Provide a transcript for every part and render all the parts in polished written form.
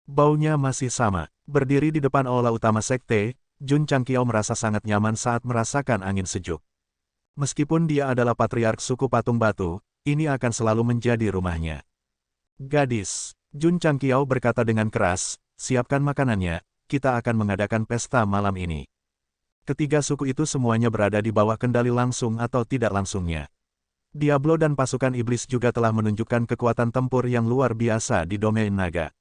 Baunya masih sama. Berdiri di depan aula utama sekte, Jun Changqiao merasa sangat nyaman saat merasakan angin sejuk. Meskipun dia adalah patriark suku Patung Batu, ini akan selalu menjadi rumahnya. Gadis, Jun Changqiao berkata dengan keras, siapkan makanannya, kita akan mengadakan pesta malam ini. Ketiga suku itu semuanya berada di bawah kendali langsung atau tidak langsungnya. Diablo dan pasukan iblis juga telah menunjukkan kekuatan tempur yang luar biasa di domain naga.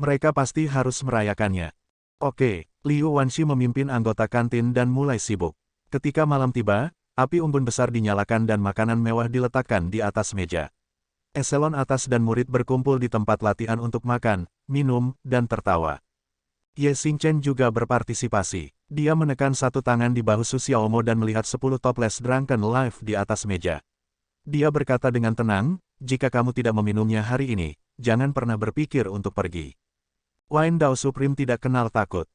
Mereka pasti harus merayakannya. Oke, Liu Wanshi memimpin anggota kantin dan mulai sibuk. Ketika malam tiba, api unggun besar dinyalakan dan makanan mewah diletakkan di atas meja. Eselon atas dan murid berkumpul di tempat latihan untuk makan, minum, dan tertawa. Ye Xingchen juga berpartisipasi. Dia menekan satu tangan di bahu Su Xiaomo dan melihat 10 toples drunken live di atas meja. Dia berkata dengan tenang, jika kamu tidak meminumnya hari ini, jangan pernah berpikir untuk pergi. Wine Dao Supreme tidak kenal takut.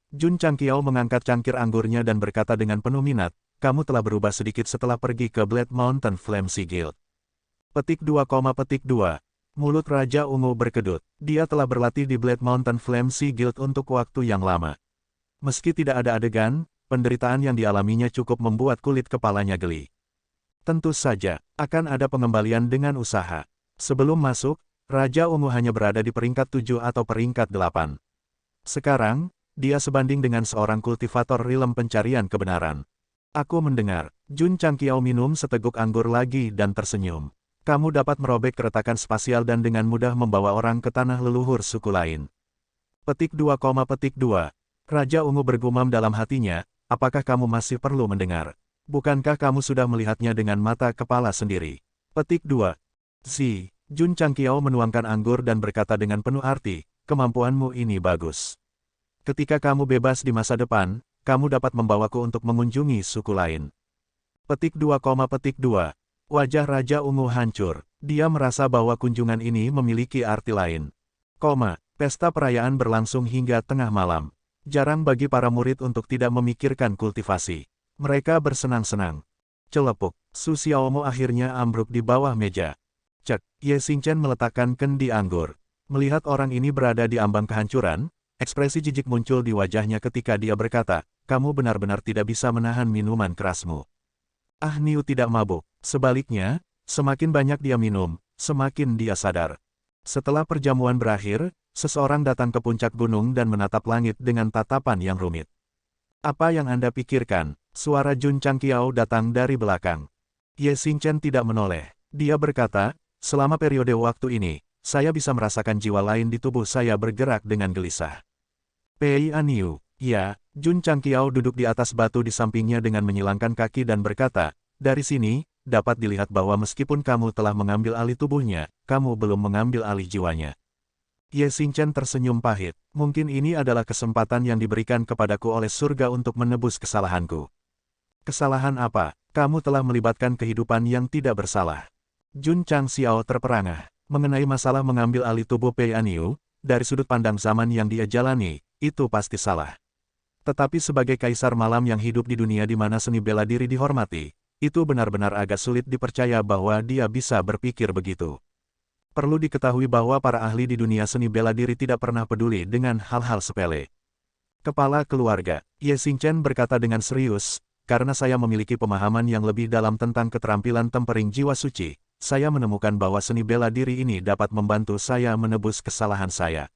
Jun Changqiao mengangkat cangkir anggurnya dan berkata dengan penuh minat, kamu telah berubah sedikit setelah pergi ke Blade Mountain Flame Sea Guild. Petik 2, petik 2. Mulut Raja Ungu berkedut. Dia telah berlatih di Blade Mountain Flame Sea Guild untuk waktu yang lama. Meski tidak ada adegan, penderitaan yang dialaminya cukup membuat kulit kepalanya geli. Tentu saja, akan ada pengembalian dengan usaha. Sebelum masuk, Raja Ungu hanya berada di peringkat 7 atau peringkat 8. Sekarang, dia sebanding dengan seorang kultivator rilem pencarian kebenaran. Aku mendengar. Jun Changqiao minum seteguk anggur lagi dan tersenyum. Kamu dapat merobek keretakan spasial dan dengan mudah membawa orang ke tanah leluhur suku lain. Petik 2, petik 2. Raja Ungu bergumam dalam hatinya, apakah kamu masih perlu mendengar? Bukankah kamu sudah melihatnya dengan mata kepala sendiri? Petik 2. Jun Changqiao menuangkan anggur dan berkata dengan penuh arti, kemampuanmu ini bagus. Ketika kamu bebas di masa depan, kamu dapat membawaku untuk mengunjungi suku lain. Petik 2, petik 2. Wajah Raja Ungu hancur. Dia merasa bahwa kunjungan ini memiliki arti lain. Pesta perayaan berlangsung hingga tengah malam. Jarang bagi para murid untuk tidak memikirkan kultivasi. Mereka bersenang-senang. Celepuk, Su Xiaomo akhirnya ambruk di bawah meja. Ye Xingchen meletakkan kendi anggur. Melihat orang ini berada di ambang kehancuran, ekspresi jijik muncul di wajahnya ketika dia berkata, kamu benar-benar tidak bisa menahan minuman kerasmu. Niu tidak mabuk. Sebaliknya, semakin banyak dia minum, semakin dia sadar. Setelah perjamuan berakhir, seseorang datang ke puncak gunung dan menatap langit dengan tatapan yang rumit. Apa yang Anda pikirkan? Suara Jun Changqiao datang dari belakang. Ye Xingchen tidak menoleh. Dia berkata, selama periode waktu ini, saya bisa merasakan jiwa lain di tubuh saya bergerak dengan gelisah. Pei Aniu, ya, Jun Changqiao duduk di atas batu di sampingnya dengan menyilangkan kaki dan berkata, dari sini, dapat dilihat bahwa meskipun kamu telah mengambil alih tubuhnya, kamu belum mengambil alih jiwanya. Ye Xingchen tersenyum pahit. Mungkin ini adalah kesempatan yang diberikan kepadaku oleh surga untuk menebus kesalahanku. Kesalahan apa? Kamu telah melibatkan kehidupan yang tidak bersalah. Jun Changqiao terperangah. Mengenai masalah mengambil alih tubuh Pei Aniu, dari sudut pandang zaman yang dia jalani, itu pasti salah. Tetapi sebagai kaisar malam yang hidup di dunia di mana seni bela diri dihormati, itu benar-benar agak sulit dipercaya bahwa dia bisa berpikir begitu. Perlu diketahui bahwa para ahli di dunia seni bela diri tidak pernah peduli dengan hal-hal sepele. Kepala keluarga, Ye Xingchen berkata dengan serius, karena saya memiliki pemahaman yang lebih dalam tentang keterampilan tempering jiwa suci, saya menemukan bahwa seni bela diri ini dapat membantu saya menebus kesalahan saya.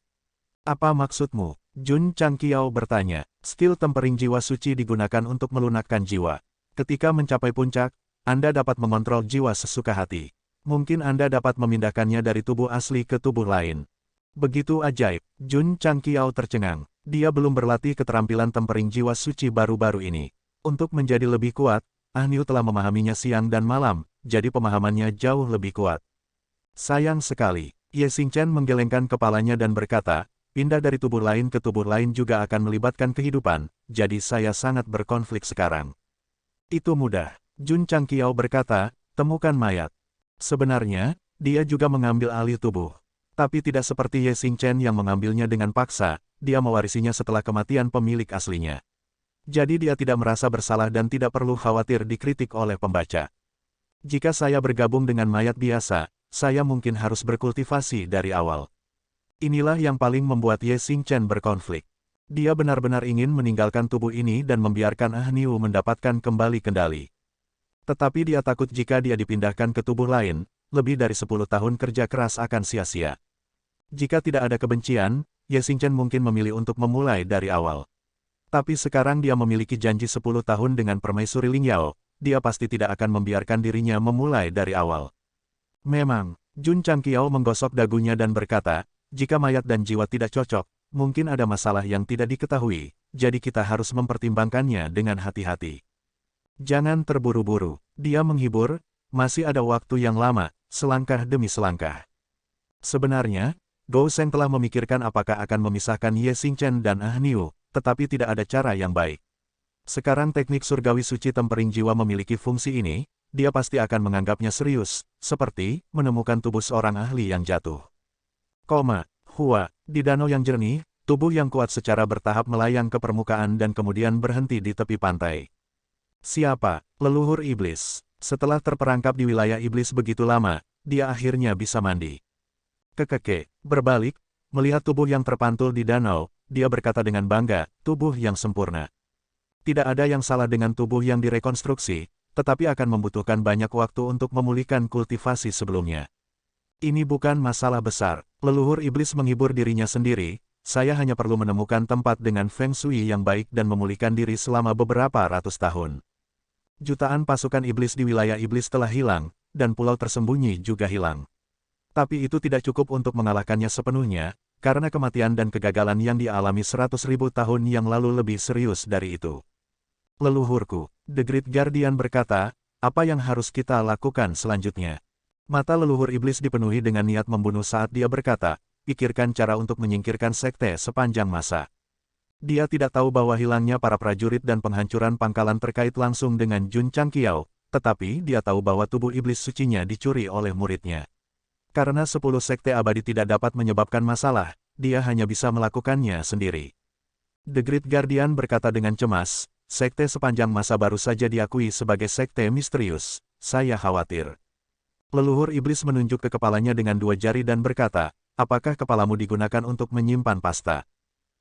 Apa maksudmu? Jun Changqiao bertanya. Skill tempering jiwa suci digunakan untuk melunakkan jiwa. Ketika mencapai puncak, Anda dapat mengontrol jiwa sesuka hati. Mungkin Anda dapat memindahkannya dari tubuh asli ke tubuh lain. Begitu ajaib. Jun Changqiao tercengang. Dia belum berlatih keterampilan tempering jiwa suci baru-baru ini. Untuk menjadi lebih kuat, Niu telah memahaminya siang dan malam, jadi pemahamannya jauh lebih kuat. Sayang sekali. Ye Xingchen menggelengkan kepalanya dan berkata, pindah dari tubuh lain ke tubuh lain juga akan melibatkan kehidupan, jadi saya sangat berkonflik sekarang. Itu mudah. Jun Changqiao berkata, temukan mayat. Sebenarnya, dia juga mengambil alih tubuh. Tapi tidak seperti Ye Xingchen yang mengambilnya dengan paksa, dia mewarisinya setelah kematian pemilik aslinya. Jadi dia tidak merasa bersalah dan tidak perlu khawatir dikritik oleh pembaca. Jika saya bergabung dengan mayat biasa, saya mungkin harus berkultivasi dari awal. Inilah yang paling membuat Ye Xingchen berkonflik. Dia benar-benar ingin meninggalkan tubuh ini dan membiarkan Ah Niu mendapatkan kembali kendali. Tetapi dia takut jika dia dipindahkan ke tubuh lain, lebih dari 10 tahun kerja keras akan sia-sia. Jika tidak ada kebencian, Ye Xingchen mungkin memilih untuk memulai dari awal. Tapi sekarang dia memiliki janji 10 tahun dengan permaisuri Ling Yao, dia pasti tidak akan membiarkan dirinya memulai dari awal. Memang, Jun Changqiao menggosok dagunya dan berkata, jika mayat dan jiwa tidak cocok, mungkin ada masalah yang tidak diketahui, jadi kita harus mempertimbangkannya dengan hati-hati. Jangan terburu-buru, dia menghibur, masih ada waktu yang lama, selangkah demi selangkah. Sebenarnya, Gou Sheng telah memikirkan apakah akan memisahkan Ye Xingchen dan Ah Niu, tetapi tidak ada cara yang baik. Sekarang teknik surgawi suci tempering jiwa memiliki fungsi ini, dia pasti akan menganggapnya serius, seperti menemukan tubuh seorang ahli yang jatuh. Hua, di danau yang jernih, tubuh yang kuat secara bertahap melayang ke permukaan dan kemudian berhenti di tepi pantai. Siapa? Leluhur iblis. Setelah terperangkap di wilayah iblis begitu lama, dia akhirnya bisa mandi. Kekeke, berbalik, melihat tubuh yang terpantul di danau, dia berkata dengan bangga, tubuh yang sempurna. Tidak ada yang salah dengan tubuh yang direkonstruksi, tetapi akan membutuhkan banyak waktu untuk memulihkan kultivasi sebelumnya. Ini bukan masalah besar, leluhur iblis menghibur dirinya sendiri, saya hanya perlu menemukan tempat dengan feng shui yang baik dan memulihkan diri selama beberapa ratus tahun. Jutaan pasukan iblis di wilayah iblis telah hilang, dan pulau tersembunyi juga hilang. Tapi itu tidak cukup untuk mengalahkannya sepenuhnya, karena kematian dan kegagalan yang dialami 100.000 tahun yang lalu lebih serius dari itu. Leluhurku, The Great Guardian berkata, apa yang harus kita lakukan selanjutnya? Mata leluhur iblis dipenuhi dengan niat membunuh saat dia berkata, pikirkan cara untuk menyingkirkan sekte sepanjang masa. Dia tidak tahu bahwa hilangnya para prajurit dan penghancuran pangkalan terkait langsung dengan Jun Changqiao, tetapi dia tahu bahwa tubuh iblis sucinya dicuri oleh muridnya. Karena 10 sekte abadi tidak dapat menyebabkan masalah, dia hanya bisa melakukannya sendiri. The Great Guardian berkata dengan cemas, sekte sepanjang masa baru saja diakui sebagai sekte misterius, saya khawatir. Leluhur iblis menunjuk ke kepalanya dengan 2 jari dan berkata, apakah kepalamu digunakan untuk menyimpan pasta?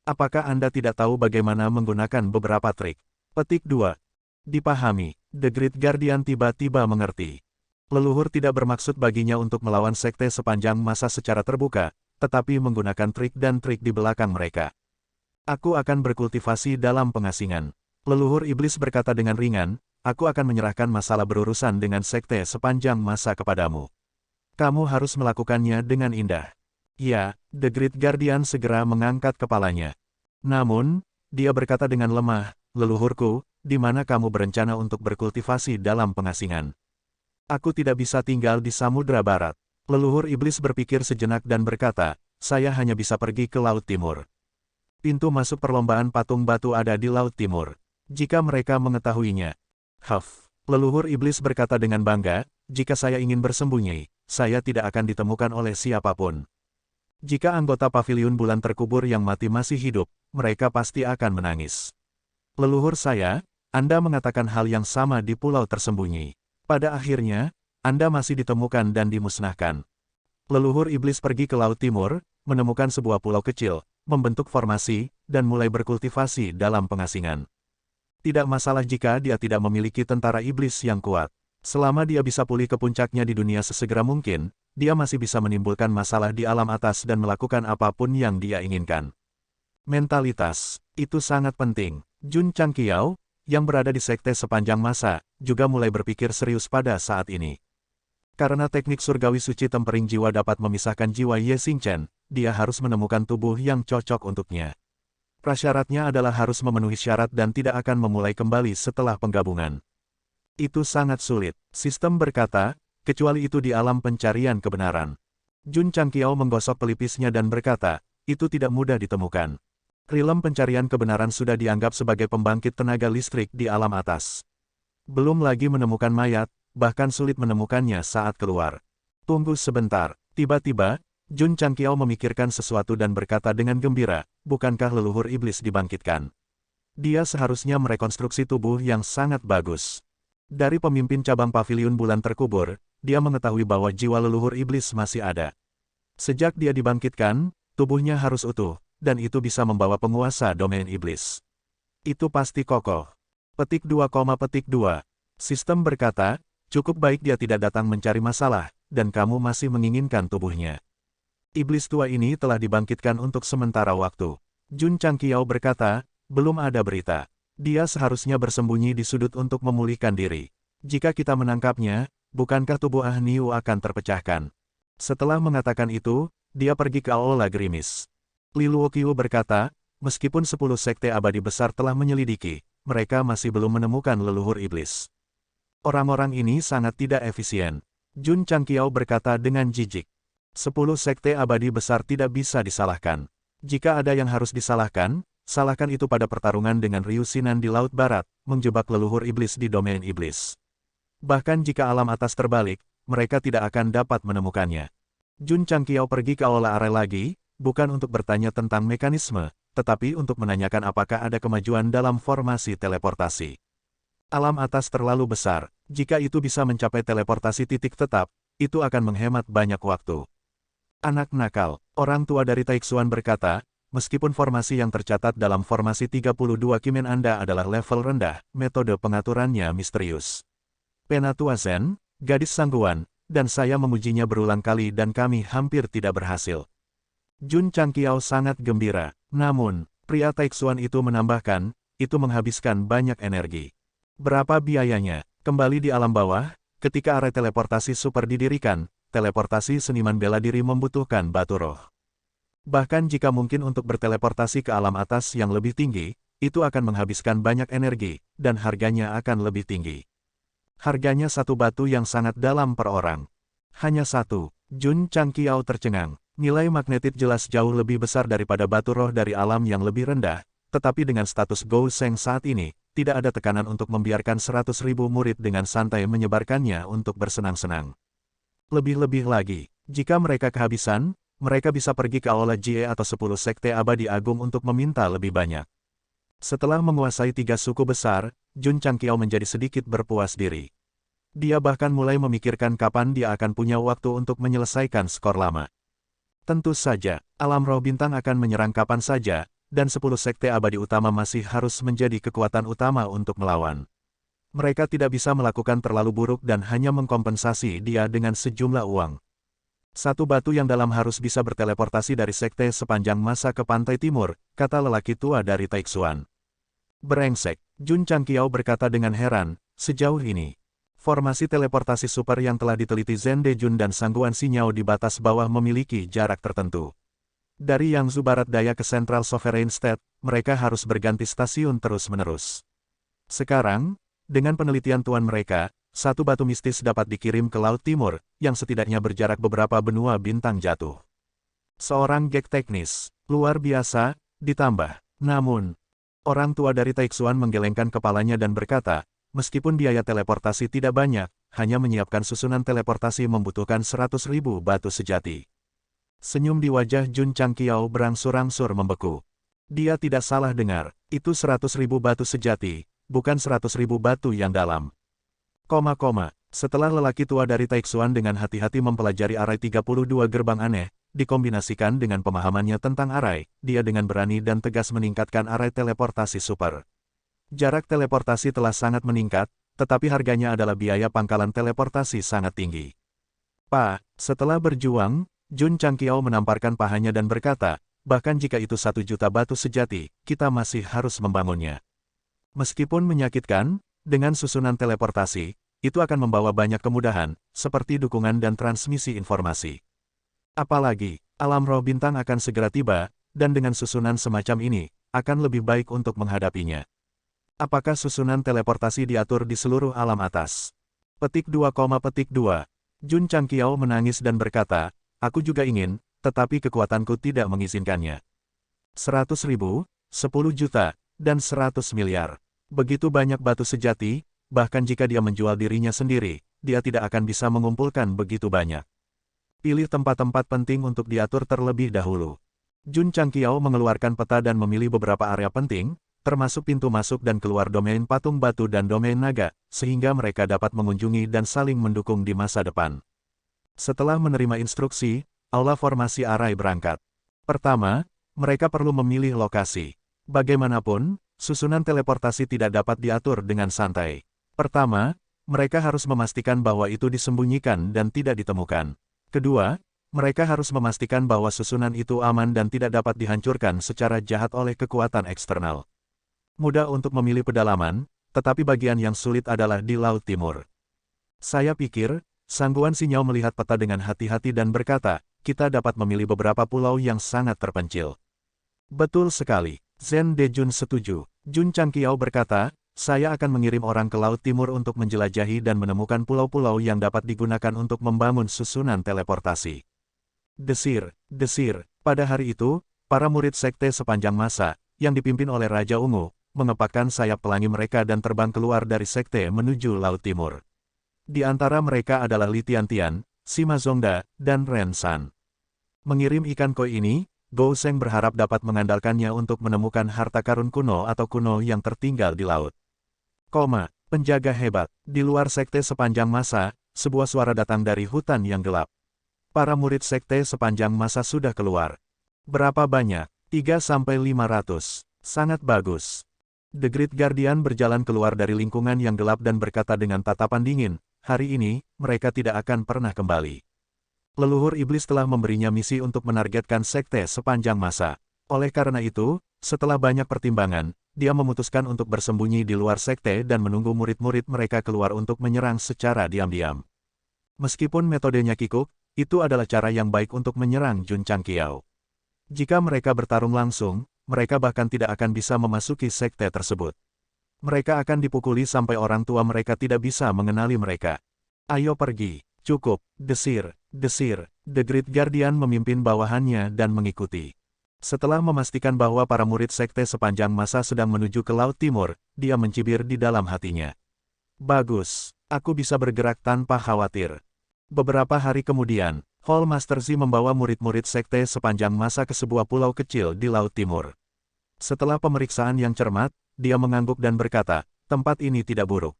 Apakah Anda tidak tahu bagaimana menggunakan beberapa trik? Petik 2. Dipahami, The Great Guardian tiba-tiba mengerti. Leluhur tidak bermaksud baginya untuk melawan sekte sepanjang masa secara terbuka, tetapi menggunakan trik dan trik di belakang mereka. Aku akan berkultivasi dalam pengasingan. Leluhur iblis berkata dengan ringan, aku akan menyerahkan masalah berurusan dengan sekte sepanjang masa kepadamu. Kamu harus melakukannya dengan indah. Ya, The Great Guardian segera mengangkat kepalanya. Namun, dia berkata dengan lemah, leluhurku, di mana kamu berencana untuk berkultivasi dalam pengasingan? Aku tidak bisa tinggal di Samudra Barat. Leluhur iblis berpikir sejenak dan berkata, saya hanya bisa pergi ke Laut Timur. Pintu masuk perlombaan patung batu ada di Laut Timur. Jika mereka mengetahuinya. Leluhur iblis berkata dengan bangga, jika saya ingin bersembunyi, saya tidak akan ditemukan oleh siapapun. Jika anggota paviliun bulan terkubur yang mati masih hidup, mereka pasti akan menangis. Leluhur saya, Anda mengatakan hal yang sama di pulau tersembunyi. Pada akhirnya, Anda masih ditemukan dan dimusnahkan. Leluhur iblis pergi ke Laut Timur, menemukan sebuah pulau kecil, membentuk formasi, dan mulai berkultivasi dalam pengasingan. Tidak masalah jika dia tidak memiliki tentara iblis yang kuat. Selama dia bisa pulih ke puncaknya di dunia sesegera mungkin, dia masih bisa menimbulkan masalah di alam atas dan melakukan apapun yang dia inginkan. Mentalitas, itu sangat penting. Jun Changqiao, yang berada di sekte sepanjang masa, juga mulai berpikir serius pada saat ini. Karena teknik surgawi suci tempering jiwa dapat memisahkan jiwa Ye Xingchen, dia harus menemukan tubuh yang cocok untuknya. Prasyaratnya adalah harus memenuhi syarat dan tidak akan memulai kembali setelah penggabungan. Itu sangat sulit, sistem berkata, kecuali itu di alam pencarian kebenaran. Jun Changqiao menggosok pelipisnya dan berkata, itu tidak mudah ditemukan. Rilem pencarian kebenaran sudah dianggap sebagai pembangkit tenaga listrik di alam atas. Belum lagi menemukan mayat, bahkan sulit menemukannya saat keluar. Tunggu sebentar, tiba-tiba, Jun Changqiao memikirkan sesuatu dan berkata dengan gembira, bukankah leluhur iblis dibangkitkan? Dia seharusnya merekonstruksi tubuh yang sangat bagus. Dari pemimpin cabang paviliun bulan terkubur, dia mengetahui bahwa jiwa leluhur iblis masih ada. Sejak dia dibangkitkan, tubuhnya harus utuh, dan itu bisa membawa penguasa domain iblis. Itu pasti kokoh. Petik 2, petik 2. Sistem berkata, cukup baik dia tidak datang mencari masalah, dan kamu masih menginginkan tubuhnya. Iblis tua ini telah dibangkitkan untuk sementara waktu. Jun Changqiao berkata, belum ada berita. Dia seharusnya bersembunyi di sudut untuk memulihkan diri. Jika kita menangkapnya, bukankah tubuh Ah Niu akan terpecahkan? Setelah mengatakan itu, dia pergi ke Aula Gerimis. Li Luoqiu berkata, meskipun 10 sekte abadi besar telah menyelidiki, mereka masih belum menemukan leluhur iblis. Orang-orang ini sangat tidak efisien. Jun Changqiao berkata dengan jijik. 10 sekte abadi besar tidak bisa disalahkan. Jika ada yang harus disalahkan, salahkan itu pada pertarungan dengan Ryu Sinan di Laut Barat, menjebak leluhur iblis di domain iblis. Bahkan jika alam atas terbalik, mereka tidak akan dapat menemukannya. Jun Changqiao pergi ke Aula Arai lagi, bukan untuk bertanya tentang mekanisme, tetapi untuk menanyakan apakah ada kemajuan dalam formasi teleportasi. Alam atas terlalu besar, jika itu bisa mencapai teleportasi titik tetap, itu akan menghemat banyak waktu. Anak nakal, orang tua dari Taixuan berkata, meskipun formasi yang tercatat dalam formasi 32 Kimen Anda adalah level rendah, metode pengaturannya misterius. Penatua Zen, gadis sangguan, dan saya mengujinya berulang kali dan kami hampir tidak berhasil. Jun Changqiao sangat gembira, namun, pria Taixuan itu menambahkan, itu menghabiskan banyak energi. Berapa biayanya? Kembali di alam bawah, ketika area teleportasi super didirikan, teleportasi seniman bela diri membutuhkan batu roh. Bahkan jika mungkin untuk berteleportasi ke alam atas yang lebih tinggi, itu akan menghabiskan banyak energi, dan harganya akan lebih tinggi. Harganya satu batu yang sangat dalam per orang. Hanya satu. Jun Changqiao tercengang. Nilai magnetit jelas jauh lebih besar daripada batu roh dari alam yang lebih rendah, tetapi dengan status Gou Sheng saat ini, tidak ada tekanan untuk membiarkan 100.000 murid dengan santai menyebarkannya untuk bersenang-senang. Lebih-lebih lagi, jika mereka kehabisan, mereka bisa pergi ke Aula Jie atau 10 sekte abadi agung untuk meminta lebih banyak. Setelah menguasai 3 suku besar, Jun Changqiao menjadi sedikit berpuas diri. Dia bahkan mulai memikirkan kapan dia akan punya waktu untuk menyelesaikan skor lama. Tentu saja, alam roh bintang akan menyerang kapan saja, dan 10 sekte abadi utama masih harus menjadi kekuatan utama untuk melawan. Mereka tidak bisa melakukan terlalu buruk dan hanya mengkompensasi dia dengan sejumlah uang. Satu batu yang dalam harus bisa berteleportasi dari sekte sepanjang masa ke pantai timur, kata lelaki tua dari Taixuan. Brengsek, Jun Changqiao berkata dengan heran, sejauh ini. Formasi teleportasi super yang telah diteliti Zhen Dejun dan Sangguan Xinyao di batas bawah memiliki jarak tertentu. Dari Yangzhou Barat Daya ke Central Sovereign State, mereka harus berganti stasiun terus-menerus. Sekarang, dengan penelitian tuan mereka, satu batu mistis dapat dikirim ke Laut Timur, yang setidaknya berjarak beberapa benua bintang jatuh. Seorang gek teknis, luar biasa, ditambah. Namun, orang tua dari Taixuan menggelengkan kepalanya dan berkata, meskipun biaya teleportasi tidak banyak, hanya menyiapkan susunan teleportasi membutuhkan 100.000 batu sejati. Senyum di wajah Jun Changqiao berangsur-angsur membeku. Dia tidak salah dengar, itu 100.000 batu sejati, bukan 100.000 batu yang dalam. Setelah lelaki tua dari Taixuan dengan hati-hati mempelajari arai 32 gerbang aneh, dikombinasikan dengan pemahamannya tentang arai, dia dengan berani dan tegas meningkatkan arai teleportasi super. Jarak teleportasi telah sangat meningkat, tetapi harganya adalah biaya pangkalan teleportasi sangat tinggi. Setelah berjuang, Jun Changqiao menamparkan pahanya dan berkata, bahkan jika itu 1 juta batu sejati, kita masih harus membangunnya. Meskipun menyakitkan, dengan susunan teleportasi, itu akan membawa banyak kemudahan, seperti dukungan dan transmisi informasi. Apalagi, alam roh bintang akan segera tiba, dan dengan susunan semacam ini, akan lebih baik untuk menghadapinya. Apakah susunan teleportasi diatur di seluruh alam atas? Petik 2, Jun Changqiao menangis dan berkata, aku juga ingin, tetapi kekuatanku tidak mengizinkannya. 100.000, 10 juta, dan 100 miliar. Begitu banyak batu sejati, bahkan jika dia menjual dirinya sendiri, dia tidak akan bisa mengumpulkan begitu banyak. Pilih tempat-tempat penting untuk diatur terlebih dahulu. Jun Changqiao mengeluarkan peta dan memilih beberapa area penting, termasuk pintu masuk dan keluar domain patung batu dan domain naga, sehingga mereka dapat mengunjungi dan saling mendukung di masa depan. Setelah menerima instruksi, aula formasi arai berangkat. Pertama, mereka perlu memilih lokasi. Bagaimanapun, susunan teleportasi tidak dapat diatur dengan santai. Pertama, mereka harus memastikan bahwa itu disembunyikan dan tidak ditemukan. Kedua, mereka harus memastikan bahwa susunan itu aman dan tidak dapat dihancurkan secara jahat oleh kekuatan eksternal. Mudah untuk memilih pedalaman, tetapi bagian yang sulit adalah di Laut Timur. Saya pikir, Sangguan Sinyao melihat peta dengan hati-hati dan berkata, kita dapat memilih beberapa pulau yang sangat terpencil. Betul sekali, Zhen Dejun setuju. Jun Changqiao berkata, saya akan mengirim orang ke Laut Timur untuk menjelajahi dan menemukan pulau-pulau yang dapat digunakan untuk membangun susunan teleportasi. Desir, desir, pada hari itu, para murid sekte sepanjang masa, yang dipimpin oleh Raja Ungu, mengepakkan sayap pelangi mereka dan terbang keluar dari sekte menuju Laut Timur. Di antara mereka adalah Li Tiantian, Sima Zongda, dan Ren San. Mengirim ikan koi ini, Gou Sheng berharap dapat mengandalkannya untuk menemukan harta karun kuno atau kuno yang tertinggal di laut. Penjaga hebat, di luar sekte sepanjang masa, sebuah suara datang dari hutan yang gelap. Para murid sekte sepanjang masa sudah keluar. Berapa banyak? 3-500. Sangat bagus. The Great Guardian berjalan keluar dari lingkungan yang gelap dan berkata dengan tatapan dingin, hari ini, mereka tidak akan pernah kembali. Leluhur iblis telah memberinya misi untuk menargetkan sekte sepanjang masa. Oleh karena itu, setelah banyak pertimbangan, dia memutuskan untuk bersembunyi di luar sekte dan menunggu murid-murid mereka keluar untuk menyerang secara diam-diam. Meskipun metodenya kikuk, itu adalah cara yang baik untuk menyerang Jun Changqiao. Jika mereka bertarung langsung, mereka bahkan tidak akan bisa memasuki sekte tersebut. Mereka akan dipukuli sampai orang tua mereka tidak bisa mengenali mereka. Ayo pergi, cukup, desir, desir. The Great Guardian memimpin bawahannya dan mengikuti. Setelah memastikan bahwa para murid sekte sepanjang masa sedang menuju ke Laut Timur, dia mencibir di dalam hatinya. Bagus, aku bisa bergerak tanpa khawatir. Beberapa hari kemudian, Hall Master Z membawa murid-murid sekte sepanjang masa ke sebuah pulau kecil di Laut Timur. Setelah pemeriksaan yang cermat, dia mengangguk dan berkata, tempat ini tidak buruk.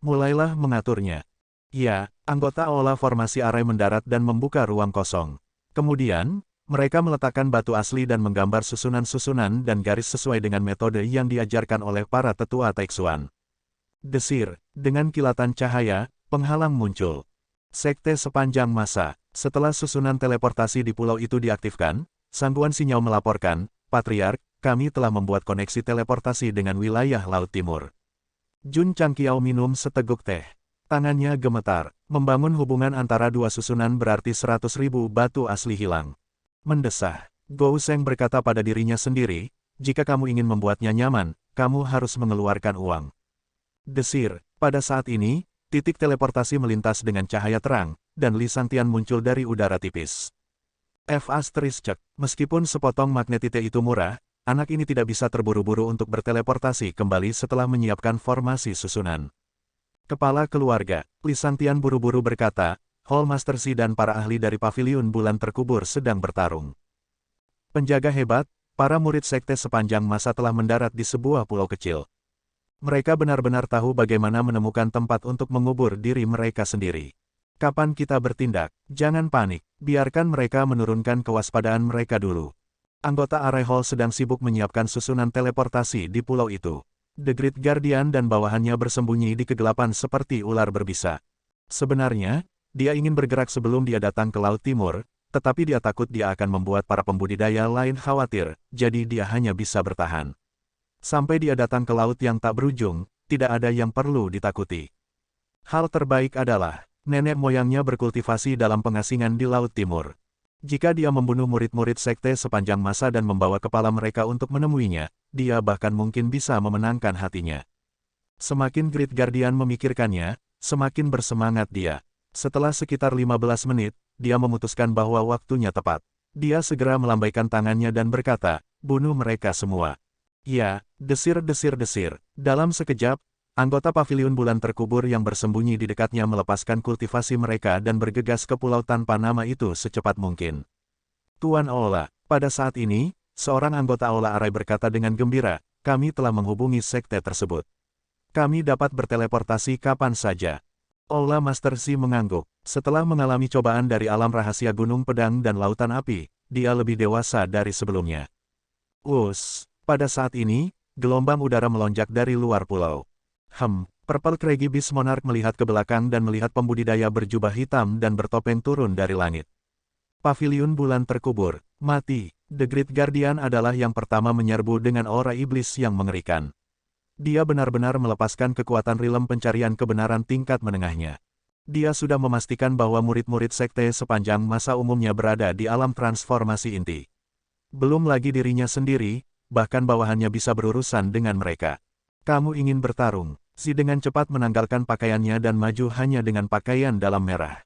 Mulailah mengaturnya. Ya, anggota Ola formasi arai mendarat dan membuka ruang kosong. Kemudian, mereka meletakkan batu asli dan menggambar susunan-susunan dan garis sesuai dengan metode yang diajarkan oleh para tetua Taixuan. Desir, dengan kilatan cahaya, penghalang muncul. Sekte sepanjang masa. Setelah susunan teleportasi di pulau itu diaktifkan, Sangguan Sinyao melaporkan, Patriark, kami telah membuat koneksi teleportasi dengan wilayah Laut Timur. Jun Changqiao minum seteguk teh. Tangannya gemetar. Membangun hubungan antara dua susunan berarti 100.000 batu asli hilang. Mendesah. Gou Sheng berkata pada dirinya sendiri, jika kamu ingin membuatnya nyaman, kamu harus mengeluarkan uang. Desir. Pada saat ini, titik teleportasi melintas dengan cahaya terang, dan Li Santian muncul dari udara tipis. Meskipun sepotong magnetite itu murah, anak ini tidak bisa terburu-buru untuk berteleportasi kembali setelah menyiapkan formasi susunan. Kepala keluarga, Li Santian buru-buru berkata, Hall Master Z dan para ahli dari Paviliun Bulan Terkubur sedang bertarung. Penjaga hebat, para murid sekte sepanjang masa telah mendarat di sebuah pulau kecil. Mereka benar-benar tahu bagaimana menemukan tempat untuk mengubur diri mereka sendiri. Kapan kita bertindak? Jangan panik, biarkan mereka menurunkan kewaspadaan mereka dulu. Anggota Arai Hall sedang sibuk menyiapkan susunan teleportasi di pulau itu. The Great Guardian dan bawahannya bersembunyi di kegelapan seperti ular berbisa. Sebenarnya, dia ingin bergerak sebelum dia datang ke Laut Timur, tetapi dia takut dia akan membuat para pembudidaya lain khawatir, jadi dia hanya bisa bertahan. Sampai dia datang ke laut yang tak berujung, tidak ada yang perlu ditakuti. Hal terbaik adalah, nenek moyangnya berkultivasi dalam pengasingan di Laut Timur. Jika dia membunuh murid-murid sekte sepanjang masa dan membawa kepala mereka untuk menemuinya, dia bahkan mungkin bisa memenangkan hatinya. Semakin Great Guardian memikirkannya, semakin bersemangat dia. Setelah sekitar 15 menit, dia memutuskan bahwa waktunya tepat. Dia segera melambaikan tangannya dan berkata, bunuh mereka semua. Ya, desir-desir-desir. Dalam sekejap, anggota Paviliun Bulan Terkubur yang bersembunyi di dekatnya melepaskan kultivasi mereka dan bergegas ke pulau tanpa nama itu secepat mungkin. Tuan Ola, pada saat ini, seorang anggota Ola Arai berkata dengan gembira, kami telah menghubungi sekte tersebut. Kami dapat berteleportasi kapan saja. Ola Master Z mengangguk. Setelah mengalami cobaan dari alam rahasia Gunung Pedang dan Lautan Api, dia lebih dewasa dari sebelumnya. Pada saat ini, gelombang udara melonjak dari luar pulau. Purple Craggy Beast Monarch melihat ke belakang dan melihat pembudidaya berjubah hitam dan bertopeng turun dari langit. Paviliun bulan terkubur, mati. The Great Guardian adalah yang pertama menyerbu dengan aura iblis yang mengerikan. Dia benar-benar melepaskan kekuatan rilem pencarian kebenaran tingkat menengahnya. Dia sudah memastikan bahwa murid-murid sekte sepanjang masa umumnya berada di alam transformasi inti. Belum lagi dirinya sendiri, bahkan bawahannya bisa berurusan dengan mereka. Kamu ingin bertarung? Si dengan cepat menanggalkan pakaiannya dan maju hanya dengan pakaian dalam merah.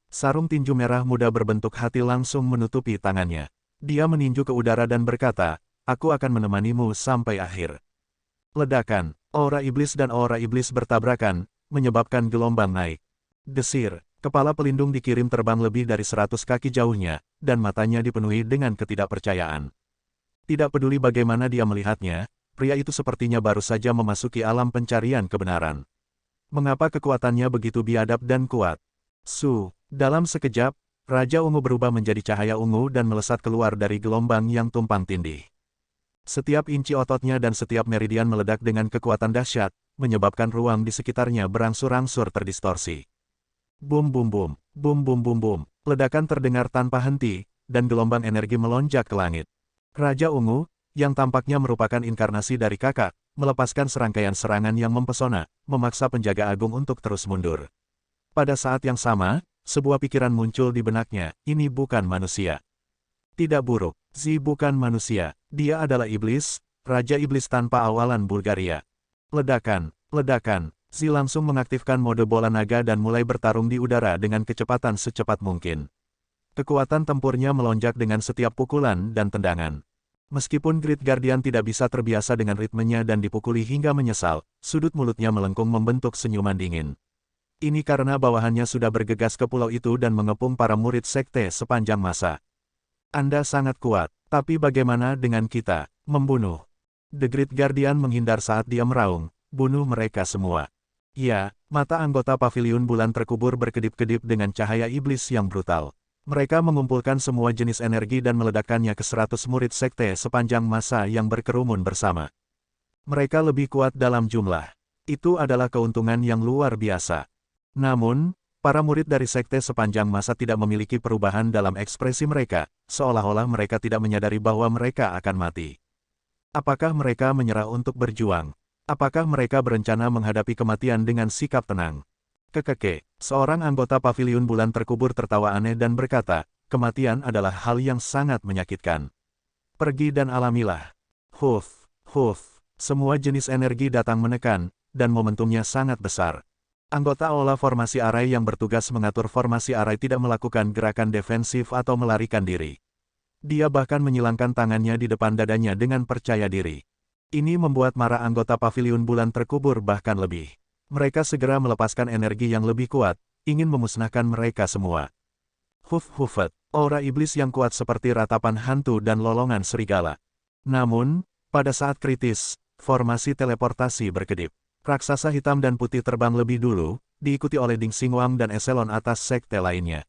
Sarung tinju merah muda berbentuk hati langsung menutupi tangannya. Dia meninju ke udara dan berkata, aku akan menemanimu sampai akhir. Ledakan, aura iblis dan aura iblis bertabrakan, menyebabkan gelombang naik. Desir, kepala pelindung dikirim terbang lebih dari 100 kaki jauhnya, dan matanya dipenuhi dengan ketidakpercayaan. Tidak peduli bagaimana dia melihatnya, pria itu sepertinya baru saja memasuki alam pencarian kebenaran. Mengapa kekuatannya begitu biadab dan kuat? Dalam sekejap, Raja Ungu berubah menjadi cahaya ungu dan melesat keluar dari gelombang yang tumpang tindih. Setiap inci ototnya dan setiap meridian meledak dengan kekuatan dahsyat, menyebabkan ruang di sekitarnya berangsur-angsur terdistorsi. Bum bum bum, bum bum bum bum, ledakan terdengar tanpa henti, dan gelombang energi melonjak ke langit. Raja Ungu, yang tampaknya merupakan inkarnasi dari kakak, melepaskan serangkaian serangan yang mempesona, memaksa penjaga agung untuk terus mundur. Pada saat yang sama, sebuah pikiran muncul di benaknya, ini bukan manusia. Tidak buruk, Zi bukan manusia, dia adalah iblis, Raja Iblis tanpa awalan Bulgaria. Ledakan, Zi langsung mengaktifkan mode bola naga dan mulai bertarung di udara dengan kecepatan secepat mungkin. Kekuatan tempurnya melonjak dengan setiap pukulan dan tendangan. Meskipun Great Guardian tidak bisa terbiasa dengan ritmenya dan dipukuli hingga menyesal, sudut mulutnya melengkung membentuk senyuman dingin. Ini karena bawahannya sudah bergegas ke pulau itu dan mengepung para murid sekte sepanjang masa. Anda sangat kuat, tapi bagaimana dengan kita? Membunuh. The Great Guardian menghindar saat dia meraung, bunuh mereka semua. Ya, mata anggota paviliun bulan terkubur berkedip-kedip dengan cahaya iblis yang brutal. Mereka mengumpulkan semua jenis energi dan meledakkannya ke 100 murid sekte sepanjang masa yang berkerumun bersama. Mereka lebih kuat dalam jumlah. Itu adalah keuntungan yang luar biasa. Namun, para murid dari sekte sepanjang masa tidak memiliki perubahan dalam ekspresi mereka, seolah-olah mereka tidak menyadari bahwa mereka akan mati. Apakah mereka menyerah untuk berjuang? Apakah mereka berencana menghadapi kematian dengan sikap tenang? Seorang anggota paviliun bulan terkubur tertawa aneh dan berkata, kematian adalah hal yang sangat menyakitkan. Pergi dan alamilah. Semua jenis energi datang menekan, dan momentumnya sangat besar. Anggota Aula Formasi Arai yang bertugas mengatur formasi Arai tidak melakukan gerakan defensif atau melarikan diri. Dia bahkan menyilangkan tangannya di depan dadanya dengan percaya diri. Ini membuat marah anggota paviliun bulan terkubur bahkan lebih. Mereka segera melepaskan energi yang lebih kuat, ingin memusnahkan mereka semua. Aura iblis yang kuat seperti ratapan hantu dan lolongan serigala. Namun, pada saat kritis, formasi teleportasi berkedip. Raksasa hitam dan putih terbang lebih dulu, diikuti oleh Ding Xingwang dan eselon atas sekte lainnya.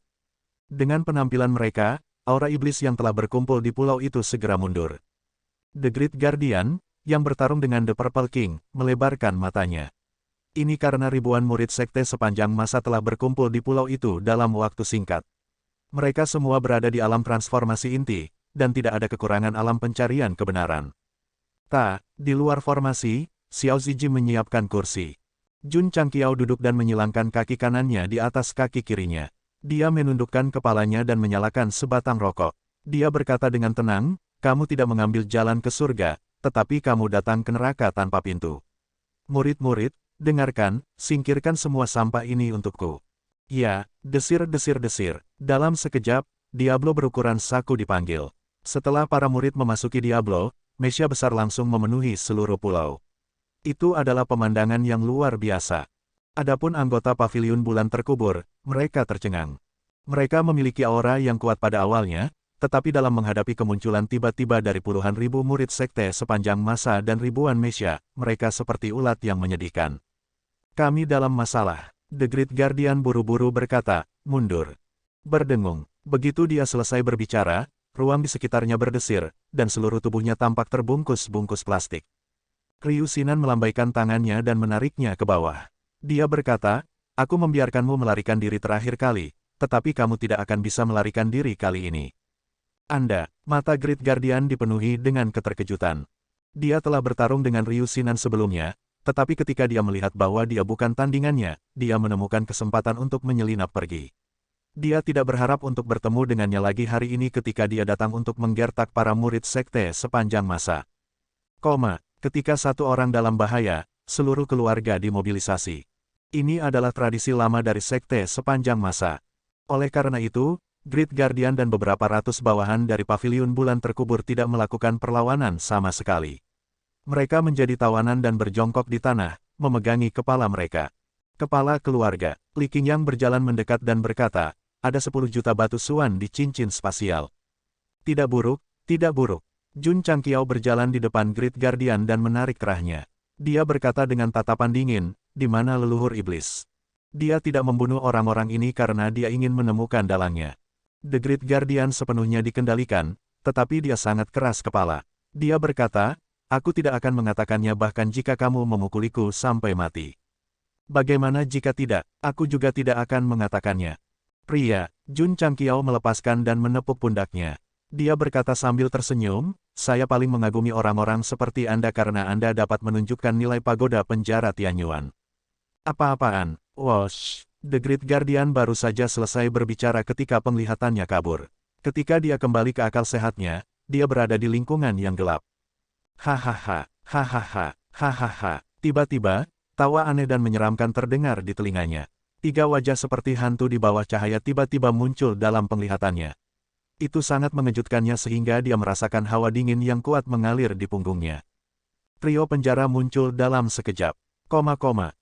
Dengan penampilan mereka, aura iblis yang telah berkumpul di pulau itu segera mundur. The Great Guardian, yang bertarung dengan The Purple King, melebarkan matanya. Ini karena ribuan murid sekte sepanjang masa telah berkumpul di pulau itu dalam waktu singkat. Mereka semua berada di alam transformasi inti, dan tidak ada kekurangan alam pencarian kebenaran. Di luar formasi, Xiao Ziji menyiapkan kursi. Jun Changqiao duduk dan menyilangkan kaki kanannya di atas kaki kirinya. Dia menundukkan kepalanya dan menyalakan sebatang rokok. Dia berkata dengan tenang, kamu tidak mengambil jalan ke surga, tetapi kamu datang ke neraka tanpa pintu. Murid-murid, dengarkan, singkirkan semua sampah ini untukku. Ya, desir-desir-desir. Dalam sekejap, Diablo berukuran saku dipanggil. Setelah para murid memasuki Diablo, Mesya besar langsung memenuhi seluruh pulau. Itu adalah pemandangan yang luar biasa. Adapun anggota paviliun bulan terkubur, mereka tercengang. Mereka memiliki aura yang kuat pada awalnya, tetapi dalam menghadapi kemunculan tiba-tiba dari puluhan ribu murid sekte sepanjang masa dan ribuan Mesya, mereka seperti ulat yang menyedihkan. Kami dalam masalah. The Great Guardian buru-buru berkata, mundur. Berdengung, Begitu dia selesai berbicara, ruang di sekitarnya berdesir, dan seluruh tubuhnya tampak terbungkus-bungkus plastik. Ryu Sinan melambaikan tangannya dan menariknya ke bawah. Dia berkata, aku membiarkanmu melarikan diri terakhir kali, tetapi kamu tidak akan bisa melarikan diri kali ini. Mata Great Guardian dipenuhi dengan keterkejutan. Dia telah bertarung dengan Ryu Sinan sebelumnya, tetapi ketika dia melihat bahwa dia bukan tandingannya, dia menemukan kesempatan untuk menyelinap pergi. Dia tidak berharap untuk bertemu dengannya lagi hari ini ketika dia datang untuk menggertak para murid sekte sepanjang masa. Ketika satu orang dalam bahaya, seluruh keluarga dimobilisasi. Ini adalah tradisi lama dari sekte sepanjang masa. Oleh karena itu, Great Guardian dan beberapa ratus bawahan dari Paviliun Bulan Terkubur tidak melakukan perlawanan sama sekali. Mereka menjadi tawanan dan berjongkok di tanah, memegangi kepala mereka. Kepala keluarga, Li Qingyang berjalan mendekat dan berkata, ada 10 juta batu suan di cincin spasial. Tidak buruk, tidak buruk. Jun Changqiao berjalan di depan Great Guardian dan menarik kerahnya. Dia berkata dengan tatapan dingin, di mana leluhur iblis. Dia tidak membunuh orang-orang ini karena dia ingin menemukan dalangnya. The Great Guardian sepenuhnya dikendalikan, tetapi dia sangat keras kepala. Dia berkata, aku tidak akan mengatakannya bahkan jika kamu memukuliku sampai mati. Bagaimana jika tidak, aku juga tidak akan mengatakannya. Pria, Jun Changqiao melepaskan dan menepuk pundaknya. Dia berkata sambil tersenyum, saya paling mengagumi orang-orang seperti Anda karena Anda dapat menunjukkan nilai pagoda penjara Tianyuan. Apa-apaan, Wosh. The Great Guardian baru saja selesai berbicara ketika penglihatannya kabur. Ketika dia kembali ke akal sehatnya, dia berada di lingkungan yang gelap. Hahaha, hahaha, hahaha. Tiba-tiba, tawa aneh dan menyeramkan terdengar di telinganya. 3 wajah seperti hantu di bawah cahaya tiba-tiba muncul dalam penglihatannya. Itu sangat mengejutkannya sehingga dia merasakan hawa dingin yang kuat mengalir di punggungnya. Trio penjara muncul dalam sekejap.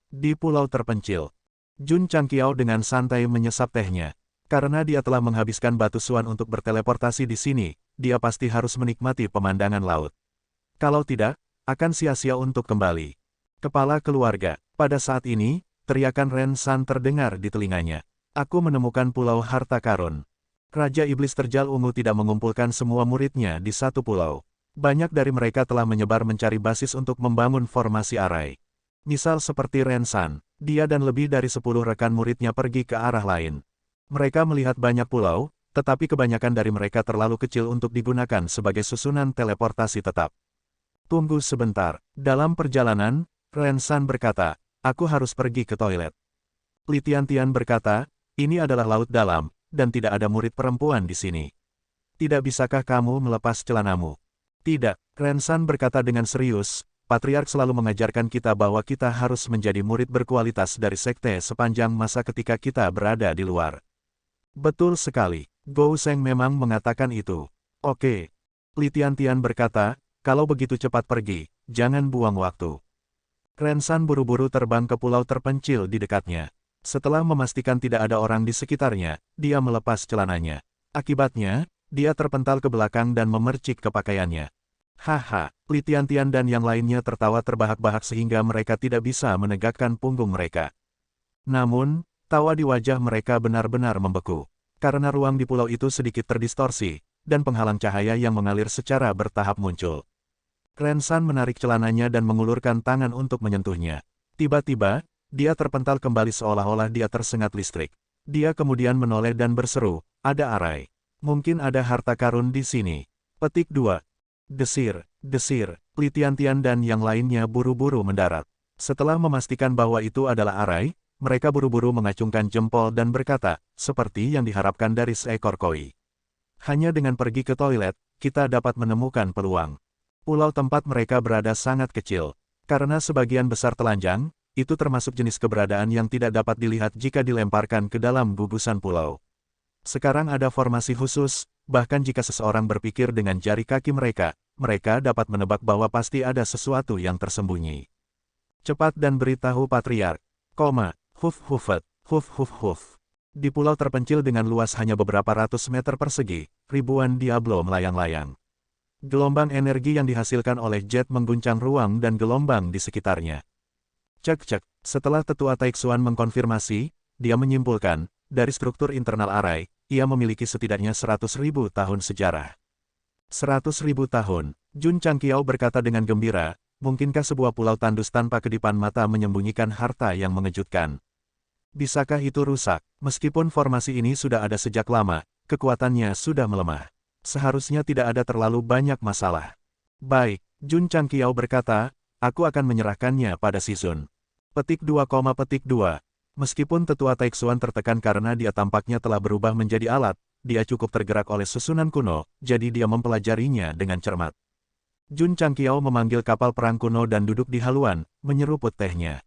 Di pulau terpencil. Jun Changqiao dengan santai menyesap tehnya. Karena dia telah menghabiskan batu suan untuk berteleportasi di sini, dia pasti harus menikmati pemandangan laut. Kalau tidak, akan sia-sia untuk kembali. Kepala keluarga, pada saat ini, teriakan Ren San terdengar di telinganya. Aku menemukan pulau harta karun. Raja Iblis Terjal Ungu tidak mengumpulkan semua muridnya di satu pulau. Banyak dari mereka telah menyebar mencari basis untuk membangun formasi arai. Misal seperti Ren San, dia dan lebih dari 10 rekan muridnya pergi ke arah lain. Mereka melihat banyak pulau, tetapi kebanyakan dari mereka terlalu kecil untuk digunakan sebagai susunan teleportasi tetap. Tunggu sebentar, dalam perjalanan, Ren San berkata, aku harus pergi ke toilet. Li Tiantian berkata, ini adalah laut dalam, dan tidak ada murid perempuan di sini. Tidak bisakah kamu melepas celanamu? Tidak, Ren San berkata dengan serius, Patriark selalu mengajarkan kita bahwa kita harus menjadi murid berkualitas dari sekte sepanjang masa ketika kita berada di luar. Betul sekali, Gou Sheng memang mengatakan itu. Oke. Li Tiantian berkata, kalau begitu cepat pergi, jangan buang waktu. Ren San buru-buru terbang ke pulau terpencil di dekatnya. Setelah memastikan tidak ada orang di sekitarnya, dia melepas celananya. Akibatnya, dia terpental ke belakang dan memercik ke pakaiannya. Haha, Li Tiantian dan yang lainnya tertawa terbahak-bahak sehingga mereka tidak bisa menegakkan punggung mereka. Namun, tawa di wajah mereka benar-benar membeku. Karena ruang di pulau itu sedikit terdistorsi, dan penghalang cahaya yang mengalir secara bertahap muncul. Ren San menarik celananya dan mengulurkan tangan untuk menyentuhnya. Tiba-tiba, dia terpental kembali seolah-olah dia tersengat listrik. Dia kemudian menoleh dan berseru, ada arai. Mungkin ada harta karun di sini. Petik 2. Desir, Li Tiantian dan yang lainnya buru-buru mendarat. Setelah memastikan bahwa itu adalah arai, mereka buru-buru mengacungkan jempol dan berkata, seperti yang diharapkan dari seekor koi. Hanya dengan pergi ke toilet, kita dapat menemukan peluang. Pulau tempat mereka berada sangat kecil. Karena sebagian besar telanjang, itu termasuk jenis keberadaan yang tidak dapat dilihat jika dilemparkan ke dalam gugusan pulau. Sekarang ada formasi khusus, bahkan jika seseorang berpikir dengan jari kaki mereka, mereka dapat menebak bahwa pasti ada sesuatu yang tersembunyi. Cepat dan beritahu Patriark. Huf. Di pulau terpencil dengan luas hanya beberapa ratus meter persegi, ribuan Diablo melayang-layang. Gelombang energi yang dihasilkan oleh jet mengguncang ruang dan gelombang di sekitarnya. Cek. Setelah Tetua Taixuan mengkonfirmasi, dia menyimpulkan, dari struktur internal arai, ia memiliki setidaknya 100.000 tahun sejarah. 100.000 tahun, Jun Changqiao berkata dengan gembira, mungkinkah sebuah pulau tandus tanpa kedipan mata menyembunyikan harta yang mengejutkan? Bisakah itu rusak? Meskipun formasi ini sudah ada sejak lama, kekuatannya sudah melemah. Seharusnya tidak ada terlalu banyak masalah. Baik, Jun Changqiao berkata, aku akan menyerahkannya pada si Sun. Petik 2, petik 2. Meskipun tetua Taixuan tertekan karena dia tampaknya telah berubah menjadi alat, dia cukup tergerak oleh susunan kuno, jadi dia mempelajarinya dengan cermat. Jun Changqiao memanggil kapal perang kuno dan duduk di haluan, menyeruput tehnya.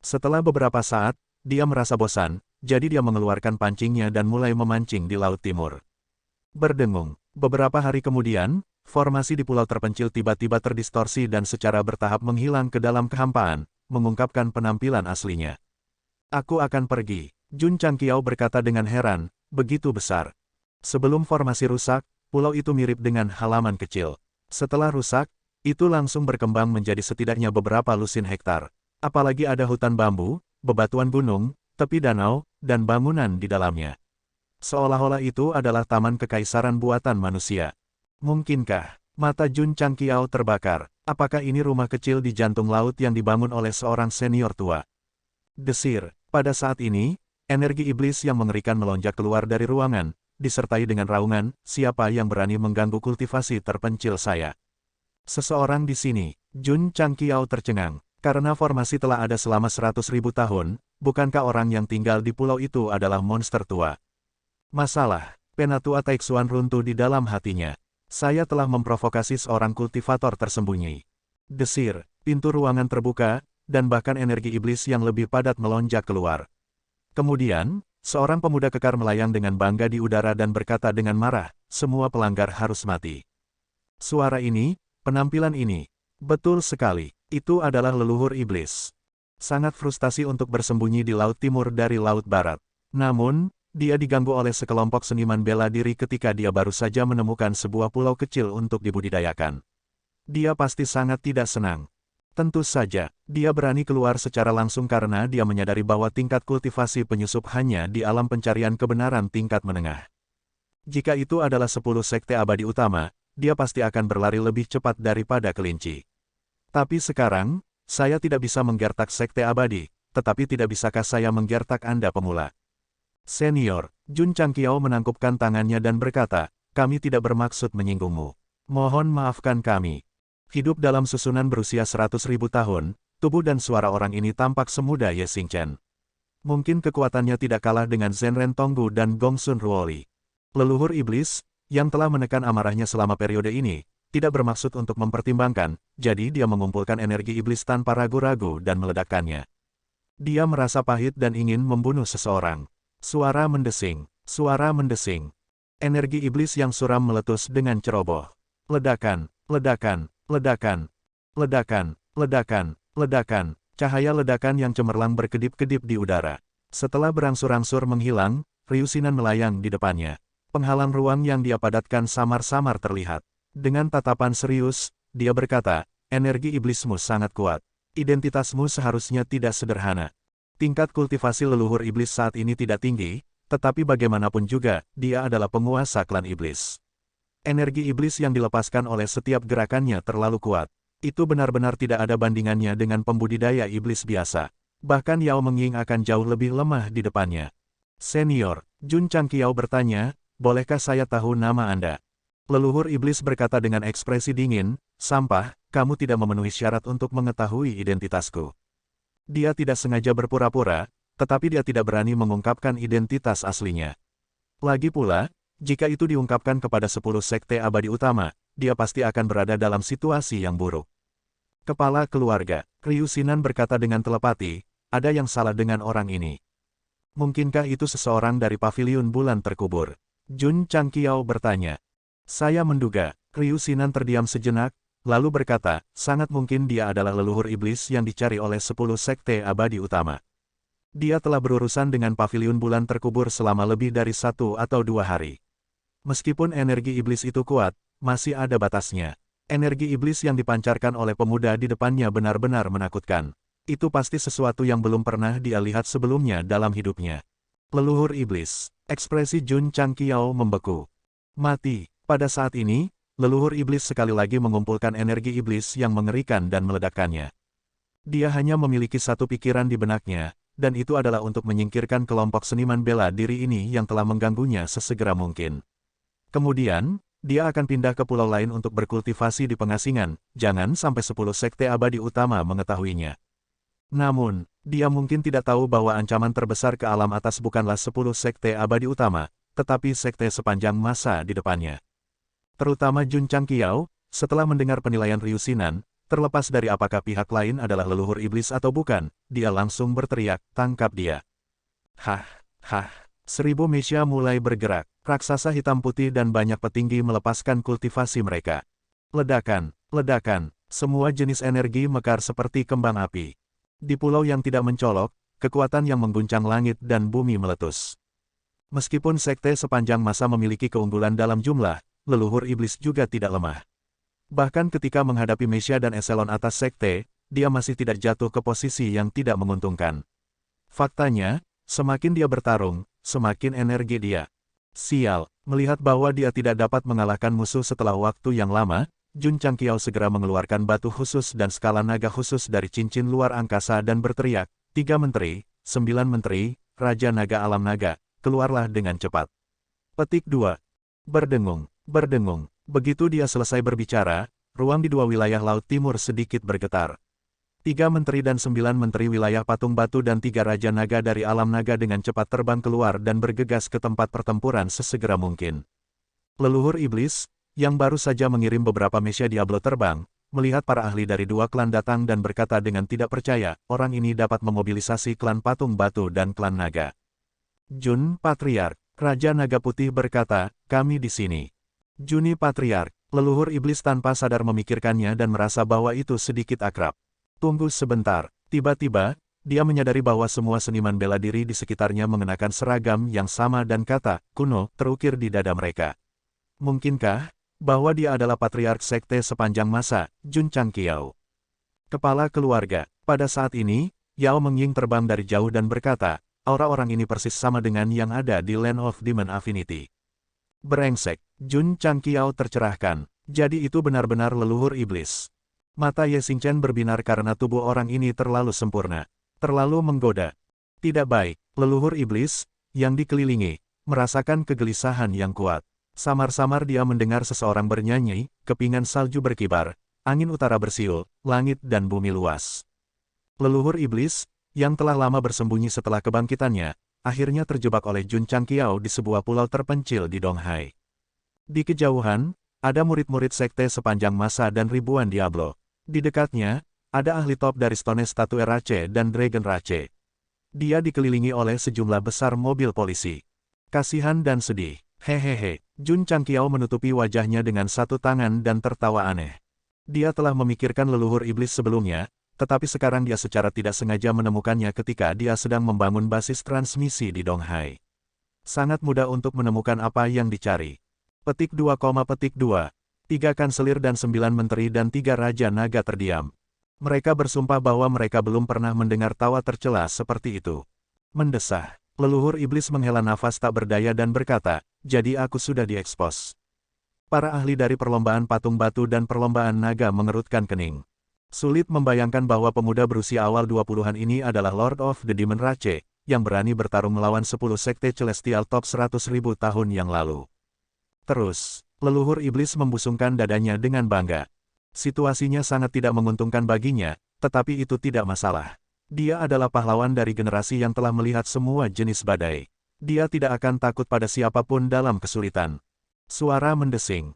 Setelah beberapa saat, dia merasa bosan, jadi dia mengeluarkan pancingnya dan mulai memancing di Laut Timur. Berdengung, beberapa hari kemudian, formasi di pulau terpencil tiba-tiba terdistorsi dan secara bertahap menghilang ke dalam kehampaan, mengungkapkan penampilan aslinya. Aku akan pergi, Jun Changqiao berkata dengan heran, begitu besar. Sebelum formasi rusak, pulau itu mirip dengan halaman kecil. Setelah rusak, itu langsung berkembang menjadi setidaknya beberapa lusin hektar. Apalagi ada hutan bambu, bebatuan gunung, tepi danau, dan bangunan di dalamnya. Seolah-olah itu adalah taman kekaisaran buatan manusia. Mungkinkah? Mata Jun Changqiao terbakar. Apakah ini rumah kecil di jantung laut yang dibangun oleh seorang senior tua? Desir. Pada saat ini, energi iblis yang mengerikan melonjak keluar dari ruangan, disertai dengan raungan, siapa yang berani mengganggu kultivasi terpencil saya? Seseorang di sini, Jun Changqiao tercengang. Karena formasi telah ada selama 100.000 tahun, bukankah orang yang tinggal di pulau itu adalah monster tua? Masalah, Penatua Taixuan runtuh di dalam hatinya. Saya telah memprovokasi seorang kultivator tersembunyi. Desir, pintu ruangan terbuka, dan bahkan energi iblis yang lebih padat melonjak keluar. Kemudian, seorang pemuda kekar melayang dengan bangga di udara dan berkata dengan marah, semua pelanggar harus mati. Suara ini, penampilan ini, betul sekali, itu adalah leluhur iblis. Sangat frustasi untuk bersembunyi di Laut Timur dari Laut Barat. Namun, dia diganggu oleh sekelompok seniman bela diri ketika dia baru saja menemukan sebuah pulau kecil untuk dibudidayakan. Dia pasti sangat tidak senang. Tentu saja, dia berani keluar secara langsung karena dia menyadari bahwa tingkat kultivasi penyusup hanya di alam pencarian kebenaran tingkat menengah. Jika itu adalah 10 sekte abadi utama, dia pasti akan berlari lebih cepat daripada kelinci. Tapi sekarang, saya tidak bisa menggertak sekte abadi, tetapi tidak bisakah saya menggertak Anda pemula? Senior, Jun Changqiao menangkupkan tangannya dan berkata, kami tidak bermaksud menyinggungmu. Mohon maafkan kami. Hidup dalam susunan berusia 100.000 tahun, tubuh dan suara orang ini tampak semuda Ye Xingchen. Mungkin kekuatannya tidak kalah dengan Zhenren Tonggu dan Gongsun Ruoli. Leluhur iblis, yang telah menekan amarahnya selama periode ini, tidak bermaksud untuk mempertimbangkan, jadi dia mengumpulkan energi iblis tanpa ragu-ragu dan meledakkannya. Dia merasa pahit dan ingin membunuh seseorang. Suara mendesing, suara mendesing. Energi iblis yang suram meletus dengan ceroboh. Ledakan, ledakan. Ledakan, ledakan, ledakan, ledakan, cahaya ledakan yang cemerlang berkedip-kedip di udara. Setelah berangsur-angsur menghilang, riusinan melayang di depannya. Penghalang ruang yang dia padatkan samar-samar terlihat. Dengan tatapan serius, dia berkata, energi iblismu sangat kuat. Identitasmu seharusnya tidak sederhana. Tingkat kultivasi leluhur iblis saat ini tidak tinggi, tetapi bagaimanapun juga, dia adalah penguasa klan iblis. Energi iblis yang dilepaskan oleh setiap gerakannya terlalu kuat. Itu benar-benar tidak ada bandingannya dengan pembudidaya iblis biasa. Bahkan Yao Mengying akan jauh lebih lemah di depannya. Senior, Jun Changqiao bertanya, bolehkah saya tahu nama Anda? Leluhur iblis berkata dengan ekspresi dingin, sampah, kamu tidak memenuhi syarat untuk mengetahui identitasku. Dia tidak sengaja berpura-pura, tetapi dia tidak berani mengungkapkan identitas aslinya. Lagi pula, jika itu diungkapkan kepada 10 sekte abadi utama, dia pasti akan berada dalam situasi yang buruk. Kepala keluarga, Ryu Sinan berkata dengan telepati, ada yang salah dengan orang ini. Mungkinkah itu seseorang dari paviliun bulan terkubur? Jun Changqiao bertanya. Saya menduga, Ryu Sinan terdiam sejenak, lalu berkata, sangat mungkin dia adalah leluhur iblis yang dicari oleh 10 sekte abadi utama. Dia telah berurusan dengan paviliun bulan terkubur selama lebih dari 1 atau 2 hari. Meskipun energi iblis itu kuat, masih ada batasnya. Energi iblis yang dipancarkan oleh pemuda di depannya benar-benar menakutkan. Itu pasti sesuatu yang belum pernah dia lihat sebelumnya dalam hidupnya. Leluhur iblis, Ekspresi Jun Changqiao membeku. Mati. Pada saat ini, leluhur iblis sekali lagi mengumpulkan energi iblis yang mengerikan dan meledakkannya. Dia hanya memiliki satu pikiran di benaknya, dan itu adalah untuk menyingkirkan kelompok seniman bela diri ini yang telah mengganggunya sesegera mungkin. Kemudian, dia akan pindah ke pulau lain untuk berkultivasi di pengasingan, jangan sampai 10 sekte abadi utama mengetahuinya. Namun, dia mungkin tidak tahu bahwa ancaman terbesar ke alam atas bukanlah 10 sekte abadi utama, tetapi sekte sepanjang masa di depannya. Terutama Jun Changqiao, setelah mendengar penilaian Ryu Sinan, terlepas dari apakah pihak lain adalah leluhur iblis atau bukan, dia langsung berteriak, tangkap dia. Hah, hah. 1000 Mesya mulai bergerak, raksasa hitam putih dan banyak petinggi melepaskan kultivasi mereka. Ledakan, ledakan, semua jenis energi mekar seperti kembang api. Di pulau yang tidak mencolok, kekuatan yang mengguncang langit dan bumi meletus. Meskipun sekte sepanjang masa memiliki keunggulan dalam jumlah, leluhur iblis juga tidak lemah. Bahkan ketika menghadapi Mesya dan eselon atas sekte, dia masih tidak jatuh ke posisi yang tidak menguntungkan. Faktanya, semakin dia bertarung, semakin energi dia. Sial, melihat bahwa dia tidak dapat mengalahkan musuh setelah waktu yang lama, Jun Changqiao segera mengeluarkan batu khusus dan skala naga khusus dari cincin luar angkasa dan berteriak, 3 menteri, 9 menteri, Raja Naga Alam Naga, keluarlah dengan cepat. Petik 2. Berdengung, berdengung. Begitu dia selesai berbicara, ruang di 2 wilayah Laut Timur sedikit bergetar. 3 menteri dan 9 menteri wilayah patung batu dan 3 raja naga dari alam naga dengan cepat terbang keluar dan bergegas ke tempat pertempuran sesegera mungkin. Leluhur iblis, yang baru saja mengirim beberapa Mesya Diablo terbang, melihat para ahli dari 2 klan datang dan berkata dengan tidak percaya, orang ini dapat memobilisasi klan patung batu dan klan naga. Jun Patriark, Raja Naga Putih berkata, kami di sini. Juni Patriark, leluhur iblis tanpa sadar memikirkannya dan merasa bahwa itu sedikit akrab. Tunggu sebentar, tiba-tiba, dia menyadari bahwa semua seniman bela diri di sekitarnya mengenakan seragam yang sama dan kata kuno terukir di dada mereka. Mungkinkah bahwa dia adalah patriark sekte sepanjang masa, Jun Changqiao? Kepala keluarga. Pada saat ini, Yao Mengying terbang dari jauh dan berkata, aura orang ini persis sama dengan yang ada di Land of Demon Affinity. Brengsek, Jun Changqiao tercerahkan. Jadi itu benar-benar leluhur iblis. Mata Ye Xingchen berbinar karena tubuh orang ini terlalu sempurna. Terlalu menggoda. Tidak baik, leluhur iblis, yang dikelilingi, merasakan kegelisahan yang kuat. Samar-samar dia mendengar seseorang bernyanyi, kepingan salju berkibar, angin utara bersiul, langit dan bumi luas. Leluhur iblis, yang telah lama bersembunyi setelah kebangkitannya, akhirnya terjebak oleh Jun Changqiao di sebuah pulau terpencil di Donghai. Di kejauhan, ada murid-murid sekte sepanjang masa dan ribuan Diablo. Di dekatnya, ada ahli top dari Stone Statue Rache dan Dragon Rache. Dia dikelilingi oleh sejumlah besar mobil polisi. Kasihan dan sedih. Hehehe, Jun Changqiao menutupi wajahnya dengan satu tangan dan tertawa aneh. Dia telah memikirkan leluhur iblis sebelumnya, tetapi sekarang dia secara tidak sengaja menemukannya ketika dia sedang membangun basis transmisi di Donghai. Sangat mudah untuk menemukan apa yang dicari. Petik 2, 3 kanselir dan 9 menteri dan 3 raja naga terdiam. Mereka bersumpah bahwa mereka belum pernah mendengar tawa tercela seperti itu. Mendesah, leluhur iblis menghela nafas tak berdaya dan berkata, jadi aku sudah diekspos. Para ahli dari perlombaan patung batu dan perlombaan naga mengerutkan kening. Sulit membayangkan bahwa pemuda berusia awal 20-an ini adalah Lord of the Demon Rache, yang berani bertarung melawan 10 sekte celestial top 100.000 tahun yang lalu. Terus, leluhur iblis membusungkan dadanya dengan bangga. Situasinya sangat tidak menguntungkan baginya, tetapi itu tidak masalah. Dia adalah pahlawan dari generasi yang telah melihat semua jenis badai. Dia tidak akan takut pada siapapun dalam kesulitan. Suara mendesing,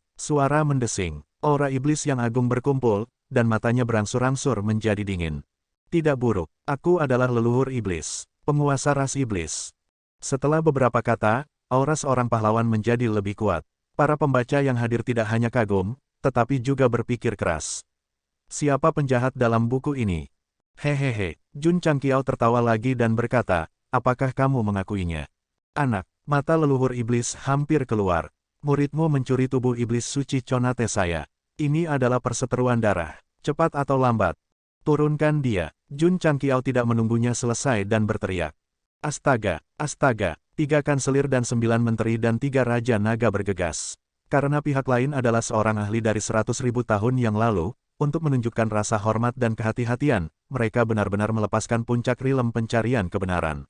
aura iblis yang agung berkumpul, dan matanya berangsur-angsur menjadi dingin. Tidak buruk, aku adalah leluhur iblis, penguasa ras iblis. Setelah beberapa kata, aura seorang pahlawan menjadi lebih kuat. Para pembaca yang hadir tidak hanya kagum, tetapi juga berpikir keras. Siapa penjahat dalam buku ini? Hehehe, Jun Changqiao tertawa lagi dan berkata, apakah kamu mengakuinya? Anak, mata leluhur iblis hampir keluar. Muridmu mencuri tubuh iblis suci Conate saya. Ini adalah perseteruan darah. Cepat atau lambat. Turunkan dia. Jun Changqiao tidak menunggunya selesai dan berteriak. Astaga, astaga. 3 kanselir dan 9 menteri dan 3 raja naga bergegas. Karena pihak lain adalah seorang ahli dari 100.000 tahun yang lalu, untuk menunjukkan rasa hormat dan kehati-hatian, mereka benar-benar melepaskan puncak rilem pencarian kebenaran.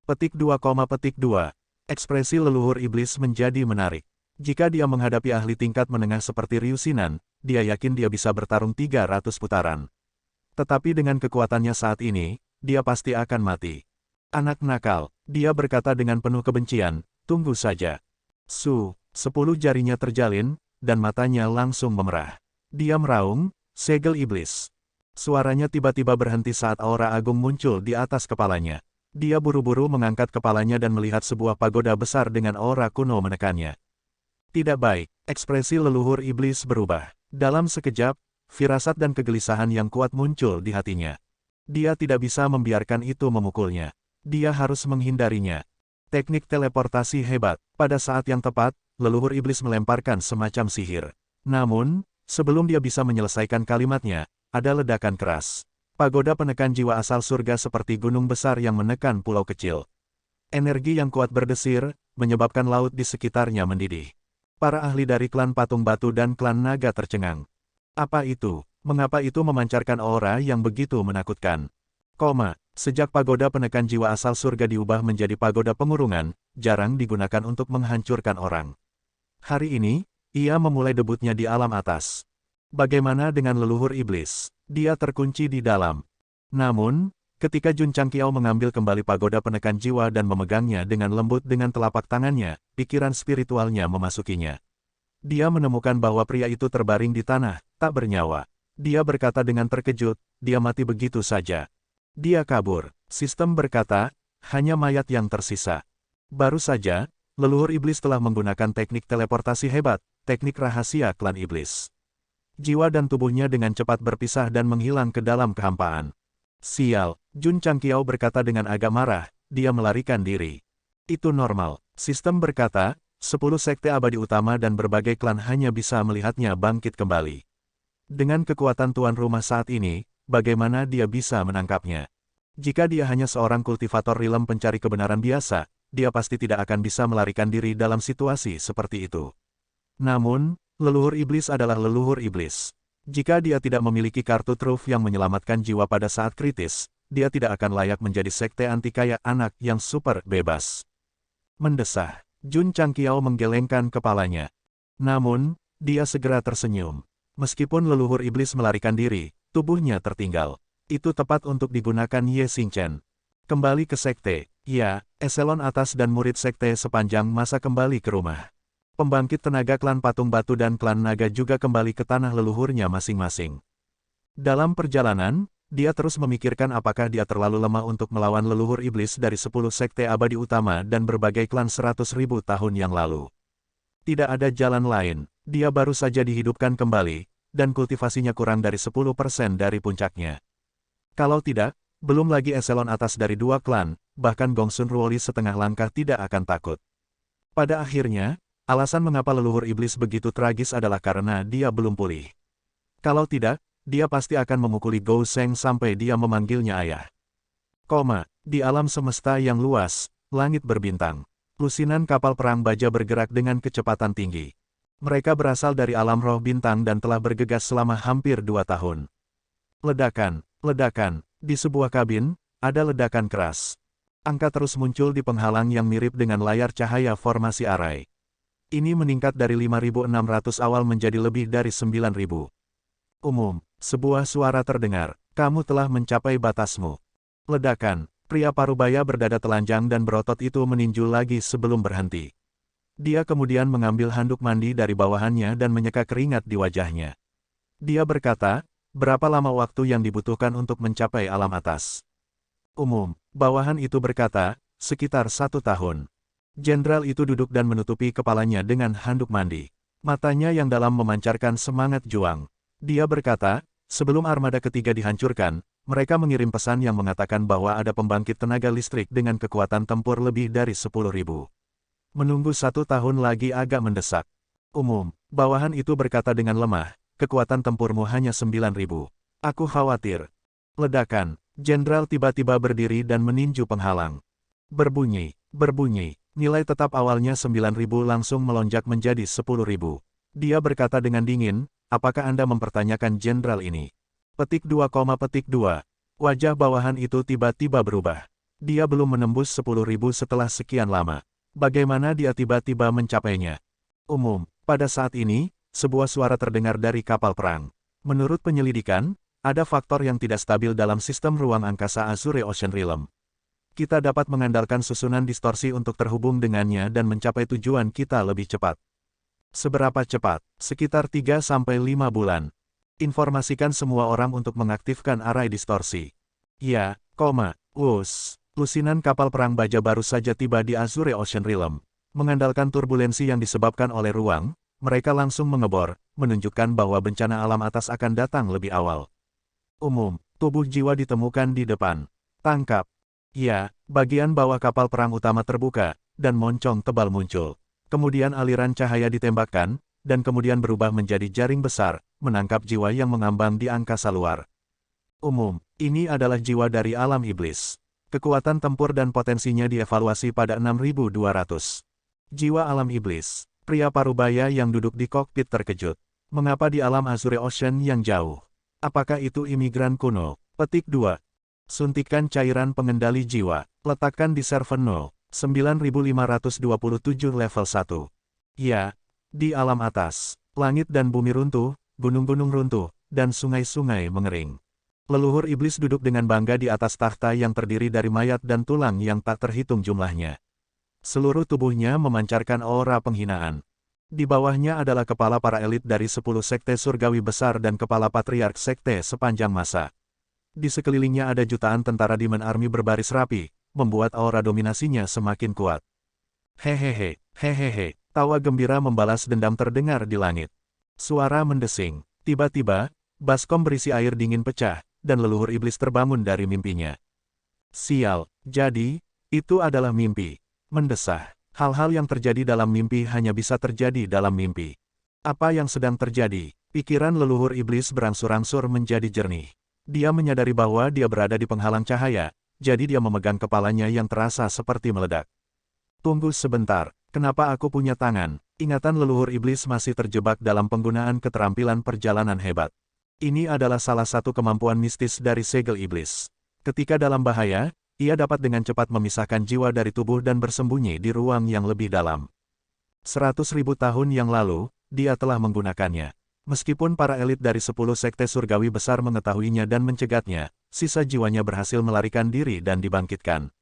Petik 2, petik 2. Ekspresi leluhur iblis menjadi menarik. Jika dia menghadapi ahli tingkat menengah seperti Ryu Sinan, dia yakin dia bisa bertarung 300 putaran. Tetapi dengan kekuatannya saat ini, dia pasti akan mati. Anak nakal, dia berkata dengan penuh kebencian, tunggu saja. 10 jarinya terjalin, dan matanya langsung memerah. Dia meraung, segel iblis. Suaranya tiba-tiba berhenti saat aura agung muncul di atas kepalanya. Dia buru-buru mengangkat kepalanya dan melihat sebuah pagoda besar dengan aura kuno menekannya. Tidak baik, ekspresi leluhur iblis berubah. Dalam sekejap, firasat dan kegelisahan yang kuat muncul di hatinya. Dia tidak bisa membiarkan itu memukulnya. Dia harus menghindarinya. Teknik teleportasi hebat. Pada saat yang tepat, leluhur iblis melemparkan semacam sihir. Namun, sebelum dia bisa menyelesaikan kalimatnya, ada ledakan keras. Pagoda penekan jiwa asal surga seperti gunung besar yang menekan pulau kecil. Energi yang kuat berdesir, menyebabkan laut di sekitarnya mendidih. Para ahli dari klan Patung Batu dan klan Naga tercengang. Apa itu? Mengapa itu memancarkan aura yang begitu menakutkan? Sejak pagoda penekan jiwa asal surga diubah menjadi pagoda pengurungan, jarang digunakan untuk menghancurkan orang. Hari ini, ia memulai debutnya di alam atas. Bagaimana dengan leluhur iblis? Dia terkunci di dalam. Namun, ketika Jun Changqiao mengambil kembali pagoda penekan jiwa dan memegangnya dengan lembut dengan telapak tangannya, pikiran spiritualnya memasukinya. Dia menemukan bahwa pria itu terbaring di tanah, tak bernyawa. Dia berkata dengan terkejut, dia mati begitu saja. Dia kabur. Sistem berkata, hanya mayat yang tersisa. Baru saja, leluhur iblis telah menggunakan teknik teleportasi hebat, teknik rahasia klan iblis. Jiwa dan tubuhnya dengan cepat berpisah dan menghilang ke dalam kehampaan. Sial, Jun Changqiao berkata dengan agak marah, dia melarikan diri. Itu normal. Sistem berkata, 10 sekte abadi utama dan berbagai klan hanya bisa melihatnya bangkit kembali. Dengan kekuatan tuan rumah saat ini, bagaimana dia bisa menangkapnya? Jika dia hanya seorang kultivator rilem pencari kebenaran biasa, dia pasti tidak akan bisa melarikan diri dalam situasi seperti itu. Namun, leluhur iblis adalah leluhur iblis. Jika dia tidak memiliki kartu truf yang menyelamatkan jiwa pada saat kritis, dia tidak akan layak menjadi sekte anti kayak anak yang super bebas. Mendesah, Jun Changqiao menggelengkan kepalanya. Namun, dia segera tersenyum. Meskipun leluhur iblis melarikan diri, tubuhnya tertinggal. Itu tepat untuk digunakan Ye Xingchen. Kembali ke sekte, ya, eselon atas dan murid sekte sepanjang masa kembali ke rumah. Pembangkit tenaga klan Patung Batu dan klan Naga juga kembali ke tanah leluhurnya masing-masing. Dalam perjalanan, dia terus memikirkan apakah dia terlalu lemah untuk melawan leluhur iblis dari 10 sekte abadi utama dan berbagai klan 100.000 tahun yang lalu. Tidak ada jalan lain, dia baru saja dihidupkan kembali, dan kultivasinya kurang dari 10% dari puncaknya. Kalau tidak, belum lagi eselon atas dari 2 klan, bahkan Gongsun Ruoli setengah langkah tidak akan takut. Pada akhirnya, alasan mengapa leluhur iblis begitu tragis adalah karena dia belum pulih. Kalau tidak, dia pasti akan memukuli Gou Sheng sampai dia memanggilnya ayah. Di alam semesta yang luas, langit berbintang. Lusinan kapal perang baja bergerak dengan kecepatan tinggi. Mereka berasal dari alam roh bintang dan telah bergegas selama hampir 2 tahun. Ledakan. Di sebuah kabin, ada ledakan keras. Angka terus muncul di penghalang yang mirip dengan layar cahaya formasi arai. Ini meningkat dari 5.600 awal menjadi lebih dari 9.000. Sebuah suara terdengar, kamu telah mencapai batasmu. Ledakan, pria parubaya berdada telanjang dan berotot itu meninju lagi sebelum berhenti. Dia kemudian mengambil handuk mandi dari bawahannya dan menyeka keringat di wajahnya. Dia berkata, berapa lama waktu yang dibutuhkan untuk mencapai alam atas? Bawahan itu berkata, sekitar 1 tahun. Jenderal itu duduk dan menutupi kepalanya dengan handuk mandi. Matanya yang dalam memancarkan semangat juang. Dia berkata, sebelum armada ketiga dihancurkan, mereka mengirim pesan yang mengatakan bahwa ada pembangkit tenaga listrik dengan kekuatan tempur lebih dari 10.000. Menunggu 1 tahun lagi agak mendesak. Bawahan itu berkata dengan lemah, kekuatan tempurmu hanya 9.000. Aku khawatir. Ledakan, jenderal tiba-tiba berdiri dan meninju penghalang. Berbunyi, berbunyi. Nilai tetap awalnya 9.000 langsung melonjak menjadi 10.000. Dia berkata dengan dingin, apakah Anda mempertanyakan jenderal ini? Petik 2, petik 2. Wajah bawahan itu tiba-tiba berubah. Dia belum menembus 10.000 setelah sekian lama. Bagaimana dia tiba-tiba mencapainya? Umum, pada saat ini, sebuah suara terdengar dari kapal perang. Menurut penyelidikan, ada faktor yang tidak stabil dalam sistem ruang angkasa Azure Ocean Realm. Kita dapat mengandalkan susunan distorsi untuk terhubung dengannya dan mencapai tujuan kita lebih cepat. Seberapa cepat? Sekitar 3-5 bulan. Informasikan semua orang untuk mengaktifkan arai distorsi. Ya, lusinan kapal perang baja baru saja tiba di Azure Ocean Realm. Mengandalkan turbulensi yang disebabkan oleh ruang, mereka langsung mengebor, menunjukkan bahwa bencana alam atas akan datang lebih awal. Umum, tubuh jiwa ditemukan di depan. Tangkap. Ya, bagian bawah kapal perang utama terbuka, dan moncong tebal muncul. Kemudian aliran cahaya ditembakkan, dan kemudian berubah menjadi jaring besar, menangkap jiwa yang mengambang di angkasa luar. Umum, ini adalah jiwa dari alam iblis. Kekuatan tempur dan potensinya dievaluasi pada 6.200. Jiwa alam iblis, pria parubaya yang duduk di kokpit terkejut. Mengapa di alam Azure Ocean yang jauh? Apakah itu imigran kuno? Petik 2. Suntikan cairan pengendali jiwa, letakkan di server 0, 9527 level 1. Ya, di alam atas, langit dan bumi runtuh, gunung-gunung runtuh, dan sungai-sungai mengering. Leluhur iblis duduk dengan bangga di atas takhta yang terdiri dari mayat dan tulang yang tak terhitung jumlahnya. Seluruh tubuhnya memancarkan aura penghinaan. Di bawahnya adalah kepala para elit dari 10 sekte surgawi besar dan kepala patriark sekte sepanjang masa. Di sekelilingnya ada jutaan tentara Demon Army berbaris rapi, membuat aura dominasinya semakin kuat. Hehehe, hehehe, tawa gembira membalas dendam terdengar di langit. Suara mendesing. Tiba-tiba, baskom berisi air dingin pecah, dan leluhur iblis terbangun dari mimpinya. Sial, jadi, itu adalah mimpi. Mendesah. Hal-hal yang terjadi dalam mimpi hanya bisa terjadi dalam mimpi. Apa yang sedang terjadi? Pikiran leluhur iblis berangsur-angsur menjadi jernih. Dia menyadari bahwa dia berada di penghalang cahaya, jadi dia memegang kepalanya yang terasa seperti meledak. Tunggu sebentar, kenapa aku punya tangan? Ingatan leluhur iblis masih terjebak dalam penggunaan keterampilan perjalanan hebat. Ini adalah salah satu kemampuan mistis dari segel iblis. Ketika dalam bahaya, ia dapat dengan cepat memisahkan jiwa dari tubuh dan bersembunyi di ruang yang lebih dalam. 100.000 tahun yang lalu, dia telah menggunakannya. Meskipun para elit dari 10 sekte surgawi besar mengetahuinya dan mencegatnya, sisa jiwanya berhasil melarikan diri dan dibangkitkan.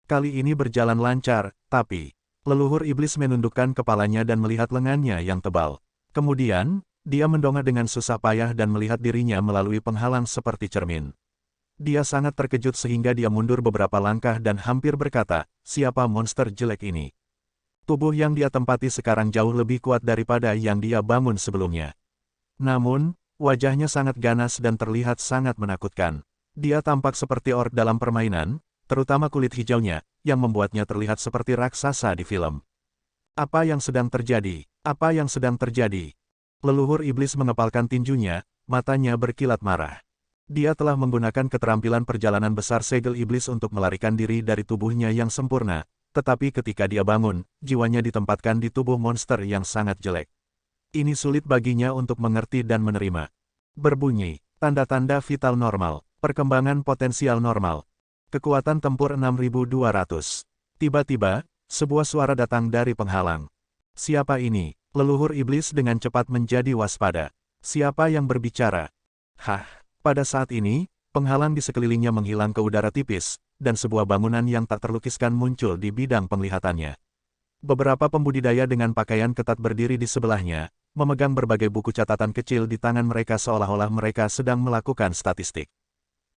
Kali ini berjalan lancar, tapi leluhur iblis menundukkan kepalanya dan melihat lengannya yang tebal. Kemudian, dia mendongak dengan susah payah dan melihat dirinya melalui penghalang seperti cermin. Dia sangat terkejut sehingga dia mundur beberapa langkah dan hampir berkata, siapa monster jelek ini? Tubuh yang dia tempati sekarang jauh lebih kuat daripada yang dia bangun sebelumnya. Namun, wajahnya sangat ganas dan terlihat sangat menakutkan. Dia tampak seperti orc dalam permainan, terutama kulit hijaunya, yang membuatnya terlihat seperti raksasa di film. Apa yang sedang terjadi? Apa yang sedang terjadi? Leluhur iblis mengepalkan tinjunya, matanya berkilat marah. Dia telah menggunakan keterampilan perjalanan besar segel iblis untuk melarikan diri dari tubuhnya yang sempurna, tetapi ketika dia bangun, jiwanya ditempatkan di tubuh monster yang sangat jelek. Ini sulit baginya untuk mengerti dan menerima. Berbunyi, tanda-tanda vital normal, perkembangan potensial normal. Kekuatan tempur 6.200. Tiba-tiba, sebuah suara datang dari penghalang. Siapa ini? Leluhur iblis dengan cepat menjadi waspada. Siapa yang berbicara? Hah, pada saat ini, penghalang di sekelilingnya menghilang ke udara tipis, dan sebuah bangunan yang tak terlukiskan muncul di bidang penglihatannya. Beberapa pembudidaya dengan pakaian ketat berdiri di sebelahnya, memegang berbagai buku catatan kecil di tangan mereka seolah-olah mereka sedang melakukan statistik.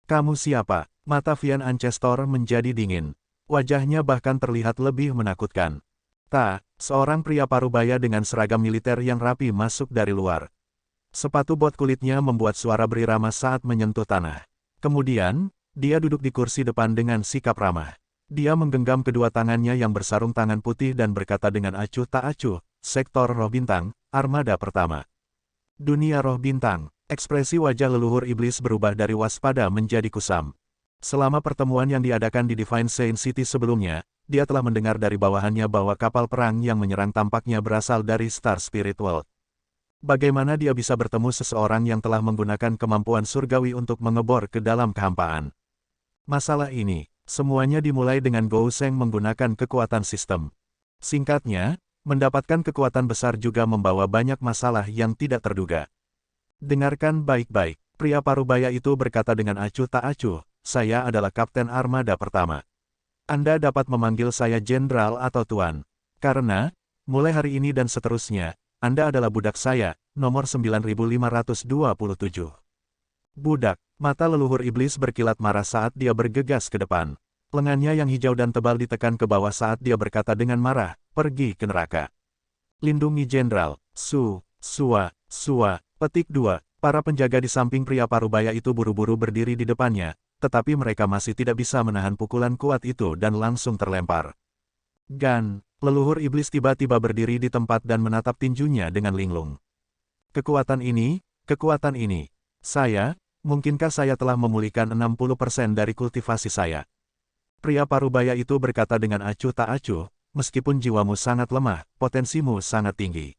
Kamu siapa? Mata Vian Ancestor menjadi dingin. Wajahnya bahkan terlihat lebih menakutkan. Seorang pria parubaya dengan seragam militer yang rapi masuk dari luar. Sepatu bot kulitnya membuat suara berirama saat menyentuh tanah. Kemudian, dia duduk di kursi depan dengan sikap ramah. Dia menggenggam kedua tangannya yang bersarung tangan putih dan berkata dengan acuh tak acuh, Sektor Roh Bintang, Armada Pertama. Dunia Roh Bintang, ekspresi wajah leluhur iblis berubah dari waspada menjadi kusam. Selama pertemuan yang diadakan di Divine Saint City sebelumnya, dia telah mendengar dari bawahannya bahwa kapal perang yang menyerang tampaknya berasal dari Star Spirit World. Bagaimana dia bisa bertemu seseorang yang telah menggunakan kemampuan surgawi untuk mengebor ke dalam kehampaan? Masalah ini, semuanya dimulai dengan Gou Sheng menggunakan kekuatan sistem. Singkatnya, mendapatkan kekuatan besar juga membawa banyak masalah yang tidak terduga. Dengarkan baik-baik, pria parubaya itu berkata dengan acuh tak acuh, saya adalah Kapten Armada pertama. Anda dapat memanggil saya Jenderal atau Tuan. Karena, mulai hari ini dan seterusnya, Anda adalah budak saya, nomor 9527. Budak, mata leluhur iblis berkilat marah saat dia bergegas ke depan. Lengannya yang hijau dan tebal ditekan ke bawah saat dia berkata dengan marah, pergi ke neraka. Lindungi Jenderal, Sua. Petik 2. Para penjaga di samping pria parubaya itu buru-buru berdiri di depannya, tetapi mereka masih tidak bisa menahan pukulan kuat itu dan langsung terlempar. Gan, leluhur iblis tiba-tiba berdiri di tempat dan menatap tinjunya dengan linglung. Kekuatan ini. Mungkinkah saya telah memulihkan 60% dari kultivasi saya? Pria parubaya itu berkata dengan acuh tak acuh, meskipun jiwamu sangat lemah, potensimu sangat tinggi.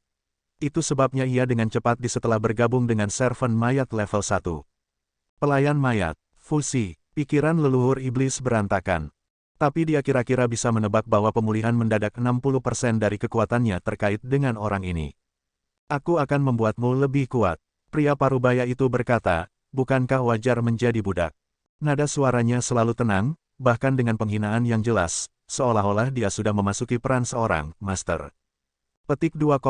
Itu sebabnya ia dengan cepat setelah bergabung dengan Servant Mayat level 1. Pelayan mayat, fusi, pikiran leluhur iblis berantakan. Tapi dia kira-kira bisa menebak bahwa pemulihan mendadak 60% dari kekuatannya terkait dengan orang ini. Aku akan membuatmu lebih kuat. Pria parubaya itu berkata, bukankah wajar menjadi budak? Nada suaranya selalu tenang, bahkan dengan penghinaan yang jelas, seolah-olah dia sudah memasuki peran seorang master. Petik 2,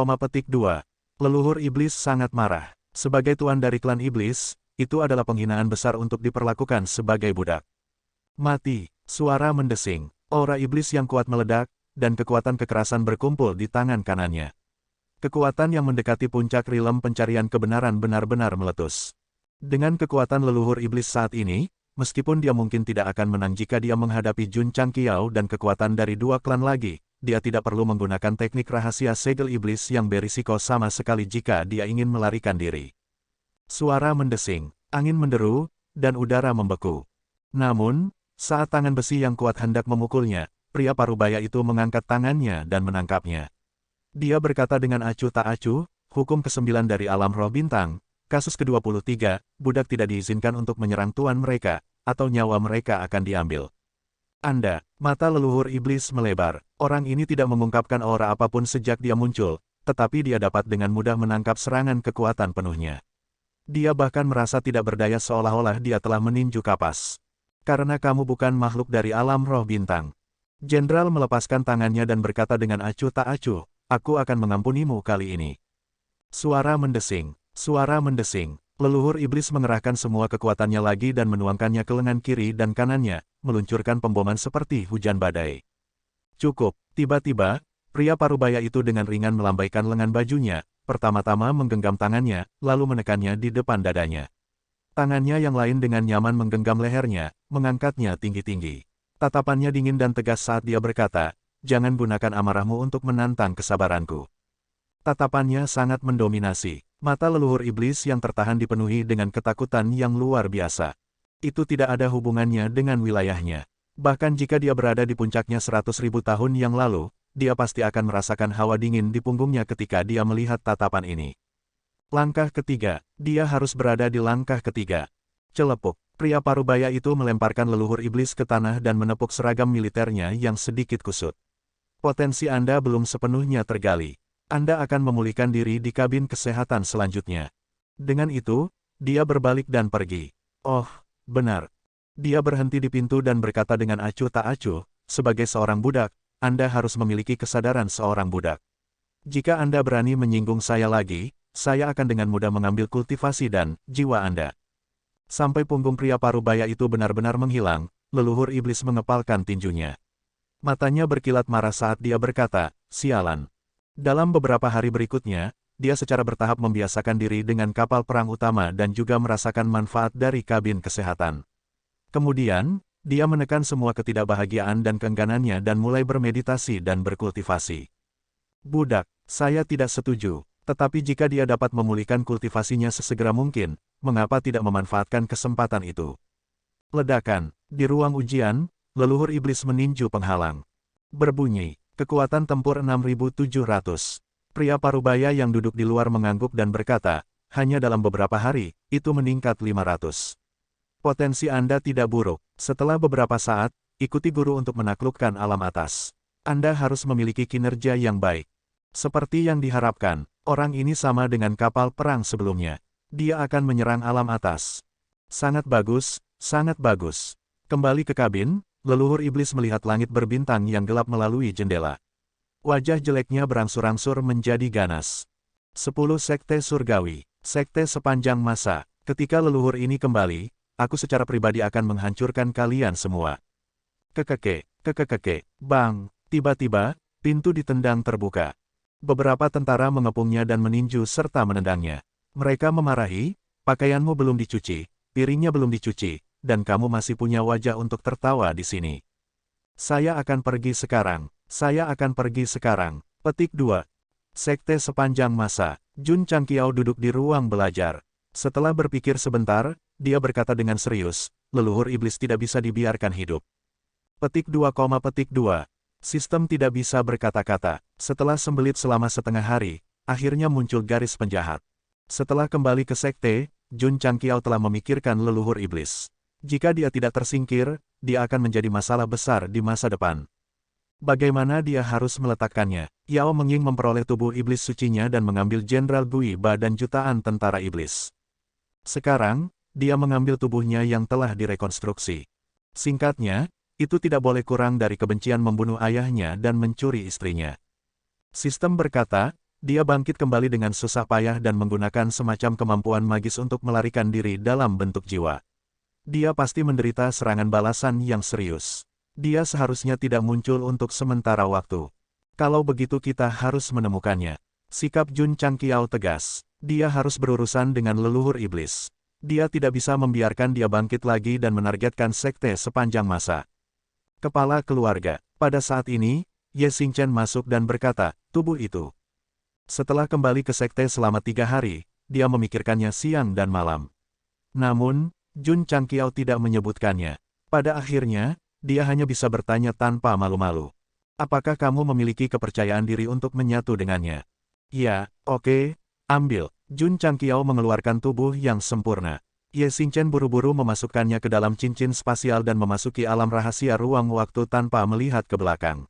leluhur iblis sangat marah. Sebagai tuan dari klan iblis, itu adalah penghinaan besar untuk diperlakukan sebagai budak. Mati, suara mendesing, aura iblis yang kuat meledak, dan kekuatan kekerasan berkumpul di tangan kanannya. Kekuatan yang mendekati puncak rilem pencarian kebenaran benar-benar meletus. Dengan kekuatan leluhur iblis saat ini, meskipun dia mungkin tidak akan menang jika dia menghadapi Jun Changqiao dan kekuatan dari dua klan lagi, dia tidak perlu menggunakan teknik rahasia segel iblis yang berisiko sama sekali jika dia ingin melarikan diri. Suara mendesing, angin menderu, dan udara membeku. Namun, saat tangan besi yang kuat hendak memukulnya, pria parubaya itu mengangkat tangannya dan menangkapnya. Dia berkata dengan acuh tak acuh, hukum ke-9 dari alam roh bintang, kasus ke-23, budak tidak diizinkan untuk menyerang tuan mereka, atau nyawa mereka akan diambil. Anda, mata leluhur iblis melebar. Orang ini tidak mengungkapkan aura apapun sejak dia muncul, tetapi dia dapat dengan mudah menangkap serangan kekuatan penuhnya. Dia bahkan merasa tidak berdaya seolah-olah dia telah meninju kapas. Karena kamu bukan makhluk dari alam roh bintang. Jenderal melepaskan tangannya dan berkata dengan acuh tak acuh, aku akan mengampunimu kali ini. Suara mendesing. Leluhur iblis mengerahkan semua kekuatannya lagi dan menuangkannya ke lengan kiri dan kanannya, meluncurkan pemboman seperti hujan badai. Cukup, tiba-tiba, pria parubaya itu dengan ringan melambaikan lengan bajunya, pertama-tama menggenggam tangannya, lalu menekannya di depan dadanya. Tangannya yang lain dengan nyaman menggenggam lehernya, mengangkatnya tinggi-tinggi. Tatapannya dingin dan tegas saat dia berkata, jangan gunakan amarahmu untuk menantang kesabaranku. Tatapannya sangat mendominasi. Mata leluhur iblis yang tertahan dipenuhi dengan ketakutan yang luar biasa. Itu tidak ada hubungannya dengan wilayahnya. Bahkan jika dia berada di puncaknya 100.000 tahun yang lalu, dia pasti akan merasakan hawa dingin di punggungnya ketika dia melihat tatapan ini. Langkah ketiga, dia harus berada di langkah ketiga. Celepuk, pria parubaya itu melemparkan leluhur iblis ke tanah dan menepuk seragam militernya yang sedikit kusut. Potensi Anda belum sepenuhnya tergali. Anda akan memulihkan diri di kabin kesehatan selanjutnya. Dengan itu, dia berbalik dan pergi. Oh, benar. Dia berhenti di pintu dan berkata dengan acuh tak acuh, sebagai seorang budak, Anda harus memiliki kesadaran seorang budak. Jika Anda berani menyinggung saya lagi, saya akan dengan mudah mengambil kultivasi dan jiwa Anda. Sampai punggung pria parubaya itu benar-benar menghilang, leluhur iblis mengepalkan tinjunya. Matanya berkilat marah saat dia berkata, sialan. Dalam beberapa hari berikutnya, dia secara bertahap membiasakan diri dengan kapal perang utama dan juga merasakan manfaat dari kabin kesehatan. Kemudian, dia menekan semua ketidakbahagiaan dan keengganannya dan mulai bermeditasi dan berkultivasi. Budak, saya tidak setuju, tetapi jika dia dapat memulihkan kultivasinya sesegera mungkin, mengapa tidak memanfaatkan kesempatan itu? Ledakan, Di ruang ujian, leluhur iblis meninju penghalang. Berbunyi, kekuatan tempur 6700. Pria parubaya yang duduk di luar mengangguk dan berkata, hanya dalam beberapa hari, itu meningkat 500. Potensi Anda tidak buruk. Setelah beberapa saat, ikuti guru untuk menaklukkan alam atas. Anda harus memiliki kinerja yang baik. Seperti yang diharapkan, orang ini sama dengan kapal perang sebelumnya. Dia akan menyerang alam atas. Sangat bagus, sangat bagus. Kembali ke kabin, leluhur iblis melihat langit berbintang yang gelap melalui jendela. Wajah jeleknya berangsur-angsur menjadi ganas. 10 Sekte Surgawi. Sekte sepanjang masa. Ketika leluhur ini kembali, aku secara pribadi akan menghancurkan kalian semua. Kekeke, bang, tiba-tiba, pintu ditendang terbuka. Beberapa tentara mengepungnya dan meninju serta menendangnya. Mereka memarahi, pakaianmu belum dicuci, piringnya belum dicuci, dan kamu masih punya wajah untuk tertawa di sini. Saya akan pergi sekarang, saya akan pergi sekarang. Petik 2. Sekte sepanjang masa. Jun Changqiao duduk di ruang belajar. Setelah berpikir sebentar, dia berkata dengan serius, leluhur iblis tidak bisa dibiarkan hidup. Petik 2, petik 2. Sistem tidak bisa berkata-kata. Setelah sembelit selama setengah hari, akhirnya muncul garis penjahat. Setelah kembali ke sekte, Jun Changqiao telah memikirkan leluhur iblis. Jika dia tidak tersingkir, dia akan menjadi masalah besar di masa depan. Bagaimana dia harus meletakkannya? Yao Mengying memperoleh tubuh iblis sucinya dan mengambil Jenderal Gui Ba dan jutaan tentara iblis. Sekarang, dia mengambil tubuhnya yang telah direkonstruksi. Singkatnya, itu tidak boleh kurang dari kebencian membunuh ayahnya dan mencuri istrinya. Sistem berkata, dia bangkit kembali dengan susah payah dan menggunakan semacam kemampuan magis untuk melarikan diri dalam bentuk jiwa. Dia pasti menderita serangan balasan yang serius. Dia seharusnya tidak muncul untuk sementara waktu. Kalau begitu kita harus menemukannya. Sikap Jun Changqiao tegas. Dia harus berurusan dengan leluhur iblis. Dia tidak bisa membiarkan dia bangkit lagi dan menargetkan sekte sepanjang masa. Kepala keluarga. Pada saat ini, Ye Xingchen masuk dan berkata, tubuh itu. Setelah kembali ke sekte selama 3 hari, dia memikirkannya siang dan malam. Namun, Jun Changqiao tidak menyebutkannya. Pada akhirnya, dia hanya bisa bertanya tanpa malu-malu. Apakah kamu memiliki kepercayaan diri untuk menyatu dengannya? Ya, oke, ambil. Jun Changqiao mengeluarkan tubuh yang sempurna. Ye Xingchen buru-buru memasukkannya ke dalam cincin spasial dan memasuki alam rahasia ruang waktu tanpa melihat ke belakang.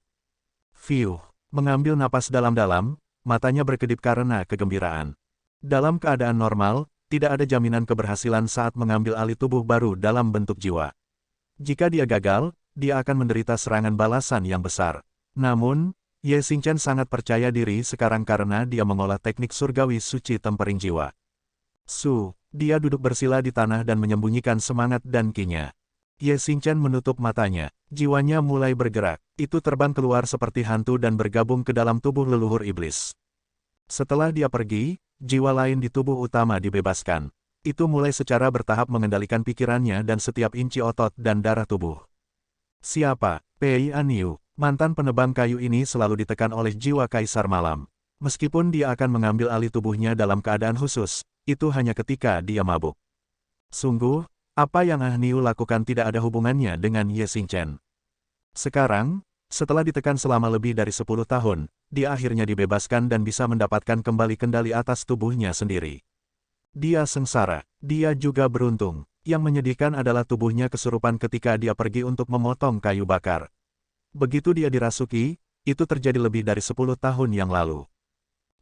Fiuh, mengambil napas dalam-dalam, matanya berkedip karena kegembiraan. Dalam keadaan normal, tidak ada jaminan keberhasilan saat mengambil alih tubuh baru dalam bentuk jiwa. Jika dia gagal, dia akan menderita serangan balasan yang besar. Namun, Ye Xingchen sangat percaya diri sekarang karena dia mengolah teknik surgawi suci tempering jiwa. Dia duduk bersila di tanah dan menyembunyikan semangat dan kinya. Ye Xingchen menutup matanya, jiwanya mulai bergerak. Itu terbang keluar seperti hantu dan bergabung ke dalam tubuh leluhur iblis. Setelah dia pergi, jiwa lain di tubuh utama dibebaskan. Itu mulai secara bertahap mengendalikan pikirannya dan setiap inci otot dan darah tubuh. Siapa? Pei Aniu. Mantan penebang kayu ini selalu ditekan oleh jiwa kaisar malam. Meskipun dia akan mengambil alih tubuhnya dalam keadaan khusus, itu hanya ketika dia mabuk. Sungguh, apa yang Niu lakukan tidak ada hubungannya dengan Ye Xingchen. Sekarang, setelah ditekan selama lebih dari 10 tahun, dia akhirnya dibebaskan dan bisa mendapatkan kembali kendali atas tubuhnya sendiri. Dia sengsara, dia juga beruntung. Yang menyedihkan adalah tubuhnya kesurupan ketika dia pergi untuk memotong kayu bakar. Begitu dia dirasuki, itu terjadi lebih dari 10 tahun yang lalu.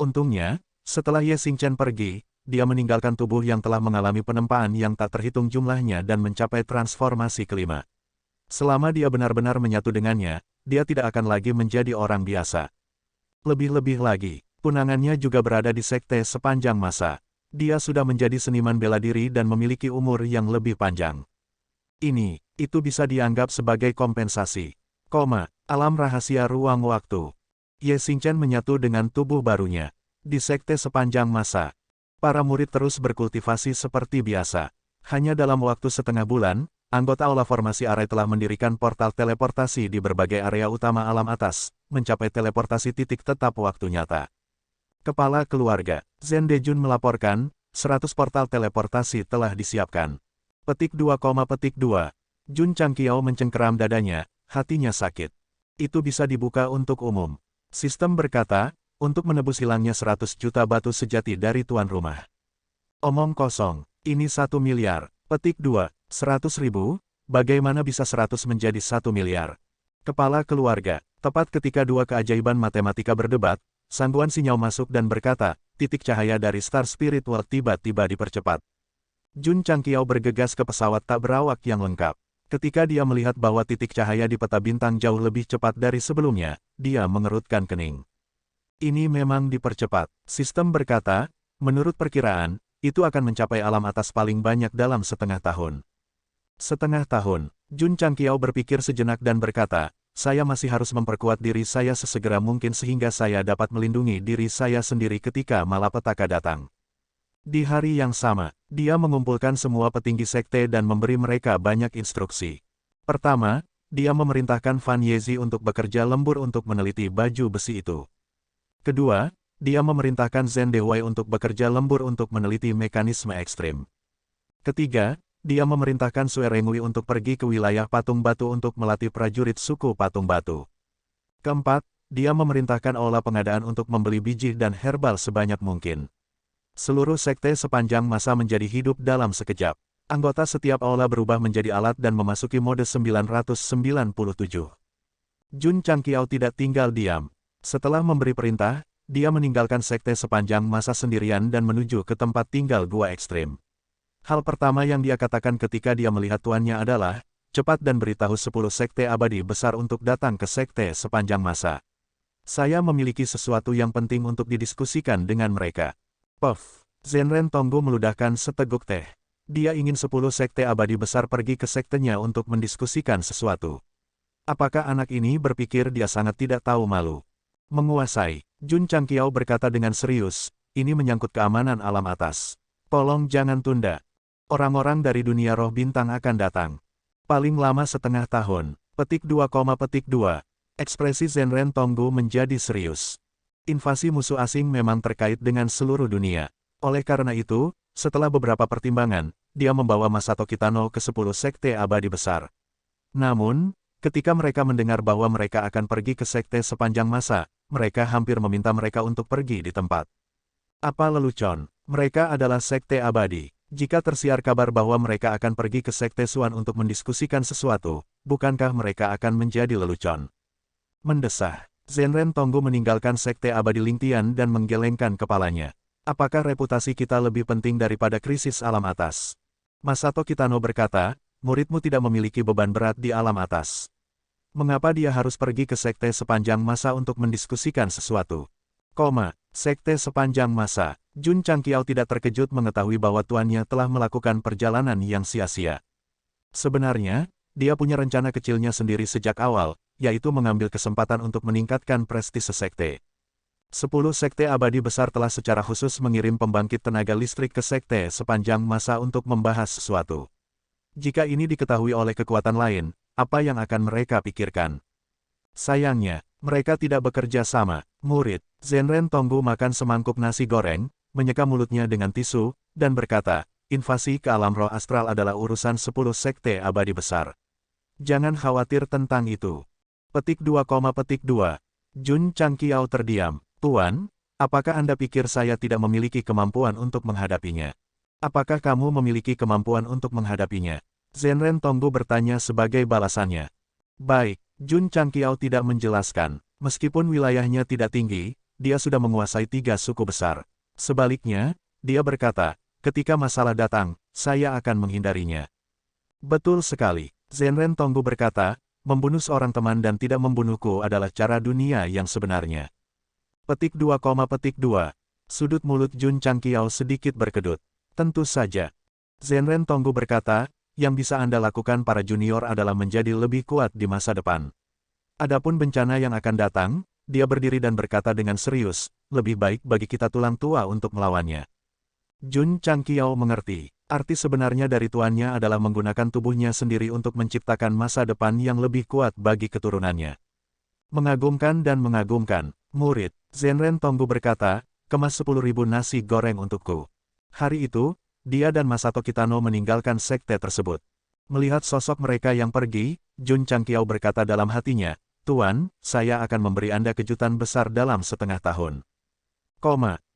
Untungnya, setelah Ye Xingchen pergi, dia meninggalkan tubuh yang telah mengalami penempaan yang tak terhitung jumlahnya dan mencapai transformasi kelima. Selama dia benar-benar menyatu dengannya, dia tidak akan lagi menjadi orang biasa. Lebih-lebih lagi, punangannya juga berada di sekte sepanjang masa. Dia sudah menjadi seniman bela diri dan memiliki umur yang lebih panjang. Itu bisa dianggap sebagai kompensasi. Alam rahasia ruang waktu. Ye Xingchen menyatu dengan tubuh barunya. Di sekte sepanjang masa, para murid terus berkultivasi seperti biasa. Hanya dalam waktu setengah bulan, anggota Aula Formasi Arai telah mendirikan portal teleportasi di berbagai area utama alam atas, mencapai teleportasi titik tetap waktu nyata. Kepala keluarga, Zhen Dejun melaporkan, 100 portal teleportasi telah disiapkan. Petik 2, Jun Changqiao mencengkeram dadanya, hatinya sakit. Itu bisa dibuka untuk umum. Sistem berkata, untuk menebus hilangnya 100 juta batu sejati dari tuan rumah. Omong kosong, ini 1 miliar. Petik 2, 100 ribu, bagaimana bisa 100 menjadi 1 miliar? Kepala keluarga, tepat ketika dua keajaiban matematika berdebat, Sang Guan Sinyao masuk dan berkata, titik cahaya dari Star Spirit World tiba-tiba dipercepat. Jun Changqiao bergegas ke pesawat tak berawak yang lengkap. Ketika dia melihat bahwa titik cahaya di peta bintang jauh lebih cepat dari sebelumnya, dia mengerutkan kening. Ini memang dipercepat. Sistem berkata, menurut perkiraan, itu akan mencapai alam atas paling banyak dalam setengah tahun. Setengah tahun, Jun Changqiao berpikir sejenak dan berkata, saya masih harus memperkuat diri saya sesegera mungkin sehingga saya dapat melindungi diri saya sendiri ketika malapetaka datang. Di hari yang sama, dia mengumpulkan semua petinggi sekte dan memberi mereka banyak instruksi. Pertama, dia memerintahkan Fan Yezi untuk bekerja lembur untuk meneliti baju besi itu. Kedua, dia memerintahkan Zhen Dehuai untuk bekerja lembur untuk meneliti mekanisme ekstrim. Ketiga, dia memerintahkan Sue Rengui untuk pergi ke wilayah Patung Batu untuk melatih prajurit suku Patung Batu. Keempat, dia memerintahkan aula pengadaan untuk membeli biji dan herbal sebanyak mungkin. Seluruh sekte sepanjang masa menjadi hidup dalam sekejap. Anggota setiap aula berubah menjadi alat dan memasuki mode 997. Jun Changqiao tidak tinggal diam. Setelah memberi perintah, dia meninggalkan sekte sepanjang masa sendirian dan menuju ke tempat tinggal gua ekstrim. Hal pertama yang dia katakan ketika dia melihat tuannya adalah, cepat dan beritahu 10 sekte abadi besar untuk datang ke sekte sepanjang masa. Saya memiliki sesuatu yang penting untuk didiskusikan dengan mereka. Puff, Zenren Tonggu meludahkan seteguk teh. Dia ingin 10 sekte abadi besar pergi ke sektenya untuk mendiskusikan sesuatu. Apakah anak ini berpikir dia sangat tidak tahu malu? Menguasai, Jun Changqiao berkata dengan serius, ini menyangkut keamanan alam atas. Tolong jangan tunda. Orang-orang dari dunia roh bintang akan datang. Paling lama setengah tahun. Petik 2, petik 2. Ekspresi Zenren Tonggu menjadi serius. Invasi musuh asing memang terkait dengan seluruh dunia. Oleh karena itu, setelah beberapa pertimbangan, dia membawa Masato Kitano ke 10 sekte abadi besar. Namun, ketika mereka mendengar bahwa mereka akan pergi ke sekte sepanjang masa, mereka hampir meminta mereka untuk pergi di tempat. Apa lelucon? Mereka adalah sekte abadi. Jika tersiar kabar bahwa mereka akan pergi ke sekte Suan untuk mendiskusikan sesuatu, bukankah mereka akan menjadi lelucon? Mendesah. Zenren Tonggu meninggalkan sekte abadi Lingtian dan menggelengkan kepalanya. Apakah reputasi kita lebih penting daripada krisis alam atas? Masato Kitano berkata, muridmu tidak memiliki beban berat di alam atas. Mengapa dia harus pergi ke sekte sepanjang masa untuk mendiskusikan sesuatu? Sekte sepanjang masa. Jun Changqiao tidak terkejut mengetahui bahwa tuannya telah melakukan perjalanan yang sia-sia. Sebenarnya, dia punya rencana kecilnya sendiri sejak awal, yaitu mengambil kesempatan untuk meningkatkan prestise sekte. 10 sekte abadi besar telah secara khusus mengirim pembangkit tenaga listrik ke sekte sepanjang masa untuk membahas sesuatu. Jika ini diketahui oleh kekuatan lain, apa yang akan mereka pikirkan? Sayangnya, mereka tidak bekerja sama. Murid, Zenren Tonggu makan semangkuk nasi goreng, menyeka mulutnya dengan tisu, dan berkata, invasi ke alam roh astral adalah urusan 10 sekte abadi besar. Jangan khawatir tentang itu. Petik 2, petik 2. Jun Changqiao terdiam. Tuan, apakah Anda pikir saya tidak memiliki kemampuan untuk menghadapinya? Apakah kamu memiliki kemampuan untuk menghadapinya? Zenren Tonggu bertanya sebagai balasannya. Baik, Jun Changqiao tidak menjelaskan. Meskipun wilayahnya tidak tinggi, dia sudah menguasai 3 suku besar. Sebaliknya, dia berkata, ketika masalah datang, saya akan menghindarinya. Betul sekali, Zenren Tonggu berkata, membunuh seorang teman dan tidak membunuhku adalah cara dunia yang sebenarnya. Petik 2, petik 2. Sudut mulut Jun Changqiao sedikit berkedut. Tentu saja. Zenren Tonggu berkata, yang bisa Anda lakukan para junior adalah menjadi lebih kuat di masa depan. Adapun bencana yang akan datang, dia berdiri dan berkata dengan serius, lebih baik bagi kita tulang tua untuk melawannya. Jun Changqiao mengerti, arti sebenarnya dari tuannya adalah menggunakan tubuhnya sendiri untuk menciptakan masa depan yang lebih kuat bagi keturunannya. Mengagumkan dan mengagumkan, murid, Zenren Tonggu berkata, kemas 10.000 nasi goreng untukku. Hari itu, dia dan Masato Kitano meninggalkan sekte tersebut. Melihat sosok mereka yang pergi, Jun Changqiao berkata dalam hatinya, "Tuan, saya akan memberi Anda kejutan besar dalam setengah tahun."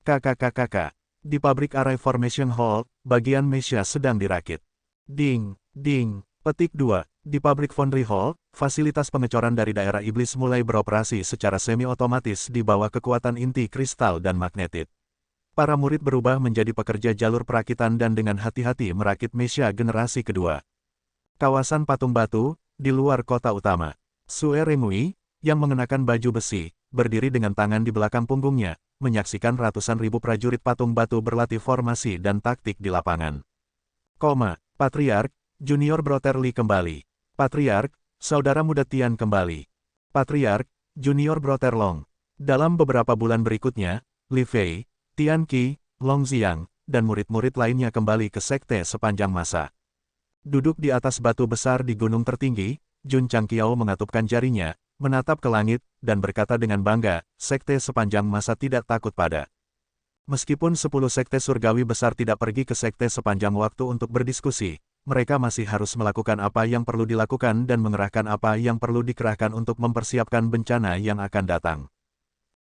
Kakak. Di pabrik Array Formation Hall, bagian mesia sedang dirakit. Ding, ding, petik 2. Di pabrik Foundry Hall, fasilitas pengecoran dari daerah iblis mulai beroperasi secara semi-otomatis di bawah kekuatan inti kristal dan magnetit. Para murid berubah menjadi pekerja jalur perakitan dan dengan hati-hati merakit mesia generasi kedua. Kawasan patung batu, di luar kota utama. Sue Rengui, yang mengenakan baju besi, berdiri dengan tangan di belakang punggungnya, menyaksikan ratusan ribu prajurit patung batu berlatih formasi dan taktik di lapangan. Patriark, Junior Brotherly kembali. Patriark, Saudara Muda Tian kembali. Patriark, Junior Brother Long. Dalam beberapa bulan berikutnya, Li Fei, Tian Qi, Long Xiang, dan murid-murid lainnya kembali ke sekte sepanjang masa. Duduk di atas batu besar di gunung tertinggi, Jun Changqiao mengatupkan jarinya, menatap ke langit, dan berkata dengan bangga, sekte sepanjang masa tidak takut pada. Meskipun 10 sekte surgawi besar tidak pergi ke sekte sepanjang waktu untuk berdiskusi, mereka masih harus melakukan apa yang perlu dilakukan dan mengerahkan apa yang perlu dikerahkan untuk mempersiapkan bencana yang akan datang.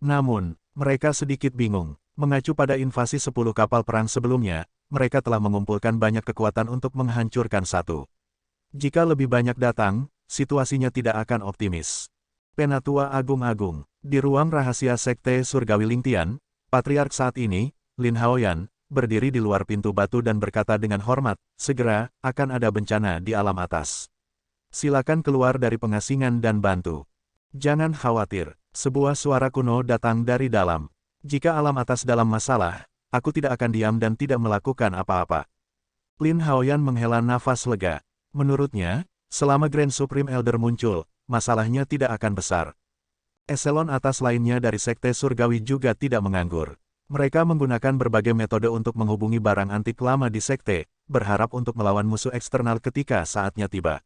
Namun, mereka sedikit bingung. Mengacu pada invasi 10 kapal perang sebelumnya, mereka telah mengumpulkan banyak kekuatan untuk menghancurkan satu. Jika lebih banyak datang, situasinya tidak akan optimis. Penatua Agung-Agung, di ruang rahasia sekte Surgawi Lingtian, Patriark saat ini, Lin Haoyan, berdiri di luar pintu batu dan berkata dengan hormat, "Segera, akan ada bencana di alam atas. Silakan keluar dari pengasingan dan bantu." "Jangan khawatir," sebuah suara kuno datang dari dalam. "Jika alam atas dalam masalah, aku tidak akan diam dan tidak melakukan apa-apa." Lin Haoyan menghela nafas lega. Menurutnya, selama Grand Supreme Elder muncul, masalahnya tidak akan besar. Eselon atas lainnya dari Sekte Surgawi juga tidak menganggur. Mereka menggunakan berbagai metode untuk menghubungi barang antik lama di Sekte, berharap untuk melawan musuh eksternal ketika saatnya tiba.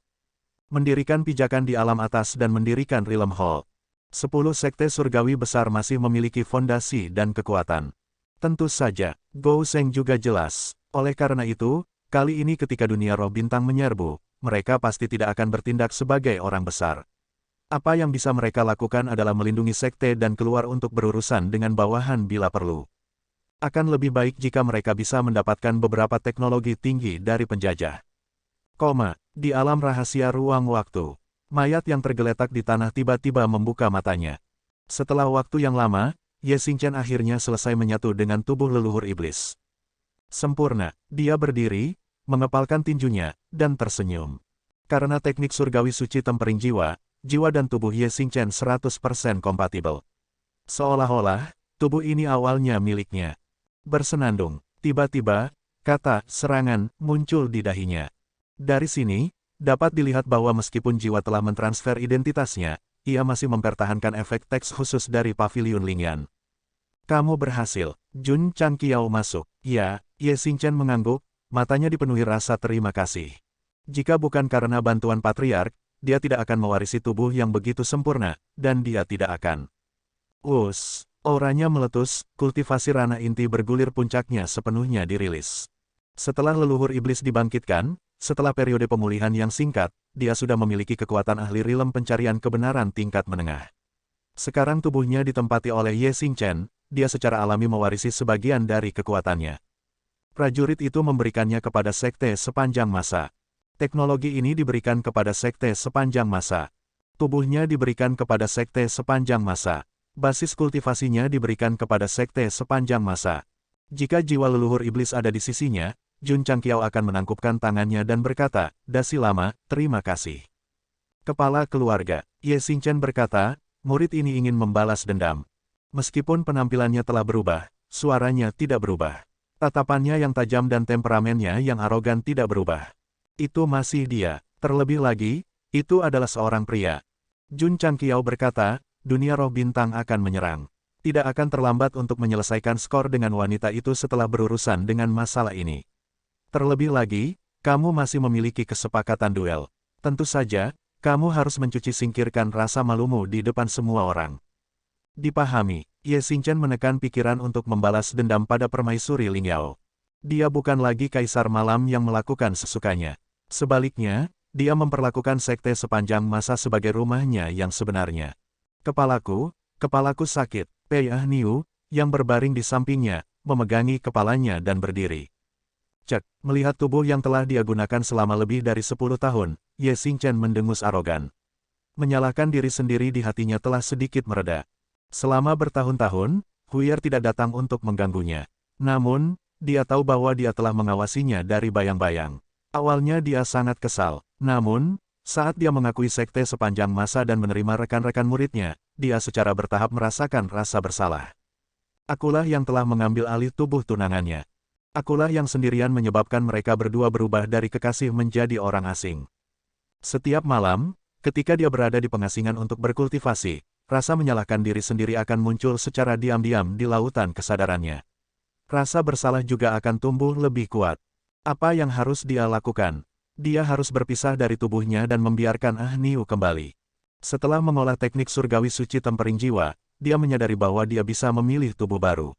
Mendirikan pijakan di alam atas dan mendirikan Realm Hall. 10 sekte surgawi besar masih memiliki fondasi dan kekuatan. Tentu saja, Gou Sheng juga jelas. Oleh karena itu, kali ini ketika dunia roh bintang menyerbu, mereka pasti tidak akan bertindak sebagai orang besar. Apa yang bisa mereka lakukan adalah melindungi sekte dan keluar untuk berurusan dengan bawahan bila perlu. Akan lebih baik jika mereka bisa mendapatkan beberapa teknologi tinggi dari penjajah. Di alam rahasia ruang waktu. Mayat yang tergeletak di tanah tiba-tiba membuka matanya. Setelah waktu yang lama, Ye Xingchen akhirnya selesai menyatu dengan tubuh leluhur iblis. Sempurna, dia berdiri, mengepalkan tinjunya, dan tersenyum. Karena teknik surgawi suci tempering jiwa, jiwa dan tubuh Ye Xingchen 100% kompatibel. Seolah-olah, tubuh ini awalnya miliknya. Bersenandung, tiba-tiba, kata "serangan" muncul di dahinya. Dari sini, dapat dilihat bahwa meskipun jiwa telah mentransfer identitasnya, ia masih mempertahankan efek teks khusus dari Paviliun Lingyan. "Kamu berhasil." Jun Changqiao masuk. "Ya." Ye Xingchen mengangguk, matanya dipenuhi rasa terima kasih. Jika bukan karena bantuan Patriark, dia tidak akan mewarisi tubuh yang begitu sempurna, dan dia tidak akan. Auranya meletus, kultivasi rana inti bergulir puncaknya sepenuhnya dirilis. Setelah leluhur iblis dibangkitkan, setelah periode pemulihan yang singkat, dia sudah memiliki kekuatan ahli rilem pencarian kebenaran tingkat menengah. Sekarang tubuhnya ditempati oleh Ye Xingchen, dia secara alami mewarisi sebagian dari kekuatannya. Prajurit itu memberikannya kepada sekte sepanjang masa. Teknologi ini diberikan kepada sekte sepanjang masa. Tubuhnya diberikan kepada sekte sepanjang masa. Basis kultivasinya diberikan kepada sekte sepanjang masa. Jika jiwa leluhur iblis ada di sisinya, Jun Changqiao akan menangkupkan tangannya dan berkata, "Dasi lama, terima kasih." Kepala keluarga, Ye Xingchen berkata, murid ini ingin membalas dendam. Meskipun penampilannya telah berubah, suaranya tidak berubah. Tatapannya yang tajam dan temperamennya yang arogan tidak berubah. Itu masih dia. Terlebih lagi, itu adalah seorang pria. Jun Changqiao berkata, dunia roh bintang akan menyerang. Tidak akan terlambat untuk menyelesaikan skor dengan wanita itu setelah berurusan dengan masalah ini. Terlebih lagi, kamu masih memiliki kesepakatan duel. Tentu saja, kamu harus mencuci singkirkan rasa malumu di depan semua orang. Dipahami, Ye Xingchen menekan pikiran untuk membalas dendam pada permaisuri Lingyao. Dia bukan lagi kaisar malam yang melakukan sesukanya. Sebaliknya, dia memperlakukan sekte sepanjang masa sebagai rumahnya yang sebenarnya. Kepalaku sakit, Pei Ahniu, yang berbaring di sampingnya, memegangi kepalanya dan berdiri. Cek, melihat tubuh yang telah dia gunakan selama lebih dari 10 tahun, Ye Xingchen mendengus arogan. Menyalahkan diri sendiri di hatinya telah sedikit mereda. Selama bertahun-tahun, Huier tidak datang untuk mengganggunya. Namun, dia tahu bahwa dia telah mengawasinya dari bayang-bayang. Awalnya dia sangat kesal. Namun, saat dia mengakui sekte sepanjang masa dan menerima rekan-rekan muridnya, dia secara bertahap merasakan rasa bersalah. Akulah yang telah mengambil alih tubuh tunangannya. Akulah yang sendirian menyebabkan mereka berdua berubah dari kekasih menjadi orang asing. Setiap malam, ketika dia berada di pengasingan untuk berkultivasi, rasa menyalahkan diri sendiri akan muncul secara diam-diam di lautan kesadarannya. Rasa bersalah juga akan tumbuh lebih kuat. Apa yang harus dia lakukan? Dia harus berpisah dari tubuhnya dan membiarkan Ahniu kembali. Setelah mengolah teknik surgawi suci tempering jiwa, dia menyadari bahwa dia bisa memilih tubuh baru.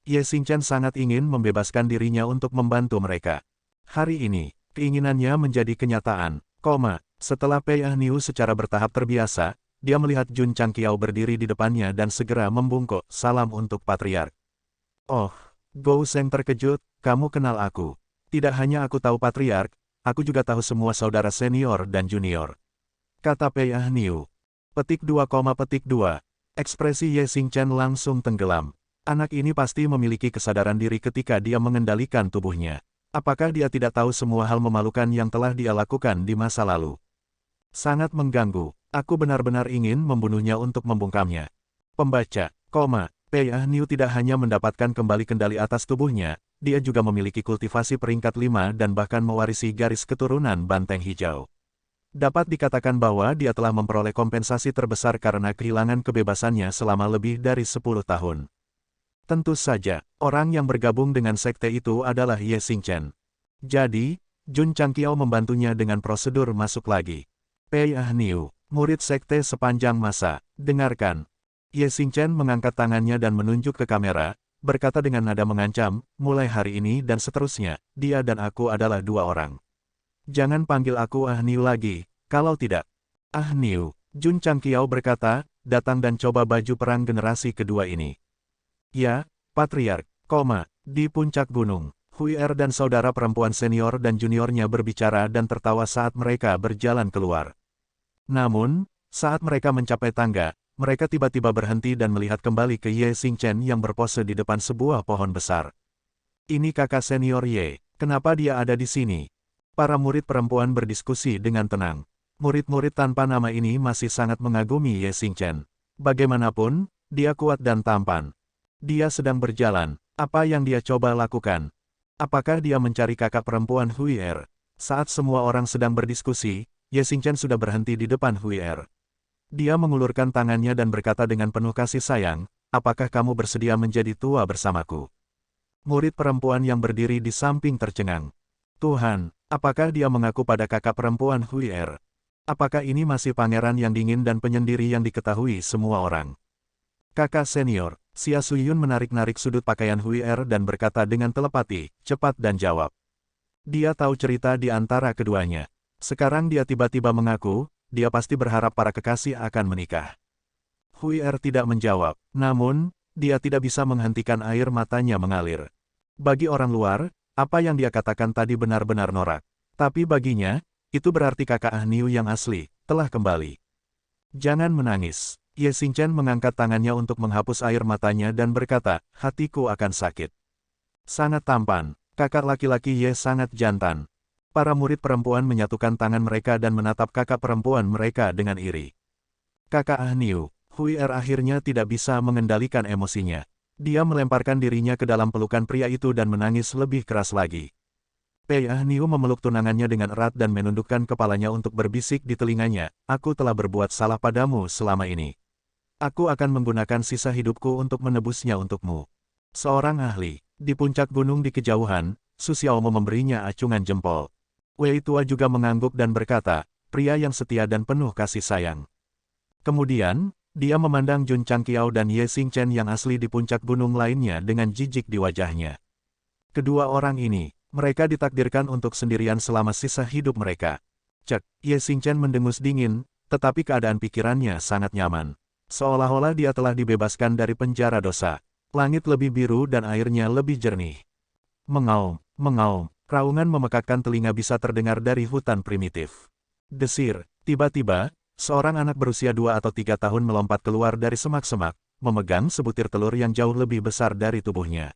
Ye Xingchen sangat ingin membebaskan dirinya untuk membantu mereka. Hari ini, keinginannya menjadi kenyataan. Setelah Pei Ahniu secara bertahap terbiasa, dia melihat Jun Changqiao berdiri di depannya dan segera membungkuk salam untuk Patriark. Oh, Gou Sheng terkejut, kamu kenal aku. Tidak hanya aku tahu Patriark, aku juga tahu semua saudara senior dan junior. Kata Pei Ahniu. Petik 2, Ekspresi Ye Xingchen langsung tenggelam. Anak ini pasti memiliki kesadaran diri ketika dia mengendalikan tubuhnya. Apakah dia tidak tahu semua hal memalukan yang telah dia lakukan di masa lalu? Sangat mengganggu. Aku benar-benar ingin membunuhnya untuk membungkamnya. Pembaca, Pei Ahniu tidak hanya mendapatkan kembali kendali atas tubuhnya, dia juga memiliki kultivasi peringkat 5 dan bahkan mewarisi garis keturunan banteng hijau. Dapat dikatakan bahwa dia telah memperoleh kompensasi terbesar karena kehilangan kebebasannya selama lebih dari 10 tahun. Tentu saja, orang yang bergabung dengan sekte itu adalah Ye Xingchen. Jadi, Jun Changqiao membantunya dengan prosedur masuk lagi. Pei Ahniu, murid sekte sepanjang masa, dengarkan. Ye Xingchen mengangkat tangannya dan menunjuk ke kamera, berkata dengan nada mengancam, mulai hari ini dan seterusnya, dia dan aku adalah dua orang. Jangan panggil aku Ahniu lagi, kalau tidak. Ahniu, Jun Changqiao berkata, datang dan coba baju perang generasi kedua ini. Ya, Patriark, di puncak gunung, Huier dan saudara perempuan senior dan juniornya berbicara dan tertawa saat mereka berjalan keluar. Namun, saat mereka mencapai tangga, mereka tiba-tiba berhenti dan melihat kembali ke Ye Xingchen yang berpose di depan sebuah pohon besar. Ini kakak senior Ye, kenapa dia ada di sini? Para murid perempuan berdiskusi dengan tenang. Murid-murid tanpa nama ini masih sangat mengagumi Ye Xingchen. Bagaimanapun, dia kuat dan tampan. Dia sedang berjalan, apa yang dia coba lakukan? Apakah dia mencari kakak perempuan Huier? Saat semua orang sedang berdiskusi, Ye Xingchen sudah berhenti di depan Huier. Dia mengulurkan tangannya dan berkata dengan penuh kasih sayang, apakah kamu bersedia menjadi tua bersamaku? Murid perempuan yang berdiri di samping tercengang. Tuhan, apakah dia mengaku pada kakak perempuan Huier? Apakah ini masih pangeran yang dingin dan penyendiri yang diketahui semua orang? Kakak senior, Xia Suyun menarik-narik sudut pakaian Huier dan berkata dengan telepati, cepat dan jawab. Dia tahu cerita di antara keduanya. Sekarang dia tiba-tiba mengaku, dia pasti berharap para kekasih akan menikah. Huier tidak menjawab, namun, dia tidak bisa menghentikan air matanya mengalir. Bagi orang luar, apa yang dia katakan tadi benar-benar norak. Tapi baginya, itu berarti kakak Ahniu yang asli, telah kembali. Jangan menangis. Ye Xingchen mengangkat tangannya untuk menghapus air matanya dan berkata, hatiku akan sakit. Sangat tampan, kakak laki-laki Ye sangat jantan. Para murid perempuan menyatukan tangan mereka dan menatap kakak perempuan mereka dengan iri. Kakak Ahniu, Huier akhirnya tidak bisa mengendalikan emosinya. Dia melemparkan dirinya ke dalam pelukan pria itu dan menangis lebih keras lagi. Pei Ahniu memeluk tunangannya dengan erat dan menundukkan kepalanya untuk berbisik di telinganya, aku telah berbuat salah padamu selama ini. Aku akan menggunakan sisa hidupku untuk menebusnya untukmu. Seorang ahli, di puncak gunung di kejauhan, Su Xiaomo memberinya acungan jempol. Wei tua juga mengangguk dan berkata, pria yang setia dan penuh kasih sayang. Kemudian, dia memandang Jun Changqiao dan Ye Xingchen yang asli di puncak gunung lainnya dengan jijik di wajahnya. Kedua orang ini, Mereka ditakdirkan untuk sendirian selama sisa hidup mereka. Cek, Ye Xingchen mendengus dingin, tetapi keadaan pikirannya sangat nyaman. Seolah-olah dia telah dibebaskan dari penjara dosa. Langit lebih biru dan airnya lebih jernih. Mengaum, mengaum, raungan memekakkan telinga bisa terdengar dari hutan primitif. Desir, tiba-tiba, seorang anak berusia 2 atau 3 tahun melompat keluar dari semak-semak, memegang sebutir telur yang jauh lebih besar dari tubuhnya.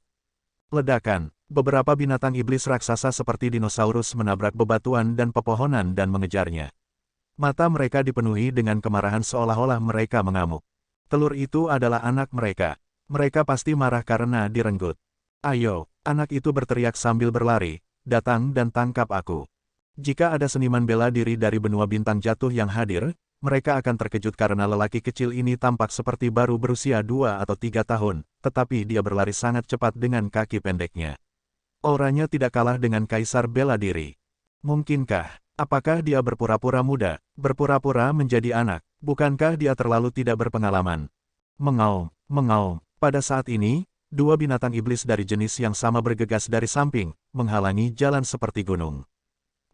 Ledakan, beberapa binatang iblis raksasa seperti dinosaurus menabrak bebatuan dan pepohonan dan mengejarnya. Mata mereka dipenuhi dengan kemarahan seolah-olah mereka mengamuk. Telur itu adalah anak mereka. Mereka pasti marah karena direnggut. Ayo, anak itu berteriak sambil berlari, datang dan tangkap aku. Jika ada seniman bela diri dari benua bintang jatuh yang hadir, mereka akan terkejut karena lelaki kecil ini tampak seperti baru berusia 2 atau 3 tahun, tetapi dia berlari sangat cepat dengan kaki pendeknya. Auranya tidak kalah dengan kaisar bela diri. Mungkinkah, apakah dia berpura-pura muda, berpura-pura menjadi anak, bukankah dia terlalu tidak berpengalaman? Mengaum, mengaum, pada saat ini, dua binatang iblis dari jenis yang sama bergegas dari samping, menghalangi jalan seperti gunung.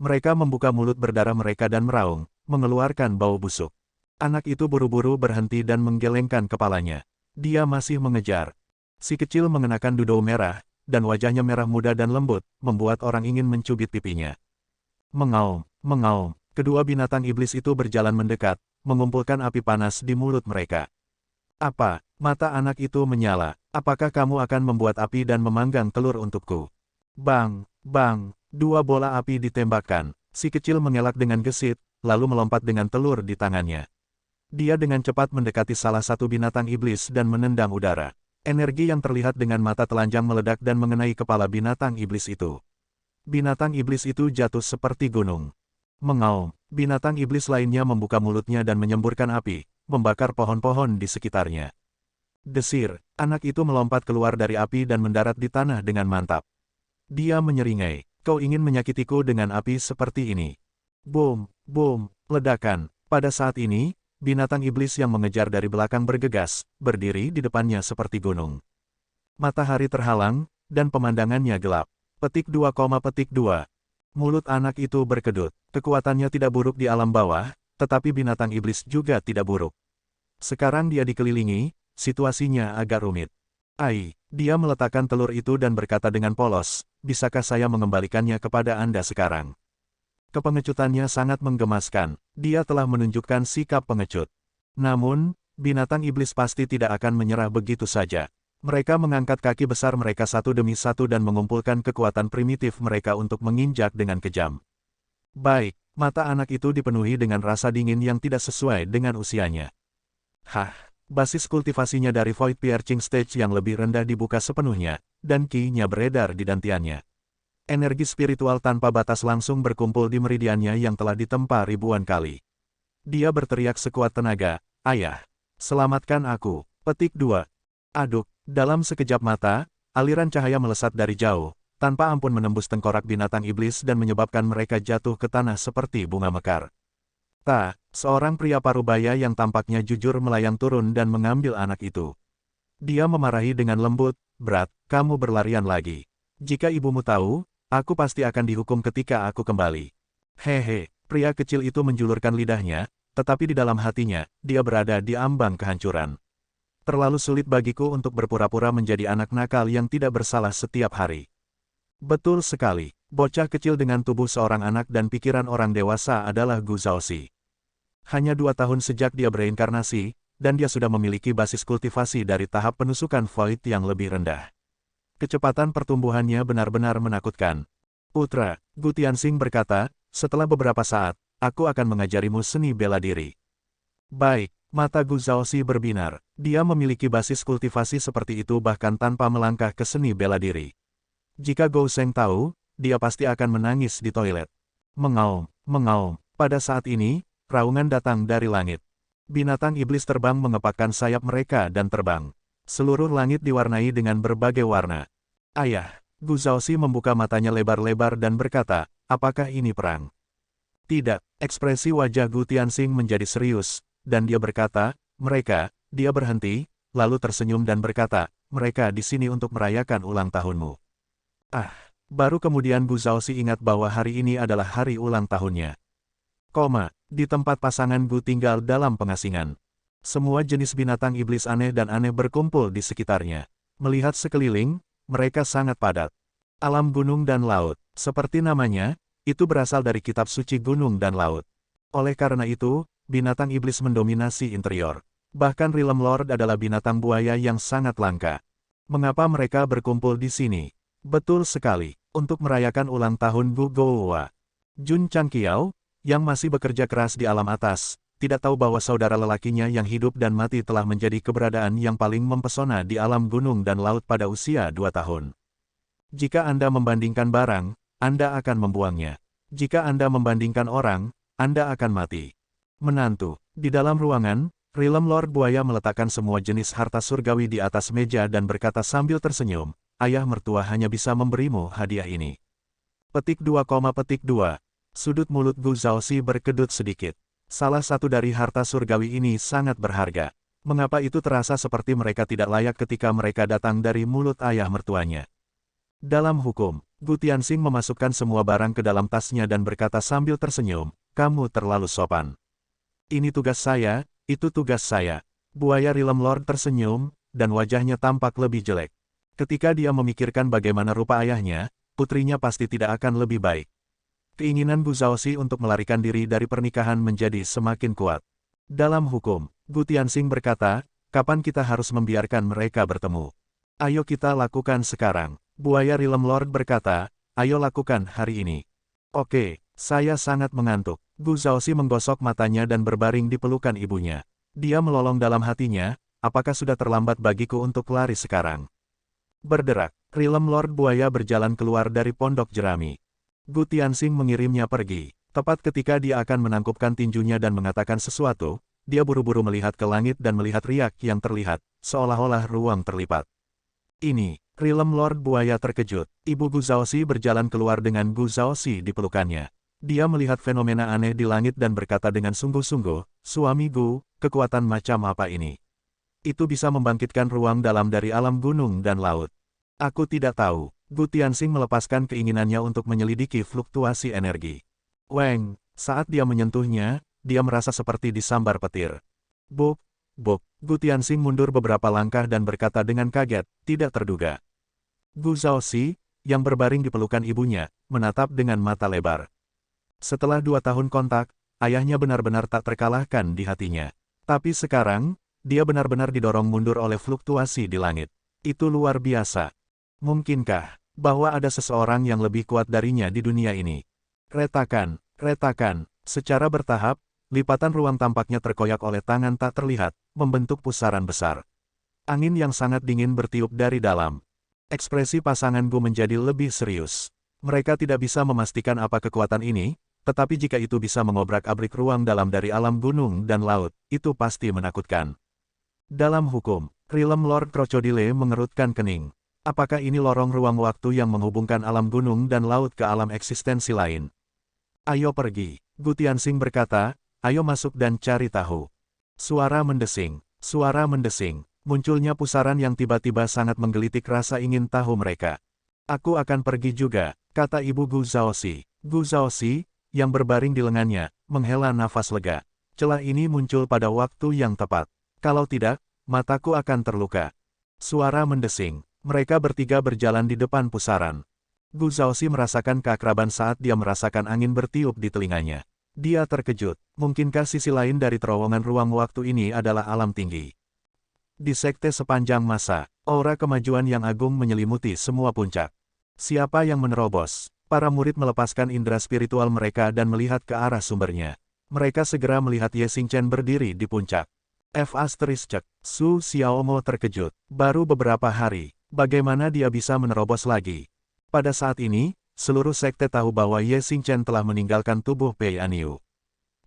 Mereka membuka mulut berdarah mereka dan meraung, mengeluarkan bau busuk. Anak itu buru-buru berhenti dan menggelengkan kepalanya. Dia masih mengejar. Si kecil mengenakan dudou merah, dan wajahnya merah muda dan lembut, membuat orang ingin mencubit pipinya. Mengaum, mengaum, kedua binatang iblis itu berjalan mendekat, mengumpulkan api panas di mulut mereka. Apa? Mata anak itu menyala. Apakah kamu akan membuat api dan memanggang telur untukku? Bang, bang. Dua bola api ditembakkan. Si kecil mengelak dengan gesit, lalu melompat dengan telur di tangannya. Dia dengan cepat mendekati salah satu binatang iblis dan menendang udara. Energi yang terlihat dengan mata telanjang meledak dan mengenai kepala binatang iblis itu. Binatang iblis itu jatuh seperti gunung. Mengaum, binatang iblis lainnya membuka mulutnya dan menyemburkan api, membakar pohon-pohon di sekitarnya. Desir, anak itu melompat keluar dari api dan mendarat di tanah dengan mantap. Dia menyeringai. Kau ingin menyakitiku dengan api seperti ini. Boom, boom, ledakan. Pada saat ini, binatang iblis yang mengejar dari belakang bergegas, berdiri di depannya seperti gunung. Matahari terhalang, dan pemandangannya gelap. Petik 2, petik 2. Mulut anak itu berkedut. Kekuatannya tidak buruk di alam bawah, tetapi binatang iblis juga tidak buruk. Sekarang dia dikelilingi, situasinya agak rumit. Dia meletakkan telur itu dan berkata dengan polos, bisakah saya mengembalikannya kepada Anda sekarang? Kepengecutannya sangat menggemaskan, dia telah menunjukkan sikap pengecut. Namun, binatang iblis pasti tidak akan menyerah begitu saja. Mereka mengangkat kaki besar mereka satu demi satu dan mengumpulkan kekuatan primitif mereka untuk menginjak dengan kejam. Baik, mata anak itu dipenuhi dengan rasa dingin yang tidak sesuai dengan usianya. Basis kultivasinya dari Void Piercing Stage yang lebih rendah dibuka sepenuhnya, dan ki-nya beredar di dantiannya. Energi spiritual tanpa batas langsung berkumpul di meridiannya yang telah ditempa ribuan kali. Dia berteriak sekuat tenaga, "Ayah, selamatkan aku." Petik 2. Aduk, dalam sekejap mata, aliran cahaya melesat dari jauh, tanpa ampun menembus tengkorak binatang iblis dan menyebabkan mereka jatuh ke tanah seperti bunga mekar. Seorang pria parubaya yang tampaknya jujur melayang turun dan mengambil anak itu. Dia memarahi dengan lembut, "Brat, kamu berlarian lagi. Jika ibumu tahu, aku pasti akan dihukum ketika aku kembali." Hehe, pria kecil itu menjulurkan lidahnya, tetapi di dalam hatinya, dia berada di ambang kehancuran. Terlalu sulit bagiku untuk berpura-pura menjadi anak nakal yang tidak bersalah setiap hari. Betul sekali, bocah kecil dengan tubuh seorang anak dan pikiran orang dewasa adalah Gu Zhaoxi. Hanya 2 tahun sejak dia bereinkarnasi, dan dia sudah memiliki basis kultivasi dari tahap penusukan Void yang lebih rendah. Kecepatan pertumbuhannya benar-benar menakutkan. "Putra," Gu Tianxing berkata, "setelah beberapa saat, aku akan mengajarimu seni bela diri." Baik, mata Gu Zhaoxi berbinar. Dia memiliki basis kultivasi seperti itu bahkan tanpa melangkah ke seni bela diri. Jika Gou Sheng tahu, dia pasti akan menangis di toilet. Mengaum, mengaum. Pada saat ini, raungan datang dari langit. Binatang iblis terbang mengepakkan sayap mereka dan terbang. Seluruh langit diwarnai dengan berbagai warna. "Ayah," Gu Zhaoxi membuka matanya lebar-lebar dan berkata, "Apakah ini perang?" Tidak, ekspresi wajah Gu Tianxing menjadi serius, dan dia berkata, "Mereka," dia berhenti, lalu tersenyum dan berkata, "Mereka di sini untuk merayakan ulang tahunmu." Baru kemudian Gu Zhaoxi ingat bahwa hari ini adalah hari ulang tahunnya. Di tempat pasangan Gu tinggal dalam pengasingan. Semua jenis binatang iblis aneh dan aneh berkumpul di sekitarnya. Melihat sekeliling, mereka sangat padat. Alam gunung dan laut, seperti namanya, itu berasal dari kitab suci gunung dan laut. Oleh karena itu, binatang iblis mendominasi interior. Bahkan Realm Lord adalah binatang buaya yang sangat langka. Mengapa mereka berkumpul di sini? Betul sekali, untuk merayakan ulang tahun Gu Gouwa. Jun Changqiao, yang masih bekerja keras di alam atas, tidak tahu bahwa saudara lelakinya yang hidup dan mati telah menjadi keberadaan yang paling mempesona di alam gunung dan laut pada usia 2 tahun. Jika Anda membandingkan barang, Anda akan membuangnya. Jika Anda membandingkan orang, Anda akan mati. Menantu, di dalam ruangan, Realm Lord Buaya meletakkan semua jenis harta surgawi di atas meja dan berkata sambil tersenyum, ayah mertua hanya bisa memberimu hadiah ini. Petik 2, Sudut mulut Gu Zhaoxi berkedut sedikit. Salah satu dari harta surgawi ini sangat berharga. Mengapa itu terasa seperti mereka tidak layak ketika mereka datang dari mulut ayah mertuanya? Dalam hukum, Gu Tianxing memasukkan semua barang ke dalam tasnya dan berkata sambil tersenyum, kamu terlalu sopan. Ini tugas saya, itu tugas saya. Buaya Realm Lord tersenyum, dan wajahnya tampak lebih jelek. Ketika dia memikirkan bagaimana rupa ayahnya, putrinya pasti tidak akan lebih baik. Keinginan Gu Zhaoxi untuk melarikan diri dari pernikahan menjadi semakin kuat. Dalam hukum, Gu Tianxing berkata, kapan kita harus membiarkan mereka bertemu? Ayo kita lakukan sekarang. Buaya Realm Lord berkata, ayo lakukan hari ini. Oke, saya sangat mengantuk. Gu Zhaoxi menggosok matanya dan berbaring di pelukan ibunya. Dia melolong dalam hatinya, apakah sudah terlambat bagiku untuk lari sekarang? Berderak, Realm Lord Buaya berjalan keluar dari pondok jerami. Gu Tianxing mengirimnya pergi. Tepat ketika dia akan menangkupkan tinjunya dan mengatakan sesuatu, dia buru-buru melihat ke langit dan melihat riak yang terlihat, seolah-olah ruang terlipat. Ini, Realm Lord Buaya terkejut. Ibu Gu Zhaoxi berjalan keluar dengan Gu Zhaoxi di pelukannya. Dia melihat fenomena aneh di langit dan berkata dengan sungguh-sungguh, suami Gu, kekuatan macam apa ini? Itu bisa membangkitkan ruang dalam dari alam gunung dan laut. Aku tidak tahu. Gu Tianxing melepaskan keinginannya untuk menyelidiki fluktuasi energi. Weng, saat dia menyentuhnya, dia merasa seperti disambar petir. Buk, Gu Tianxing mundur beberapa langkah dan berkata dengan kaget, tidak terduga. Gu Zhaoxi, yang berbaring di pelukan ibunya, menatap dengan mata lebar. Setelah 2 tahun kontak, ayahnya benar-benar tak terkalahkan di hatinya. Tapi sekarang, dia benar-benar didorong mundur oleh fluktuasi di langit. Itu luar biasa. Mungkinkah bahwa ada seseorang yang lebih kuat darinya di dunia ini? Retakan, secara bertahap, lipatan ruang tampaknya terkoyak oleh tangan tak terlihat, membentuk pusaran besar. Angin yang sangat dingin bertiup dari dalam. Ekspresi pasangan Gu menjadi lebih serius. Mereka tidak bisa memastikan apa kekuatan ini, tetapi jika itu bisa mengobrak-abrik ruang dalam dari alam gunung dan laut, itu pasti menakutkan. Dalam hukum, Realm Lord Crocodile mengerutkan kening. Apakah ini lorong ruang waktu yang menghubungkan alam gunung dan laut ke alam eksistensi lain? Ayo pergi, Gu Tianxing berkata, ayo masuk dan cari tahu. Suara mendesing, munculnya pusaran yang tiba-tiba sangat menggelitik rasa ingin tahu mereka. Aku akan pergi juga, kata ibu Gu Zhaoxi. Gu Zhaoxi, yang berbaring di lengannya, menghela nafas lega. Celah ini muncul pada waktu yang tepat. Kalau tidak, mataku akan terluka. Suara mendesing. Mereka bertiga berjalan di depan pusaran. Gu Zhaoxi merasakan keakraban saat dia merasakan angin bertiup di telinganya. Dia terkejut, mungkinkah sisi lain dari terowongan ruang waktu ini adalah alam tinggi? Di sekte sepanjang masa, aura kemajuan yang agung menyelimuti semua puncak. Siapa yang menerobos? Para murid melepaskan indera spiritual mereka dan melihat ke arah sumbernya. Mereka segera melihat Ye Xingchen berdiri di puncak. Su Xiaomo terkejut. Baru beberapa hari. Bagaimana dia bisa menerobos lagi? Pada saat ini, seluruh sekte tahu bahwa Ye Xingchen telah meninggalkan tubuh Pei Aniu.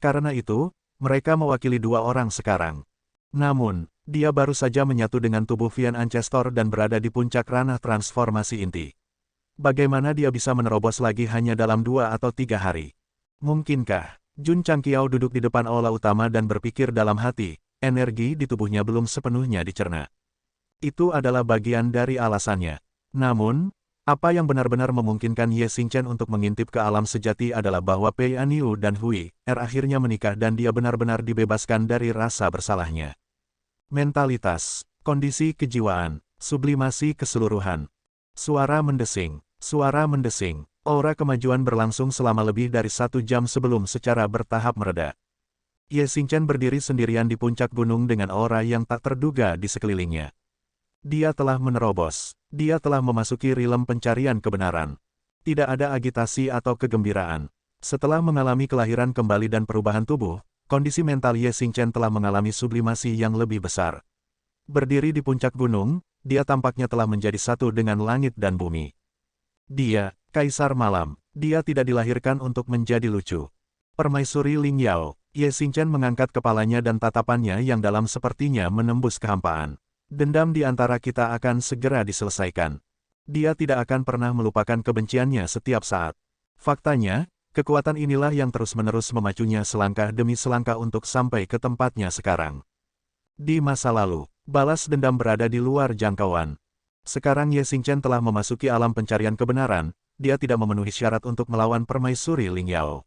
Karena itu, mereka mewakili 2 orang sekarang. Namun, dia baru saja menyatu dengan tubuh Vian Ancestor dan berada di puncak ranah transformasi inti. Bagaimana dia bisa menerobos lagi hanya dalam 2 atau 3 hari? Mungkinkah? Jun Changqiao duduk di depan aula utama dan berpikir dalam hati, energi di tubuhnya belum sepenuhnya dicerna. Itu adalah bagian dari alasannya. Namun, Apa yang benar-benar memungkinkan Ye Xingchen untuk mengintip ke alam sejati adalah bahwa Pei Aniu dan Hui Er akhirnya menikah dan dia benar-benar dibebaskan dari rasa bersalahnya. Mentalitas, kondisi kejiwaan, sublimasi keseluruhan. Suara mendesing, aura kemajuan berlangsung selama lebih dari 1 jam sebelum secara bertahap mereda. Ye Xingchen berdiri sendirian di puncak gunung dengan aura yang tak terduga di sekelilingnya. Dia telah menerobos. Dia telah memasuki rilem pencarian kebenaran. Tidak ada agitasi atau kegembiraan. Setelah mengalami kelahiran kembali dan perubahan tubuh, kondisi mental Ye Xingchen telah mengalami sublimasi yang lebih besar. Berdiri di puncak gunung, dia tampaknya telah menjadi satu dengan langit dan bumi. Dia, Kaisar Malam. Dia tidak dilahirkan untuk menjadi lucu. Permaisuri Ling Yao. Ye Xingchen mengangkat kepalanya dan tatapannya yang dalam sepertinya menembus kehampaan. Dendam di antara kita akan segera diselesaikan. Dia tidak akan pernah melupakan kebenciannya setiap saat. Faktanya, kekuatan inilah yang terus-menerus memacunya selangkah demi selangkah untuk sampai ke tempatnya sekarang. Di masa lalu, balas dendam berada di luar jangkauan. Sekarang Ye Xingchen telah memasuki alam pencarian kebenaran, dia tidak memenuhi syarat untuk melawan permaisuri Ling Yao.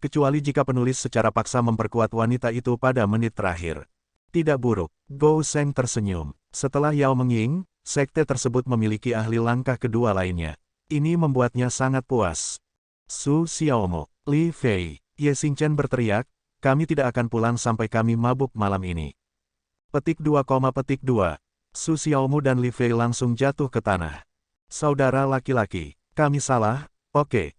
Kecuali jika penulis secara paksa memperkuat wanita itu pada menit terakhir. Tidak buruk, Gou Sheng tersenyum. Setelah Yao Mengying, sekte tersebut memiliki ahli langkah kedua lainnya. Ini membuatnya sangat puas. Su Xiaomo, Li Fei, Ye Xingchen berteriak, kami tidak akan pulang sampai kami mabuk malam ini. Petik 2, Su Xiaomo dan Li Fei langsung jatuh ke tanah. Saudara laki-laki, kami salah, oke,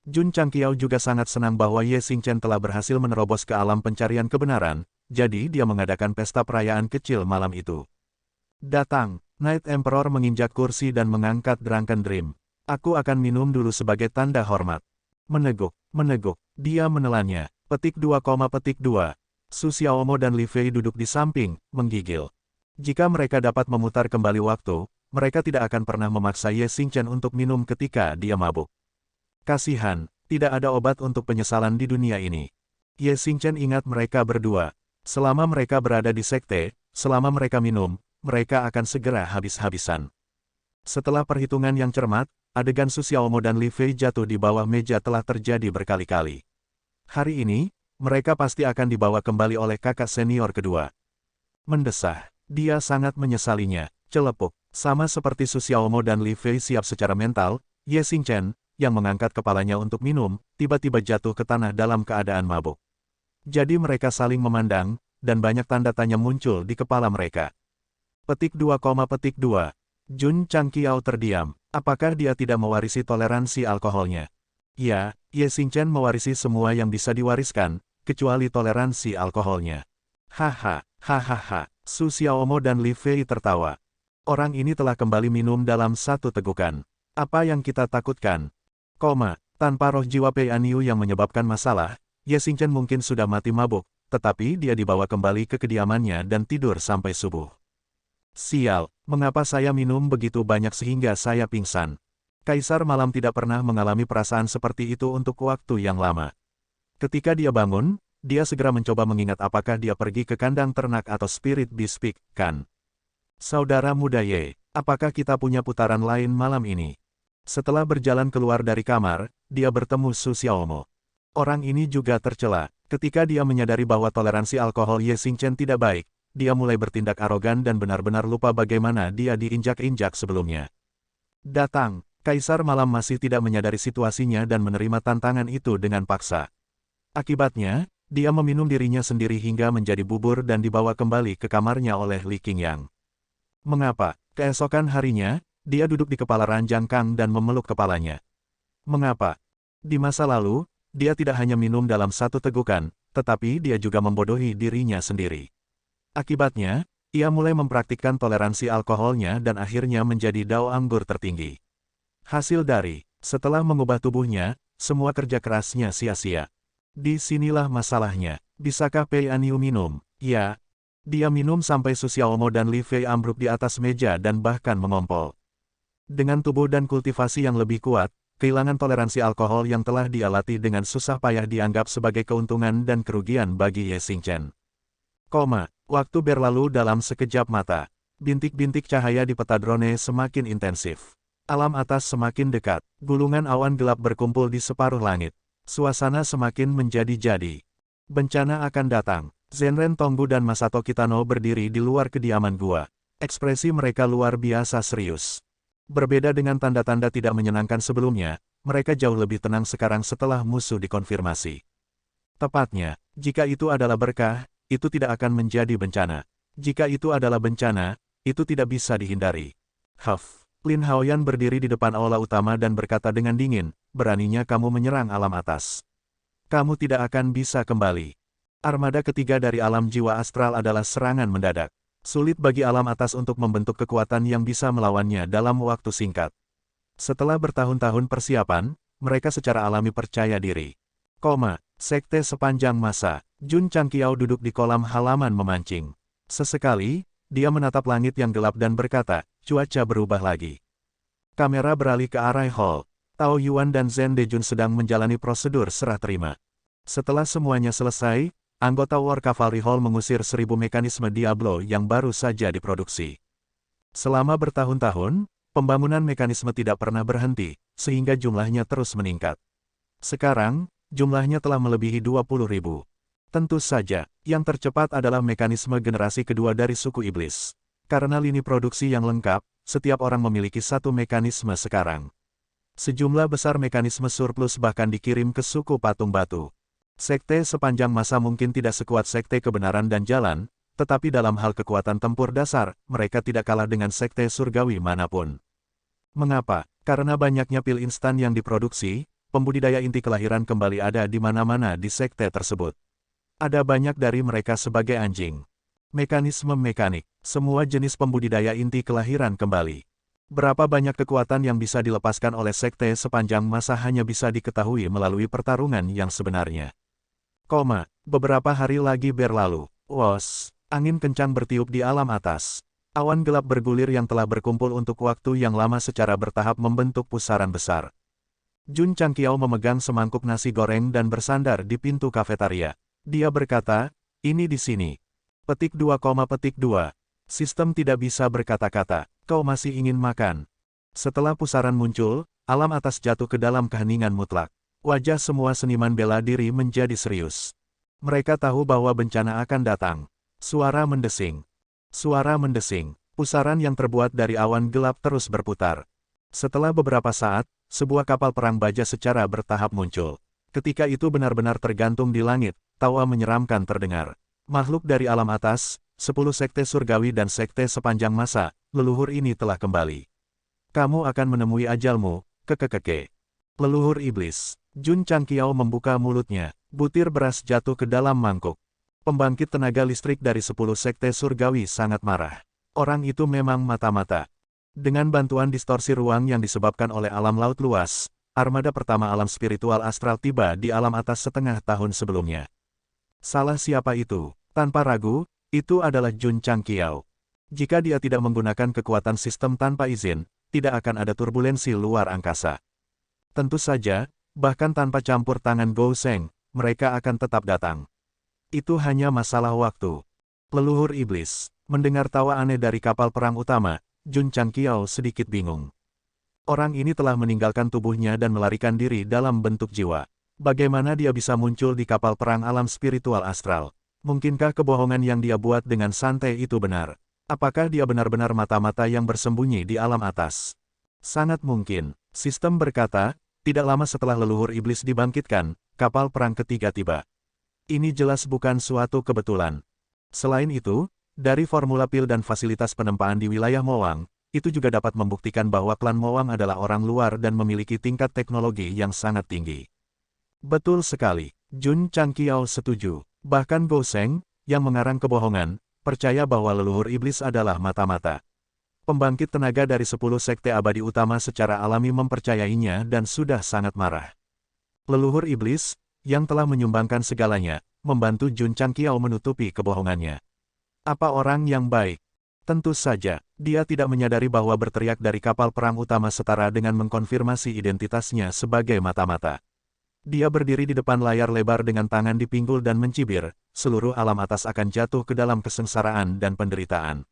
Jun Changqiao juga sangat senang bahwa Ye Xingchen telah berhasil menerobos ke alam pencarian kebenaran, jadi dia mengadakan pesta perayaan kecil malam itu. Datang, Night Emperor menginjak kursi dan mengangkat Drunken Dream. Aku akan minum dulu sebagai tanda hormat. Meneguk, dia menelannya. Petik 2, Su Xiaomo dan Li Fei duduk di samping, menggigil. Jika mereka dapat memutar kembali waktu, mereka tidak akan pernah memaksa Ye Xingchen untuk minum ketika dia mabuk. Kasihan, tidak ada obat untuk penyesalan di dunia ini. Ye Xingchen ingat mereka berdua. Selama mereka berada di sekte, selama mereka minum, mereka akan segera habis-habisan. Setelah perhitungan yang cermat, adegan Su Xiaomo dan Li Fei jatuh di bawah meja telah terjadi berkali-kali. Hari ini, mereka pasti akan dibawa kembali oleh kakak senior kedua. Mendesah, dia sangat menyesalinya, celepuk. Sama seperti Su Xiaomo dan Li Fei siap secara mental, Ye Xingchen, yang mengangkat kepalanya untuk minum, tiba-tiba jatuh ke tanah dalam keadaan mabuk. Jadi mereka saling memandang, dan banyak tanda tanya muncul di kepala mereka. Petik 2, Jun Changqiao terdiam. Apakah dia tidak mewarisi toleransi alkoholnya? Ya, Ye Xingchen mewarisi semua yang bisa diwariskan, kecuali toleransi alkoholnya. Hahaha, Su Xiaomo dan Li Fei tertawa. Orang ini telah kembali minum dalam satu tegukan. Apa yang kita takutkan? Tanpa roh jiwa Pei Aniu yang menyebabkan masalah, Ye Xingchen mungkin sudah mati mabuk, tetapi dia dibawa kembali ke kediamannya dan tidur sampai subuh. Sial, mengapa saya minum begitu banyak sehingga saya pingsan? Kaisar Malam tidak pernah mengalami perasaan seperti itu untuk waktu yang lama. Ketika dia bangun, dia segera mencoba mengingat apakah dia pergi ke kandang ternak atau Spirit Beast Peak, kan? Saudara muda Ye, apakah kita punya putaran lain malam ini? Setelah berjalan keluar dari kamar, dia bertemu Su Xiaomo. Orang ini juga tercela. Ketika dia menyadari bahwa toleransi alkohol Ye Xingchen tidak baik, dia mulai bertindak arogan dan benar-benar lupa bagaimana dia diinjak-injak sebelumnya. Datang, Kaisar Malam masih tidak menyadari situasinya dan menerima tantangan itu dengan paksa. Akibatnya, dia meminum dirinya sendiri hingga menjadi bubur dan dibawa kembali ke kamarnya oleh Li Qingyang. Mengapa? Keesokan harinya, dia duduk di kepala ranjang Kang dan memeluk kepalanya. Mengapa? Di masa lalu, dia tidak hanya minum dalam satu tegukan, tetapi dia juga membodohi dirinya sendiri. Akibatnya, ia mulai mempraktikkan toleransi alkoholnya dan akhirnya menjadi dao anggur tertinggi. Hasil dari, setelah mengubah tubuhnya, semua kerja kerasnya sia-sia. Disinilah masalahnya, bisakah Pei Aniu minum? Ya. Dia minum sampai Su Xiaomo dan Li Fei ambruk di atas meja dan bahkan mengompol. Dengan tubuh dan kultivasi yang lebih kuat, kehilangan toleransi alkohol yang telah dia latih dengan susah payah dianggap sebagai keuntungan dan kerugian bagi Ye Xingchen. Waktu berlalu dalam sekejap mata. Bintik-bintik cahaya di peta drone semakin intensif. Alam atas semakin dekat, gulungan awan gelap berkumpul di separuh langit. Suasana semakin menjadi-jadi. Bencana akan datang. Zenren Tongbu dan Masato Kitano berdiri di luar kediaman gua. Ekspresi mereka luar biasa serius. Berbeda dengan tanda-tanda tidak menyenangkan sebelumnya, mereka jauh lebih tenang sekarang setelah musuh dikonfirmasi. Tepatnya, jika itu adalah berkah, itu tidak akan menjadi bencana. Jika itu adalah bencana, itu tidak bisa dihindari. Huff. Lin Haoyan berdiri di depan aula utama dan berkata dengan dingin, beraninya kamu menyerang alam atas. Kamu tidak akan bisa kembali. Armada ketiga dari alam jiwa astral adalah serangan mendadak. Sulit bagi alam atas untuk membentuk kekuatan yang bisa melawannya dalam waktu singkat. Setelah bertahun-tahun persiapan, mereka secara alami percaya diri. Sekte sepanjang masa, Jun Changqiao duduk di kolam halaman memancing. Sesekali, dia menatap langit yang gelap dan berkata, cuaca berubah lagi. Kamera beralih ke arah hall. Tao Yuan dan Zhen Dejun sedang menjalani prosedur serah terima. Setelah semuanya selesai, anggota War Cavalry Hall mengusir 1000 mekanisme Diablo yang baru saja diproduksi. Selama bertahun-tahun, pembangunan mekanisme tidak pernah berhenti, sehingga jumlahnya terus meningkat. Sekarang, jumlahnya telah melebihi 20.000. Tentu saja, yang tercepat adalah mekanisme generasi kedua dari suku iblis. Karena lini produksi yang lengkap, setiap orang memiliki satu mekanisme sekarang. Sejumlah besar mekanisme surplus bahkan dikirim ke suku patung batu. Sekte sepanjang masa mungkin tidak sekuat sekte kebenaran dan jalan, tetapi dalam hal kekuatan tempur dasar, mereka tidak kalah dengan sekte surgawi manapun. Mengapa? Karena banyaknya pil instan yang diproduksi, pembudidaya inti kelahiran kembali ada di mana-mana di sekte tersebut. Ada banyak dari mereka sebagai anjing. Mekanisme mekanik, semua jenis pembudidaya inti kelahiran kembali. Berapa banyak kekuatan yang bisa dilepaskan oleh sekte sepanjang masa hanya bisa diketahui melalui pertarungan yang sebenarnya. Beberapa hari lagi berlalu. Angin kencang bertiup di alam atas. Awan gelap bergulir yang telah berkumpul untuk waktu yang lama secara bertahap membentuk pusaran besar. Jun Changqiao memegang semangkuk nasi goreng dan bersandar di pintu kafetaria. Dia berkata, ini di sini. Petik 2, petik 2. Sistem tidak bisa berkata-kata, kau masih ingin makan. Setelah pusaran muncul, alam atas jatuh ke dalam keheningan mutlak. Wajah semua seniman bela diri menjadi serius. Mereka tahu bahwa bencana akan datang. Suara mendesing. Suara mendesing. Pusaran yang terbuat dari awan gelap terus berputar. Setelah beberapa saat, sebuah kapal perang baja secara bertahap muncul. Ketika itu benar-benar tergantung di langit, tawa menyeramkan terdengar. Makhluk dari alam atas, 10 sekte surgawi dan sekte sepanjang masa, leluhur ini telah kembali. Kamu akan menemui ajalmu, kekekeke. Leluhur iblis. Jun Changqiao membuka mulutnya, butir beras jatuh ke dalam mangkuk. Pembangkit tenaga listrik dari 10 sekte surgawi sangat marah. Orang itu memang mata-mata. Dengan bantuan distorsi ruang yang disebabkan oleh alam laut luas, armada pertama alam spiritual astral tiba di alam atas setengah tahun sebelumnya. Salah siapa itu? Tanpa ragu, itu adalah Jun Changqiao. Jika dia tidak menggunakan kekuatan sistem tanpa izin, tidak akan ada turbulensi luar angkasa. Tentu saja, bahkan tanpa campur tangan Gou Sheng, mereka akan tetap datang. Itu hanya masalah waktu. Leluhur iblis, mendengar tawa aneh dari kapal perang utama, Jun Changqiao sedikit bingung. Orang ini telah meninggalkan tubuhnya dan melarikan diri dalam bentuk jiwa. Bagaimana dia bisa muncul di kapal perang alam spiritual astral? Mungkinkah kebohongan yang dia buat dengan santai itu benar? Apakah dia benar-benar mata-mata yang bersembunyi di alam atas? Sangat mungkin. Sistem berkata, tidak lama setelah leluhur iblis dibangkitkan, kapal perang ketiga tiba. Ini jelas bukan suatu kebetulan. Selain itu, dari formula pil dan fasilitas penempaan di wilayah Mowang, itu juga dapat membuktikan bahwa klan Mowang adalah orang luar dan memiliki tingkat teknologi yang sangat tinggi. Betul sekali, Jun Changqiao setuju. Bahkan Gou Sheng, yang mengarang kebohongan, percaya bahwa leluhur iblis adalah mata-mata. Pembangkit tenaga dari 10 sekte abadi utama secara alami mempercayainya dan sudah sangat marah. Leluhur iblis, yang telah menyumbangkan segalanya, membantu Jun Changqiao menutupi kebohongannya. Apa orang yang baik? Tentu saja, dia tidak menyadari bahwa berteriak dari kapal perang utama setara dengan mengkonfirmasi identitasnya sebagai mata-mata. Dia berdiri di depan layar lebar dengan tangan di pinggul dan mencibir, seluruh alam atas akan jatuh ke dalam kesengsaraan dan penderitaan.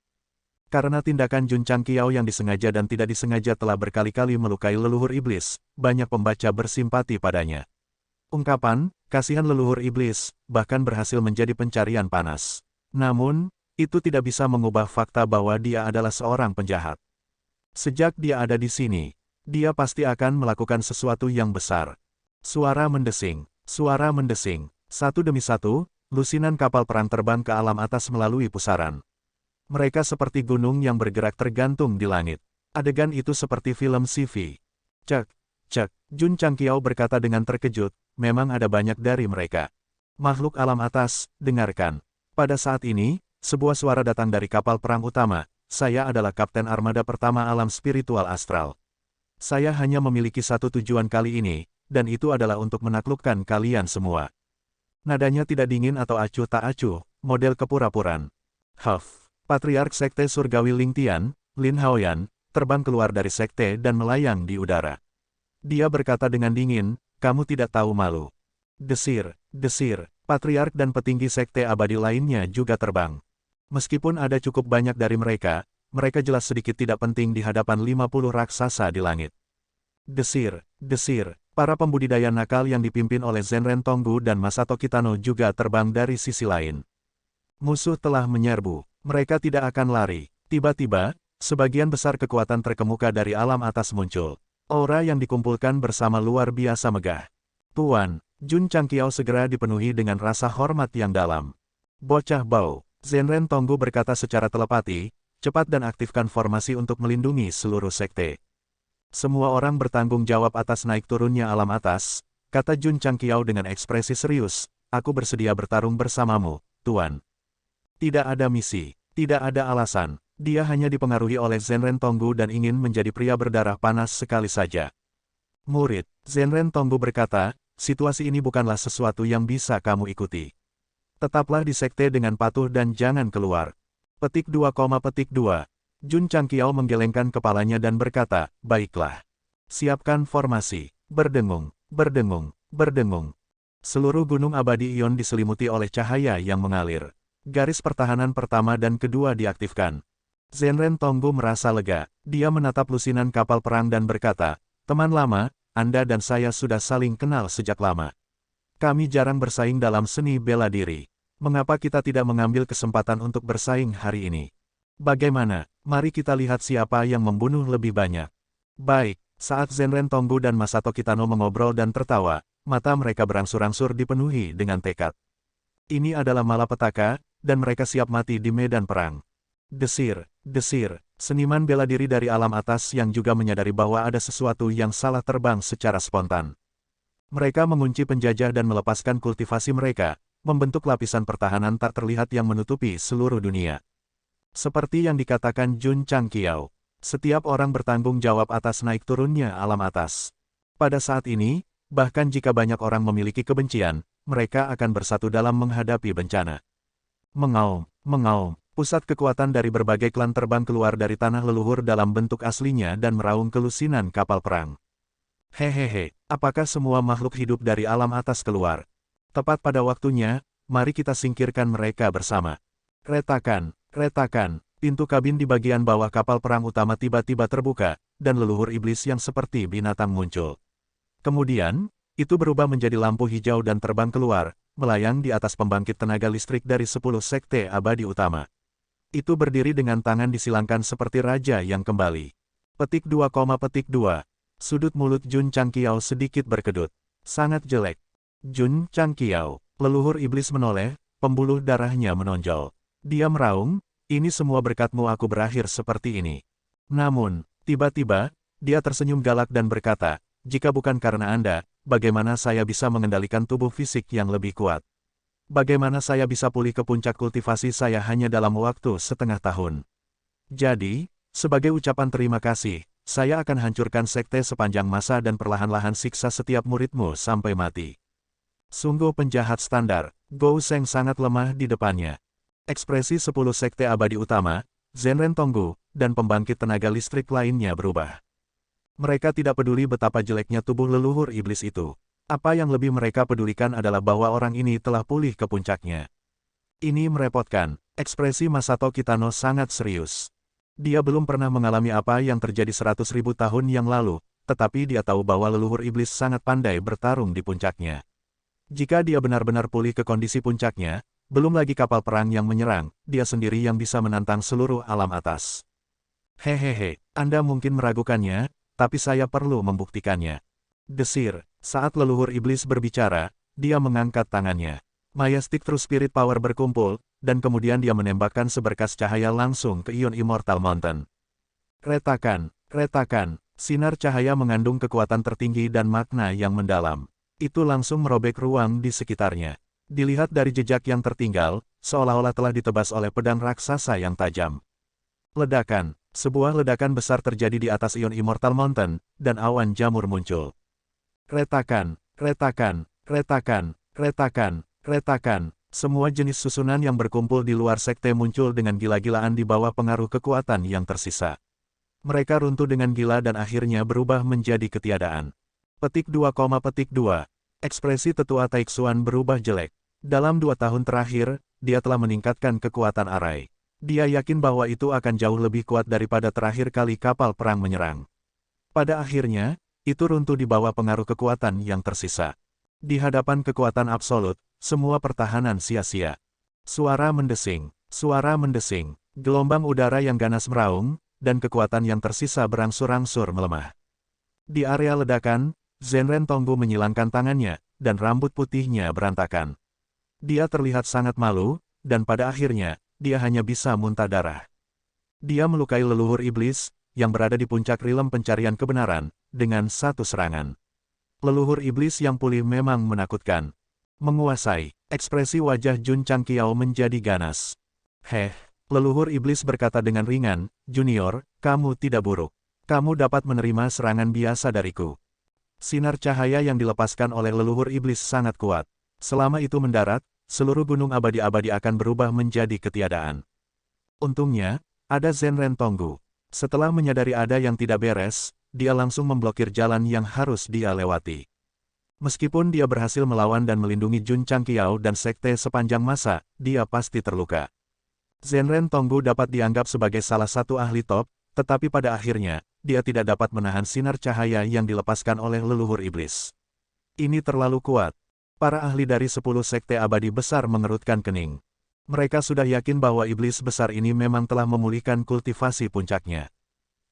Karena tindakan Jun Changqiao yang disengaja dan tidak disengaja telah berkali-kali melukai leluhur iblis, banyak pembaca bersimpati padanya. Ungkapan, kasihan leluhur iblis, bahkan berhasil menjadi pencarian panas. Namun, itu tidak bisa mengubah fakta bahwa dia adalah seorang penjahat. Sejak dia ada di sini, dia pasti akan melakukan sesuatu yang besar. Suara mendesing, satu demi satu, lusinan kapal perang terbang ke alam atas melalui pusaran. Mereka seperti gunung yang bergerak tergantung di langit. Adegan itu seperti film sci-fi. Cek, Jun Changqiao berkata dengan terkejut, memang ada banyak dari mereka. Makhluk alam atas, dengarkan. Pada saat ini, sebuah suara datang dari kapal perang utama. Saya adalah kapten armada pertama alam spiritual astral. Saya hanya memiliki satu tujuan kali ini, dan itu adalah untuk menaklukkan kalian semua. Nadanya tidak dingin atau acuh tak acuh, model kepura-puraan. Huff. Patriark Sekte Surgawi Ling Tian, Lin Haoyan, terbang keluar dari sekte dan melayang di udara. Dia berkata dengan dingin, kamu tidak tahu malu. Desir, patriark dan petinggi sekte abadi lainnya juga terbang. Meskipun ada cukup banyak dari mereka jelas sedikit tidak penting di hadapan 50 raksasa di langit. Desir, para pembudidaya nakal yang dipimpin oleh Zenren Tonggu dan Masato Kitano juga terbang dari sisi lain. Musuh telah menyerbu, mereka tidak akan lari. Tiba-tiba, sebagian besar kekuatan terkemuka dari alam atas muncul. Aura yang dikumpulkan bersama luar biasa megah. Tuan, Jun Changqiao segera dipenuhi dengan rasa hormat yang dalam. Bocah bau, Zenren Tonggu berkata secara telepati, cepat dan aktifkan formasi untuk melindungi seluruh sekte. Semua orang bertanggung jawab atas naik turunnya alam atas, kata Jun Changqiao dengan ekspresi serius, aku bersedia bertarung bersamamu, Tuan. Tidak ada misi, tidak ada alasan. Dia hanya dipengaruhi oleh Zenren Tonggu dan ingin menjadi pria berdarah panas sekali saja. Murid, Zenren Tonggu berkata, situasi ini bukanlah sesuatu yang bisa kamu ikuti. Tetaplah di sekte dengan patuh dan jangan keluar. Petik 2, Jun Changqiao menggelengkan kepalanya dan berkata, baiklah. Siapkan formasi. Berdengung. Seluruh gunung abadi ion diselimuti oleh cahaya yang mengalir. Garis pertahanan pertama dan kedua diaktifkan. Zenren Tonggu merasa lega. Dia menatap lusinan kapal perang dan berkata, teman lama, Anda dan saya sudah saling kenal sejak lama. Kami jarang bersaing dalam seni bela diri. Mengapa kita tidak mengambil kesempatan untuk bersaing hari ini? Bagaimana? Mari kita lihat siapa yang membunuh lebih banyak. Baik, saat Zenren Tonggu dan Masato Kitano mengobrol dan tertawa, mata mereka berangsur-angsur dipenuhi dengan tekad. Ini adalah malapetaka, dan mereka siap mati di medan perang. Desir, seniman bela diri dari alam atas yang juga menyadari bahwa ada sesuatu yang salah terbang secara spontan. Mereka mengunci penjajah dan melepaskan kultivasi mereka, membentuk lapisan pertahanan tak terlihat yang menutupi seluruh dunia. Seperti yang dikatakan Jun Changqiao, setiap orang bertanggung jawab atas naik turunnya alam atas. Pada saat ini, bahkan jika banyak orang memiliki kebencian, mereka akan bersatu dalam menghadapi bencana. Mengaum. Pusat kekuatan dari berbagai klan terbang keluar dari tanah leluhur dalam bentuk aslinya dan meraung ke lusinan kapal perang. Hehehe, apakah semua makhluk hidup dari alam atas keluar? Tepat pada waktunya, mari kita singkirkan mereka bersama. Retakan, pintu kabin di bagian bawah kapal perang utama tiba-tiba terbuka, dan leluhur iblis yang seperti binatang muncul. Kemudian, itu berubah menjadi lampu hijau dan terbang keluar, melayang di atas pembangkit tenaga listrik dari 10 sekte abadi utama. Itu berdiri dengan tangan disilangkan seperti raja yang kembali. Petik 2, sudut mulut Jun Changqiao sedikit berkedut. Sangat jelek. Jun Changqiao, leluhur iblis menoleh, pembuluh darahnya menonjol. Dia meraung, ini semua berkatmu aku berakhir seperti ini. Namun, tiba-tiba, dia tersenyum galak dan berkata, jika bukan karena Anda, bagaimana saya bisa mengendalikan tubuh fisik yang lebih kuat? Bagaimana saya bisa pulih ke puncak kultivasi saya hanya dalam waktu setengah tahun? Jadi, sebagai ucapan terima kasih, saya akan hancurkan sekte sepanjang masa dan perlahan-lahan siksa setiap muridmu sampai mati. Sungguh penjahat standar, Gou Sheng sangat lemah di depannya. Ekspresi 10 sekte abadi utama, Zenren Tonggu, dan pembangkit tenaga listrik lainnya berubah. Mereka tidak peduli betapa jeleknya tubuh leluhur iblis itu. Apa yang lebih mereka pedulikan adalah bahwa orang ini telah pulih ke puncaknya. Ini merepotkan, ekspresi Masato Kitano sangat serius. Dia belum pernah mengalami apa yang terjadi 100.000 tahun yang lalu, tetapi dia tahu bahwa leluhur iblis sangat pandai bertarung di puncaknya. Jika dia benar-benar pulih ke kondisi puncaknya, belum lagi kapal perang yang menyerang, dia sendiri yang bisa menantang seluruh alam atas. Hehehe, Anda mungkin meragukannya, tapi saya perlu membuktikannya. Desir, saat leluhur iblis berbicara, dia mengangkat tangannya. Majestic True Spirit Power berkumpul, dan kemudian dia menembakkan seberkas cahaya langsung ke ion Immortal Mountain. Retakan, retakan, sinar cahaya mengandung kekuatan tertinggi dan makna yang mendalam. Itu langsung merobek ruang di sekitarnya. Dilihat dari jejak yang tertinggal, seolah-olah telah ditebas oleh pedang raksasa yang tajam. Ledakan, sebuah ledakan besar terjadi di atas ion Immortal Mountain, dan awan jamur muncul. Retakan, retakan, retakan, retakan, retakan, semua jenis susunan yang berkumpul di luar sekte muncul dengan gila-gilaan di bawah pengaruh kekuatan yang tersisa. Mereka runtuh dengan gila dan akhirnya berubah menjadi ketiadaan. Petik 2, petik 2. Ekspresi tetua Taixuan berubah jelek. Dalam 2 tahun terakhir, dia telah meningkatkan kekuatan arai. Dia yakin bahwa itu akan jauh lebih kuat daripada terakhir kali kapal perang menyerang. Pada akhirnya, itu runtuh di bawah pengaruh kekuatan yang tersisa. Di hadapan kekuatan absolut, semua pertahanan sia-sia. Suara mendesing, gelombang udara yang ganas meraung, dan kekuatan yang tersisa berangsur-angsur melemah. Di area ledakan, Zenren Tonggu menyilangkan tangannya, dan rambut putihnya berantakan. Dia terlihat sangat malu, dan pada akhirnya, dia hanya bisa muntah darah. Dia melukai leluhur iblis, yang berada di puncak rilem pencarian kebenaran, dengan satu serangan. Leluhur iblis yang pulih memang menakutkan. Menguasai, ekspresi wajah Jun Changqiao menjadi ganas. Leluhur iblis berkata dengan ringan, "Junior, kamu tidak buruk. Kamu dapat menerima serangan biasa dariku." Sinar cahaya yang dilepaskan oleh leluhur iblis sangat kuat. Selama itu mendarat, seluruh gunung abadi-abadi akan berubah menjadi ketiadaan. Untungnya, ada Zenren Tonggu. Setelah menyadari ada yang tidak beres, dia langsung memblokir jalan yang harus dia lewati. Meskipun dia berhasil melawan dan melindungi Jun Changqiao dan sekte sepanjang masa, dia pasti terluka. Zenren Tonggu dapat dianggap sebagai salah satu ahli top, tetapi pada akhirnya, dia tidak dapat menahan sinar cahaya yang dilepaskan oleh leluhur iblis. Ini terlalu kuat. Para ahli dari 10 sekte abadi besar mengerutkan kening. Mereka sudah yakin bahwa iblis besar ini memang telah memulihkan kultivasi puncaknya.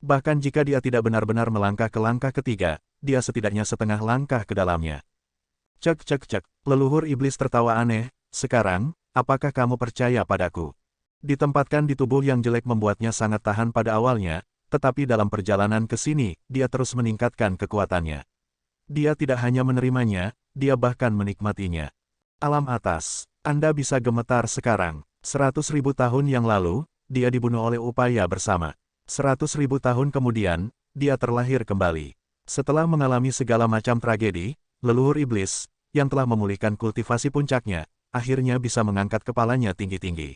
Bahkan jika dia tidak benar-benar melangkah ke langkah ketiga, dia setidaknya setengah langkah ke dalamnya. Cek, leluhur iblis tertawa aneh. Sekarang, apakah kamu percaya padaku? Ditempatkan di tubuh yang jelek membuatnya sangat tahan pada awalnya, tetapi dalam perjalanan ke sini, dia terus meningkatkan kekuatannya. Dia tidak hanya menerimanya, dia bahkan menikmatinya. Alam atas, Anda bisa gemetar sekarang. 100.000 tahun yang lalu, dia dibunuh oleh upaya bersama. 100.000 tahun kemudian, dia terlahir kembali. Setelah mengalami segala macam tragedi, leluhur iblis, yang telah memulihkan kultivasi puncaknya, akhirnya bisa mengangkat kepalanya tinggi-tinggi.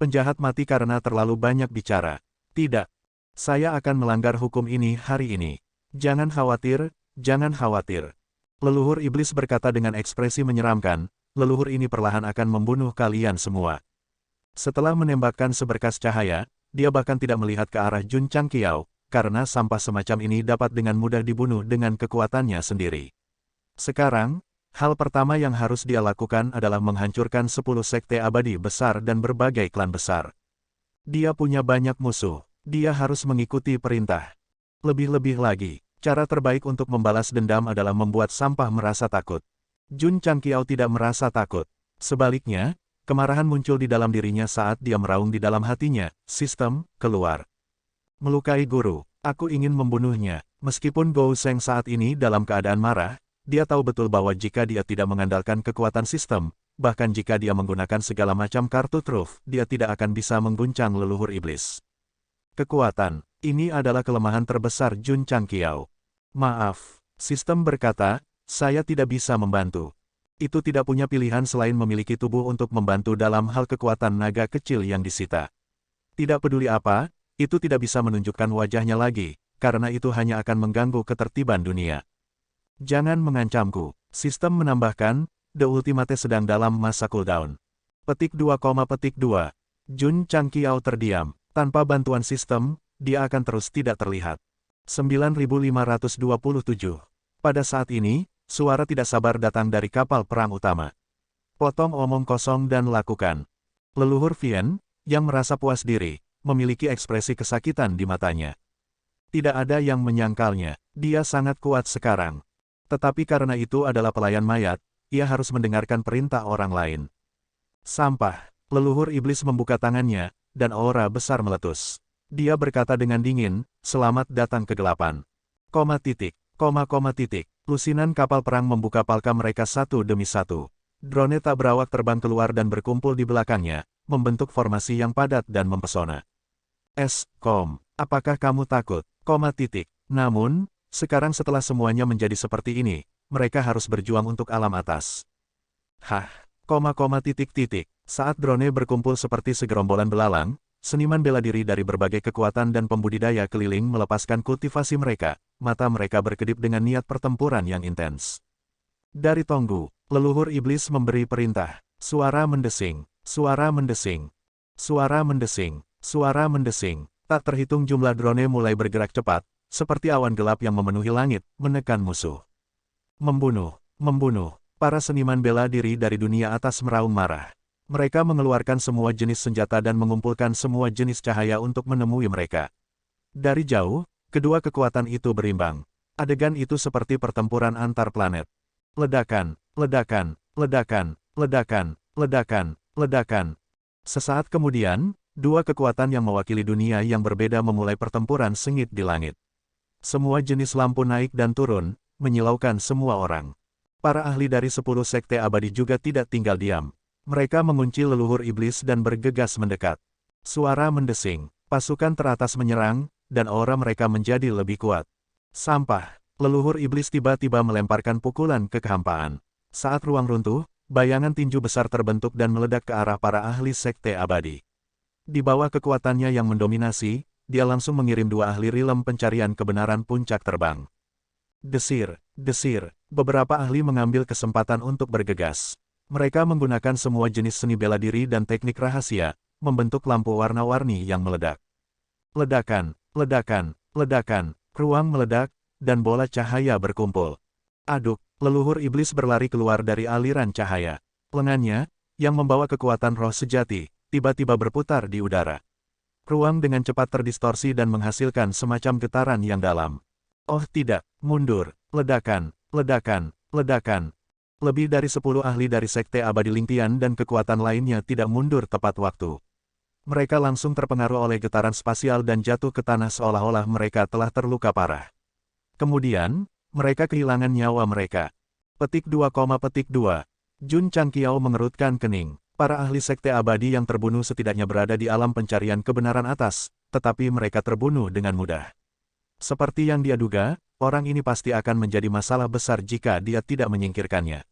Penjahat mati karena terlalu banyak bicara. Tidak. Saya akan melanggar hukum ini hari ini. Jangan khawatir, jangan khawatir. Leluhur iblis berkata dengan ekspresi menyeramkan, leluhur ini perlahan akan membunuh kalian semua. Setelah menembakkan seberkas cahaya, dia bahkan tidak melihat ke arah Jun Changqiao, karena sampah semacam ini dapat dengan mudah dibunuh dengan kekuatannya sendiri. Sekarang, hal pertama yang harus dia lakukan adalah menghancurkan 10 sekte abadi besar dan berbagai klan besar. Dia punya banyak musuh. Dia harus mengikuti perintah. Lebih-lebih lagi, cara terbaik untuk membalas dendam adalah membuat sampah merasa takut. Jun Changqiao tidak merasa takut. Sebaliknya, kemarahan muncul di dalam dirinya saat dia meraung di dalam hatinya, "Sistem, keluar. Melukai guru, aku ingin membunuhnya." Meskipun Gou Sheng saat ini dalam keadaan marah, dia tahu betul bahwa jika dia tidak mengandalkan kekuatan sistem, bahkan jika dia menggunakan segala macam kartu truf, dia tidak akan bisa mengguncang leluhur iblis. Kekuatan, ini adalah kelemahan terbesar Jun Changqiao. Maaf, sistem berkata, saya tidak bisa membantu. Itu tidak punya pilihan selain memiliki tubuh untuk membantu dalam hal kekuatan naga kecil yang disita. Tidak peduli apa, itu tidak bisa menunjukkan wajahnya lagi, karena itu hanya akan mengganggu ketertiban dunia. Jangan mengancamku, sistem menambahkan, The Ultimate sedang dalam masa cooldown. Petik 2, Jun Changqiao terdiam. Tanpa bantuan sistem, dia akan terus tidak terlihat. 9527. Pada saat ini, suara tidak sabar datang dari kapal perang utama. Potong omong kosong dan lakukan. Leluhur Vien, yang merasa puas diri, memiliki ekspresi kesakitan di matanya. Tidak ada yang menyangkalnya, dia sangat kuat sekarang. Tetapi karena itu adalah pelayan mayat, ia harus mendengarkan perintah orang lain. Sampah. Leluhur iblis membuka tangannya, dan aura besar meletus. Dia berkata dengan dingin, selamat datang kegelapan. Lusinan kapal perang membuka palka mereka satu demi satu. Drone tak berawak terbang keluar dan berkumpul di belakangnya, membentuk formasi yang padat dan mempesona. Apakah kamu takut? Namun, sekarang setelah semuanya menjadi seperti ini, mereka harus berjuang untuk alam atas. Saat drone berkumpul seperti segerombolan belalang, seniman bela diri dari berbagai kekuatan dan pembudidaya keliling melepaskan kultivasi mereka, mata mereka berkedip dengan niat pertempuran yang intens. Dari Tonggu, leluhur iblis memberi perintah, suara mendesing, suara mendesing, suara mendesing, suara mendesing. Tak terhitung jumlah drone mulai bergerak cepat, seperti awan gelap yang memenuhi langit, menekan musuh. Membunuh, membunuh. Para seniman bela diri dari dunia atas meraung marah. Mereka mengeluarkan semua jenis senjata dan mengumpulkan semua jenis cahaya untuk menemui mereka. Dari jauh, kedua kekuatan itu berimbang. Adegan itu seperti pertempuran antar planet. Ledakan, ledakan, ledakan, ledakan, ledakan, ledakan. Sesaat kemudian, dua kekuatan yang mewakili dunia yang berbeda memulai pertempuran sengit di langit. Semua jenis lampu naik dan turun, menyilaukan semua orang. Para ahli dari 10 sekte abadi juga tidak tinggal diam. Mereka mengunci leluhur iblis dan bergegas mendekat. Suara mendesing, pasukan teratas menyerang, dan aura mereka menjadi lebih kuat. Sampah, leluhur iblis tiba-tiba melemparkan pukulan ke kehampaan. Saat ruang runtuh, bayangan tinju besar terbentuk dan meledak ke arah para ahli sekte abadi. Di bawah kekuatannya yang mendominasi, dia langsung mengirim dua ahli rilem pencarian kebenaran puncak terbang. Desir, desir, beberapa ahli mengambil kesempatan untuk bergegas. Mereka menggunakan semua jenis seni bela diri dan teknik rahasia, membentuk lampu warna-warni yang meledak. Ledakan, ledakan, ledakan, ruang meledak, dan bola cahaya berkumpul. Aduk, leluhur iblis berlari keluar dari aliran cahaya. Lengannya, yang membawa kekuatan roh sejati, tiba-tiba berputar di udara. Ruang dengan cepat terdistorsi dan menghasilkan semacam getaran yang dalam. Oh tidak, mundur, ledakan, ledakan, ledakan. Lebih dari 10 ahli dari Sekte Abadi Lingtian dan kekuatan lainnya tidak mundur tepat waktu. Mereka langsung terpengaruh oleh getaran spasial dan jatuh ke tanah seolah-olah mereka telah terluka parah. Kemudian, mereka kehilangan nyawa mereka. Petik 2, Jun Changqiao mengerutkan kening. Para ahli Sekte Abadi yang terbunuh setidaknya berada di alam pencarian kebenaran atas, tetapi mereka terbunuh dengan mudah. Seperti yang dia duga, orang ini pasti akan menjadi masalah besar jika dia tidak menyingkirkannya.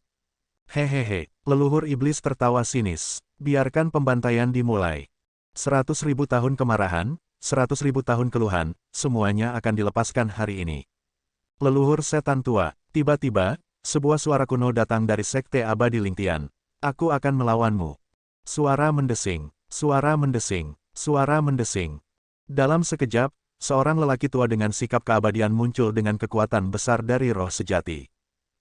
Hehehe, leluhur iblis tertawa sinis. Biarkan pembantaian dimulai. 100.000 tahun kemarahan, 100.000 tahun keluhan, semuanya akan dilepaskan hari ini. Leluhur setan tua, tiba-tiba, sebuah suara kuno datang dari Sekte Abadi Lingtian. Aku akan melawanmu. Suara mendesing, suara mendesing, suara mendesing. Dalam sekejap, seorang lelaki tua dengan sikap keabadian muncul dengan kekuatan besar dari roh sejati.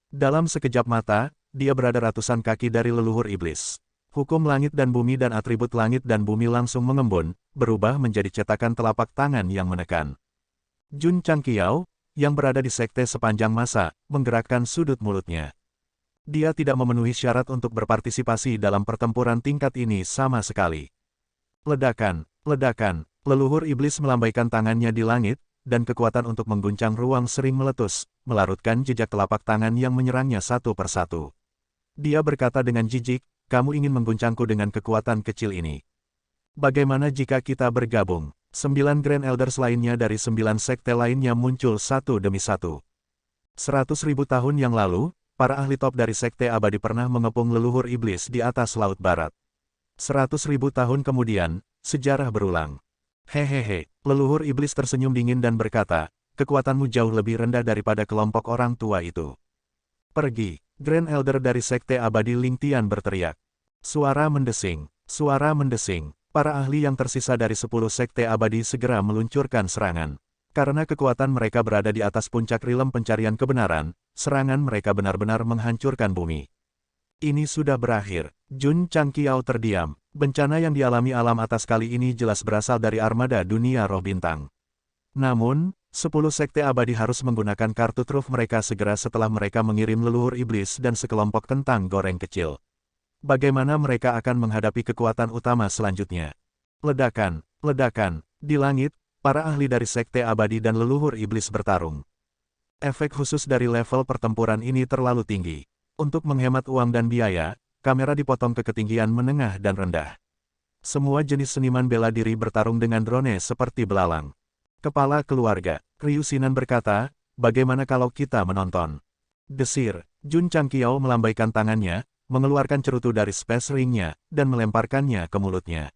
Dalam sekejap mata, dia berada ratusan kaki dari leluhur iblis. Hukum langit dan bumi dan atribut langit dan bumi langsung mengembun, berubah menjadi cetakan telapak tangan yang menekan. Jun Changqiao, yang berada di sekte sepanjang masa, menggerakkan sudut mulutnya. Dia tidak memenuhi syarat untuk berpartisipasi dalam pertempuran tingkat ini sama sekali. Ledakan, ledakan, leluhur iblis melambaikan tangannya di langit, dan kekuatan untuk mengguncang ruang sering meletus, melarutkan jejak telapak tangan yang menyerangnya satu persatu. Dia berkata dengan jijik, kamu ingin mengguncangku dengan kekuatan kecil ini. Bagaimana jika kita bergabung? 9 Grand Elders lainnya dari 9 sekte lainnya muncul satu demi satu. 100.000 tahun yang lalu, para ahli top dari Sekte Abadi pernah mengepung leluhur iblis di atas Laut Barat. 100.000 tahun kemudian, sejarah berulang. Hehehe, leluhur iblis tersenyum dingin dan berkata, kekuatanmu jauh lebih rendah daripada kelompok orang tua itu. Pergi, Grand Elder dari Sekte Abadi Lingtian berteriak. Suara mendesing, Para ahli yang tersisa dari 10 sekte abadi segera meluncurkan serangan. Karena kekuatan mereka berada di atas puncak rilem pencarian kebenaran, serangan mereka benar-benar menghancurkan bumi. Ini sudah berakhir. Jun Changqiao terdiam. Bencana yang dialami alam atas kali ini jelas berasal dari armada dunia roh bintang. Namun, 10 sekte abadi harus menggunakan kartu truf mereka segera setelah mereka mengirim leluhur iblis dan sekelompok kentang goreng kecil. Bagaimana mereka akan menghadapi kekuatan utama selanjutnya? Ledakan, ledakan, di langit, para ahli dari sekte abadi dan leluhur iblis bertarung. Efek khusus dari level pertempuran ini terlalu tinggi. Untuk menghemat uang dan biaya, kamera dipotong ke ketinggian menengah dan rendah. Semua jenis seniman bela diri bertarung dengan drone seperti belalang. Kepala keluarga, Ryu Sinan berkata, bagaimana kalau kita menonton? Desir, Jun Changqiao melambaikan tangannya, mengeluarkan cerutu dari space ring-nya, dan melemparkannya ke mulutnya.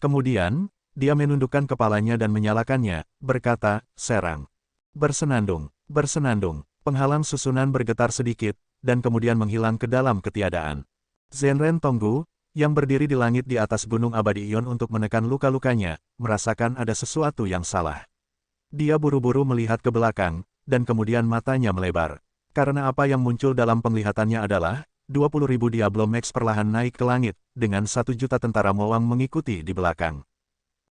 Kemudian, dia menundukkan kepalanya dan menyalakannya, berkata, serang. Bersenandung, bersenandung, penghalang susunan bergetar sedikit, dan kemudian menghilang ke dalam ketiadaan. Zenren Tonggu, yang berdiri di langit di atas gunung abadi Ion untuk menekan luka-lukanya, merasakan ada sesuatu yang salah. Dia buru-buru melihat ke belakang, dan kemudian matanya melebar. Karena apa yang muncul dalam penglihatannya adalah, 20.000 Diablo Max perlahan naik ke langit, dengan 1 juta tentara Mowang mengikuti di belakang.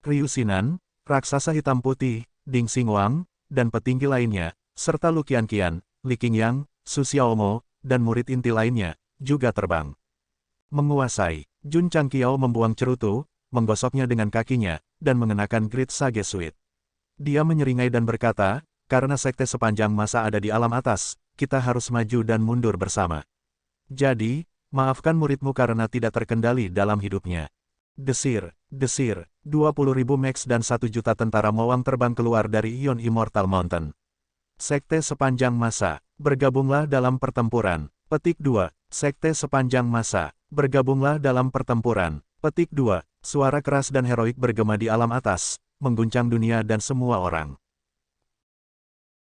Ryu Sinan, raksasa hitam putih, Ding Xingwang, dan petinggi lainnya, serta Lu Qianqian, Li Qingyang, Su Xiaomo, dan murid inti lainnya, juga terbang. Menguasai, Jun Changqiao membuang cerutu, menggosoknya dengan kakinya, dan mengenakan Great Sage Suite. Dia menyeringai dan berkata, karena sekte sepanjang masa ada di alam atas, kita harus maju dan mundur bersama. Jadi, maafkan muridmu karena tidak terkendali dalam hidupnya. Desir, desir, 20.000 Max dan 1 juta tentara Mowang terbang keluar dari Ion Immortal Mountain. Sekte sepanjang masa, bergabunglah dalam pertempuran. Petik 2. Sekte sepanjang masa, bergabunglah dalam pertempuran. Petik 2. Suara keras dan heroik bergema di alam atas, mengguncang dunia dan semua orang.